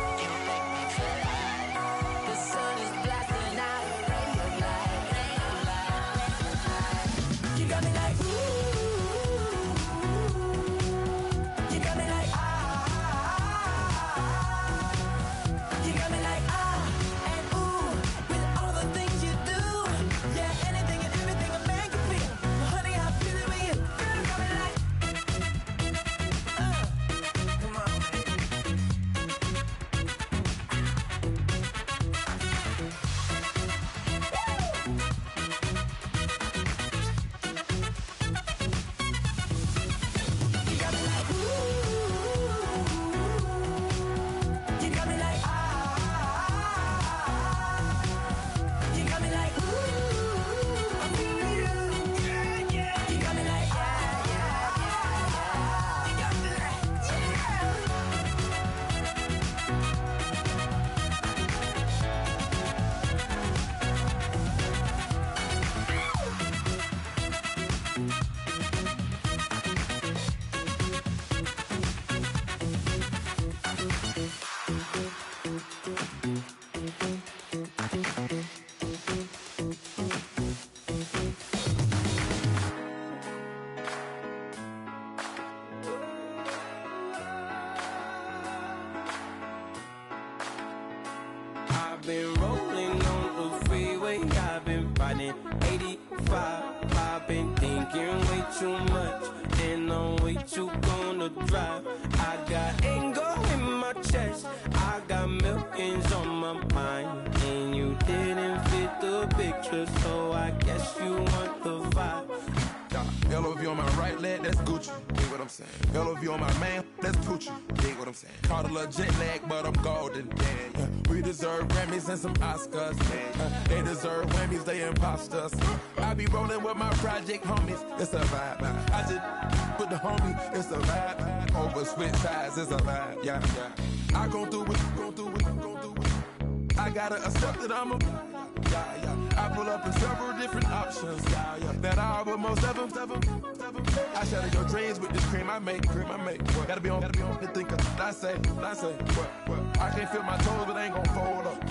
You make me feel like the sun is blasting out a ray of light, ray of light. You got me like ooh, you got me like ah, you got me like ah and ooh with all the things you do. Yeah, anything and everything a man can feel. Honey, I feel it with you. Girl, you got me like come on. You got me like ooh, you got me like ah, you got me like ooh, I'm feeling you, yeah, yeah. You got me like yeah, yeah, yeah. You got me like I've been rolling on the freeway, I've been riding 85. I've been thinking way too much, and I'm way too gonna drive. I got anger in my chest, I got millions on my mind, and you didn't fit the picture, so I guess you want the vibe. LOV on my right leg, that's Gucci. Dig what I'm saying? LOV on my man, that's Poochie. Dig what I'm saying? Caught a little jet lag, but I'm golden. Yeah. We deserve Grammys and some Oscars. They deserve Whammies, they imposters. I be rolling with my project homies, it's a vibe. I just with the homie, it's a vibe. Over switch sides, it's a vibe. Yeah, yeah. I gon' do it, gon' do it, gon' do it. I gotta accept that I'm a yeah, yeah. I pull up in several different options, yeah, yeah. That I would most ever. I shatter your dreams with this cream I make, What? Gotta be on the thinker. I say, what? I can't feel my toes, but ain't gon' fold up.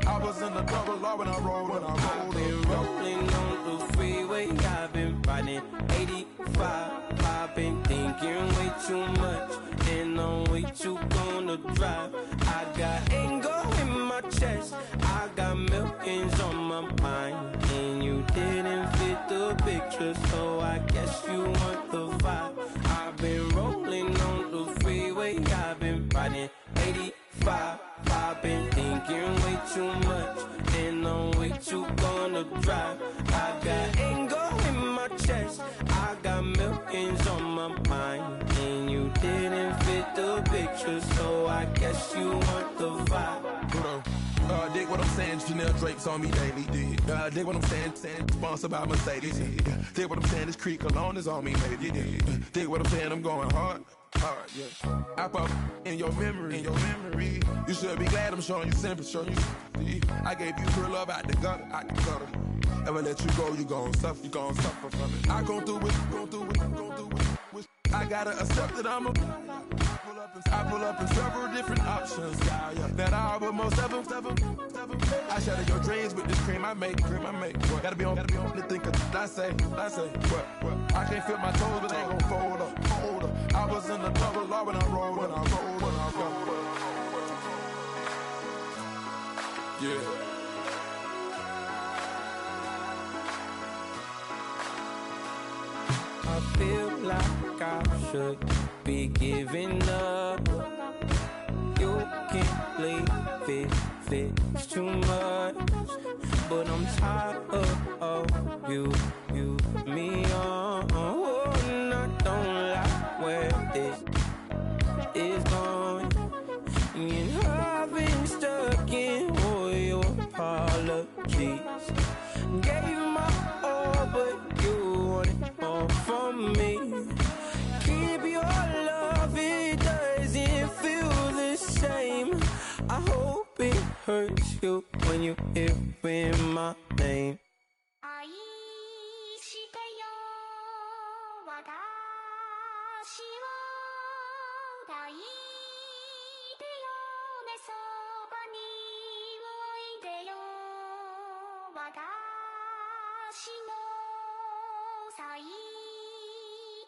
I was in the double law when I rolled. I've been rolling on the freeway, I've been riding 85. I've been thinking way too much, and I'm way too gonna drive. I got anger in my chest, I got millions on my mind, and you didn't fit the picture, so I guess you want the vibe. I've been rolling on the freeway, I've been riding 85. I've been thinking way too much, and I'm way too gonna drive. I got anger in my chest, I got millions on my mind, and you didn't fit the picture, so I guess you want the vibe. Dig what I'm saying, Chanel drapes on me daily. Dig what I'm saying, sponsored by Mercedes. Dig what I'm saying, this Creek Cologne is on me, baby. Dig what I'm saying, I'm going hard, yeah. I pop in your memory, You should be glad I'm showing you sympathy. I gave you real love out the gutter, Ever let you go, you gon' suffer, from it. I gon' do it, I gotta accept that I'm a I pull up in several different options, yeah, yeah. That I would most ever. I shatter your dreams with this cream I make, What? Gotta be on the thinker. I say, what? I can't feel my toes, but ain't gon' fold up. I was in the double law when I rolled. Yeah. I feel like I should be giving up. You can't leave it's too much. But I'm tired of you, me on. And I don't like where this is going. And I've been stuck in all your apologies. Gave my all, but you want it all from me. Keep your love, it doesn't feel the same. I hope it hurts you when you hear my name. 抱いてよねそばにおいでよ私の最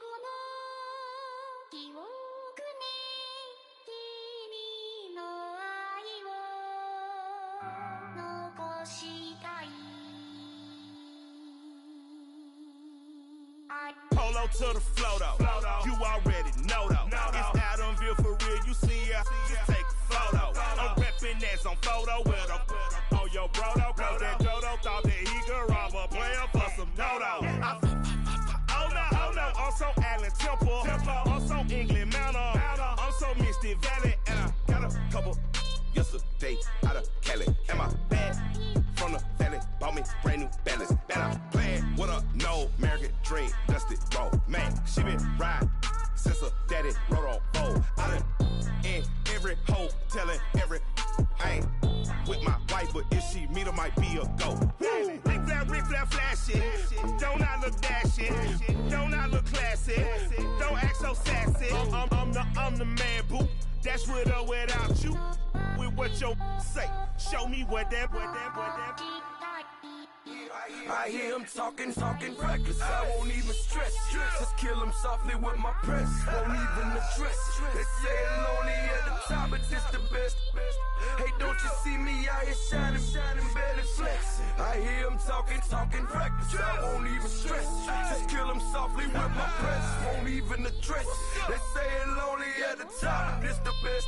後の記憶に君の愛を残したい Polo to the flow though. You already know though. It's Adamville for real. You see ya, just take a photo. I'm reppin' that's on photo with a on your bro though. Cause that Dodo thought that he could rob a player for some dodo. Oh no, I'm so Allen Temple. I'm so England Mountain. I'm so Mystic Valley. And I got a couple yesterday out of Cali. And my bag from the valley bought me brand new balance. Bet I'm playing with a no American dream, dusted roll. Man, she been riding since her daddy rode on bowl. I done in every hole, telling every I ain't with my wife, but if she meet her, might be a go. Rick Flair flashing. Don't I look dashing? Don't I look classy? Don't act so sassy. I'm the man, boo. That's with or without you. With what your say. Show me what that. I hear him talking reckless. I won't even stress. Just kill him softly with my press. Won't even address. They say I'm lonely at the top, but this the best. Hey, don't you see me out here shining, barely flexing? I hear him talking reckless. I won't even stress. Just kill him softly with my press. Won't even address. They say I'm lonely at the top, but this the best.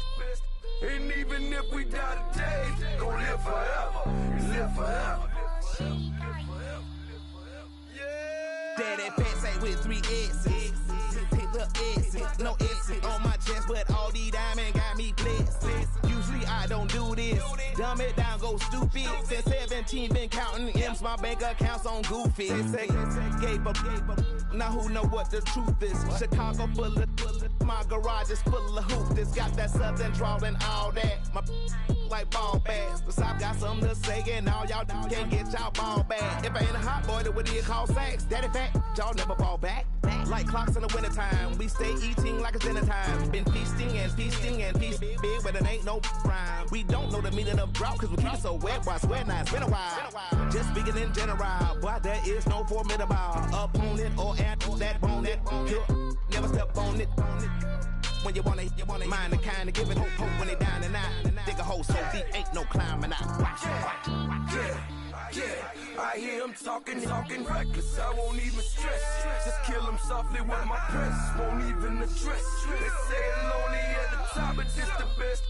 And even if we die today, gon' live forever. Live forever. Daddy pants ain't with 3 S's. Pick the S's, no S's on my chest, but all these diamonds got me blessed. Usually I don't do this. Dumb it down, go stupid. Since 17, been counting M's, my bank account's on goofy. They say gave up. Now who know what the truth is? Chicago full of my garage is full of hoops. This got that southern drawl and all that. My like ball bags. The South got something to say, and all y'all can't get y'all ball back. If I ain't a hot boy, then what do you call sex? Daddy fat, y'all never ball back. Like clocks in the wintertime, we stay eating like it's dinner time. Been feasting and feasting big, but it ain't no rhyme. We don't know the meaning of drought, cause we keep it so wet. Why swear now, it's been a while. Just speaking in general, boy, there is no formidable opponent or at that bone that you never step on it. When you wanna mind the kind of giving hope when they down and out. Dig a hole so deep, ain't no climbing out. Watch. Yeah, I hear him talking reckless. I won't even stress. Just kill him softly with my press. Won't even address. They say I'm lonely at the top, but this the best.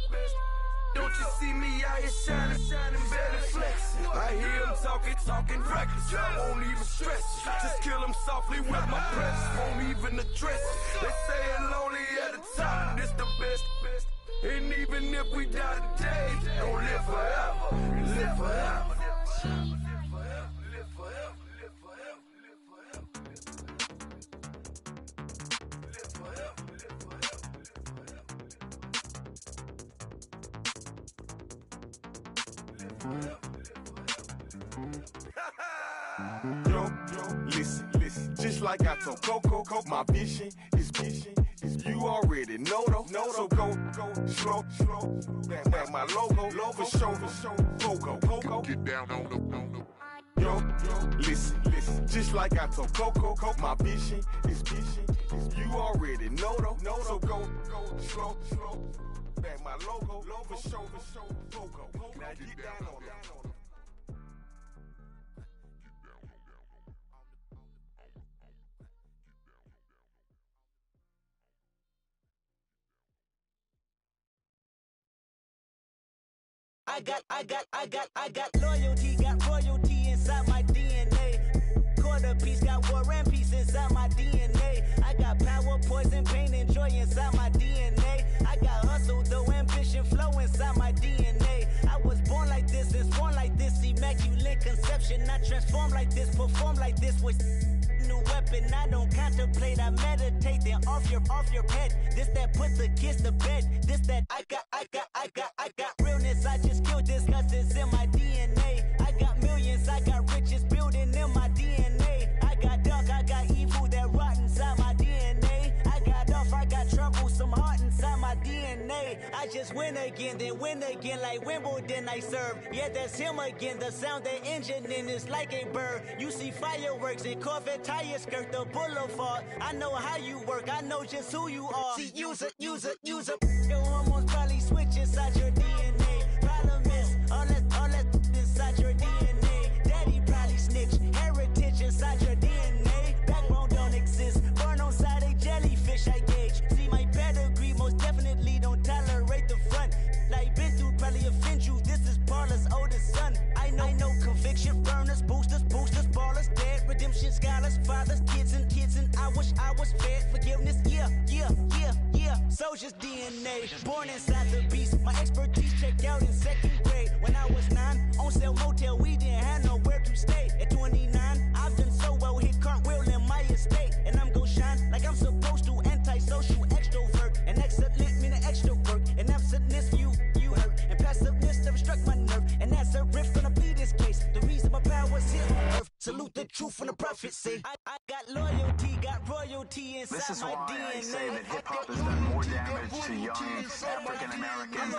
Don't you see me out here shining, barely flexing? I hear him talking reckless. I won't even stress. Just kill him softly with my press. Won't even address. They say I'm lonely at the top, this the best. And even if we die today, don't live forever. Live forever. Yo, listen, just like I told Coco, my vision is you already know though. So go slow, back my logo, for show, Pogo. Get down on the. Yo, listen, just like I told Coco, my vision is you already know though. So go slow, back my logo, for show, Pogo. Now get down on the. I got loyalty, got royalty inside my DNA. Quarter piece, got war and peace inside my DNA. I got power, poison, pain, and joy inside my DNA. I got hustle, though ambition, flow inside my DNA. I was born like this and sworn like this, immaculate conception. I transform like this, perform like this with new weapon. I don't contemplate, I meditate. Then off your head. This that put the kids to bed. This that I got realness. I just killed this cause it's in my DNA. I got millions, I got riches building in my DNA. I got dark, I got evil that rot inside my DNA. I got off, DNA. I just win again, then win again like Wimbledon I serve. Yeah, that's him again. The sound the engine in is like a bird. You see fireworks and Corvette tires skirt the boulevard. I know how you work. I know just who you are. See, use it. Your hormones probably switch inside your DNA. Problem is, all that inside your DNA. Daddy probably snitch. Heritage inside your DNA. Backbone don't exist. Born on side a jellyfish I gauge. See my pedigree most definitely don't tolerate the front. Like been through probably offend you. This is Paula's oldest son. I know conviction burners, boosters, ballers, dead redemption scholars, fathers, kids and I wish I was fed forgiveness. Yeah. Soldier's DNA, born inside the beast. My expertise checked out in second grade. When I was 9, on sale motel, we didn't have nowhere to stay. At 29, I've done so well, hit cartwheel in my estate. And I'm gon' shine like I'm supposed to, antisocial extrovert. And excellent meaning extra work. And absentness, you hurt. And passiveness never struck my nerve. And that's a riff gonna be this case. The reason my power's here on earth. Salute the truth from the prophecy. I got loyalty, got royalty inside This is my why DNA. I say that hip-hop has done more damage to young African Americans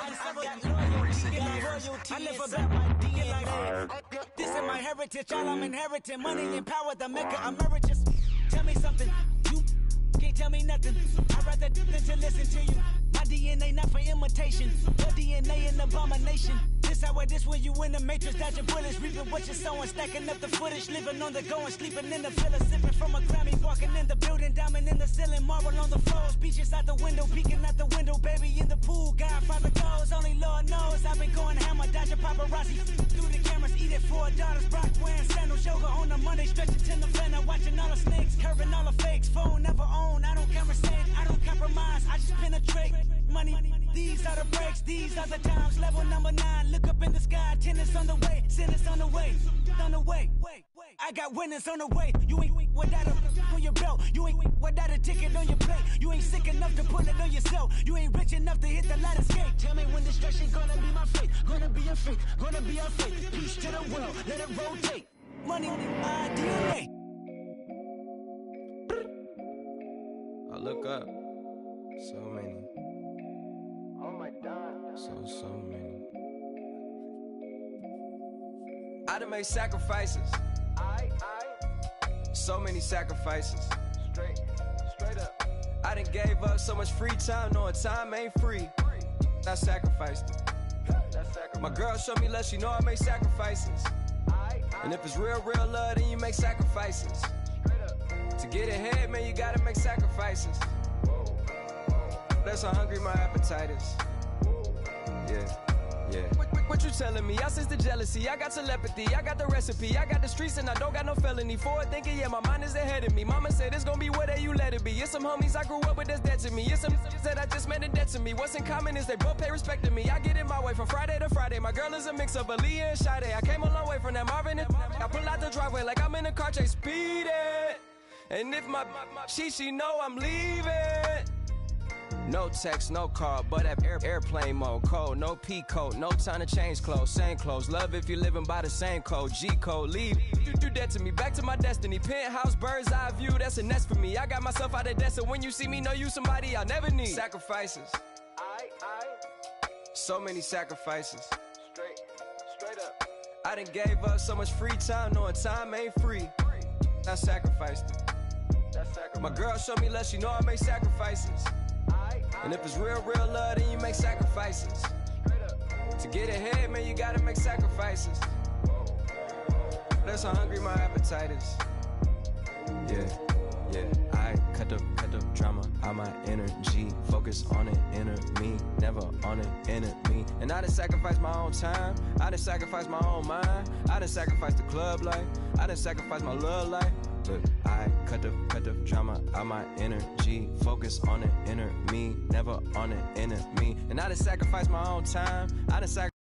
in recent years. I live about my DNA. This is my heritage, all I'm inheriting. Money and power, the maker emeritus. Tell me something, you can't tell me nothing. I'd rather than to listen to you. My DNA not for imitation. Your DNA an abomination. This how this when you in the matrix, dodging bullets, reaping what you're sowing, stacking up the footage, living on the go and sleeping in the villa, sipping from a Grammy, walking in the building, diamond in the ceiling, marble on the floors, beaches out the window, peeking out the window, baby in the pool, Godfather goes, only Lord knows, I've been going hammer, dodging paparazzi, through the cameras, eat it for $4, Brock wearing sandals, yoga on a Monday, stretching to the November, watching all the snakes, curving all the fakes, phone never own, I don't conversate, I don't compromise, I just penetrate, money, these are the breaks, these are the times, level number 9, look up in the sky, tennis on the way, sinners on the way, I got winners on the way, you ain't without a on your belt, you ain't without a ticket on your plate, you ain't sick enough to pull it on yourself, you ain't rich enough to hit the ladder skate, tell me when destruction gonna be my fate, gonna be your fate, gonna be our fate, peace to the world, let it rotate, money, DNA. I look up, so many. Oh my God. So many. I done made sacrifices. So many sacrifices. Straight up. I done gave up so much free time, knowing time ain't free. I sacrificed it. My girl showed me love, she know I make sacrifices. And if it's real love, then you make sacrifices. To get ahead, man, you gotta make sacrifices. That's how hungry my appetite is. Yeah. What you telling me? I sense the jealousy, I got telepathy, I got the recipe, I got the streets and I don't got no felony. Forward thinking, yeah, my mind is ahead of me. Mama said it's gonna be whatever you let it be. It's some homies I grew up with that's dead to me. It's some that I just made a debt to me. What's in common is they both pay respect to me. I get it my way from Friday to Friday. My girl is a mix of Aaliyah and Sade. I came a long way from that Marvin and I pull out the driveway like I'm in a car chase speeding. And if my she know I'm leaving. No text, no call, but at airplane mode. Code, no P code, no time to change clothes. Same clothes, love if you're living by the same code. G code, leave. You do that to me, back to my destiny. Penthouse, bird's eye view, that's a nest for me. I got myself out of debt, so when you see me, know you somebody I'll never need. Sacrifices. So many sacrifices. Straight up. I done gave up so much free time, knowing time ain't free. I sacrificed it. My girl showed me love, she know I make sacrifices. And if it's real love, then you make sacrifices. To get ahead, man, you gotta make sacrifices. That's how hungry my appetite is. Yeah. I cut the drama out my energy. Focus on it, inner me, never on it, enemy. And I done sacrificed my own time. I done sacrificed my own mind. I done sacrificed the club life. I done sacrificed my love life. Look, I cut the drama out my energy. Focus on it, inner me, never on it, enemy. And I done sacrificed my own time. I done sacrificed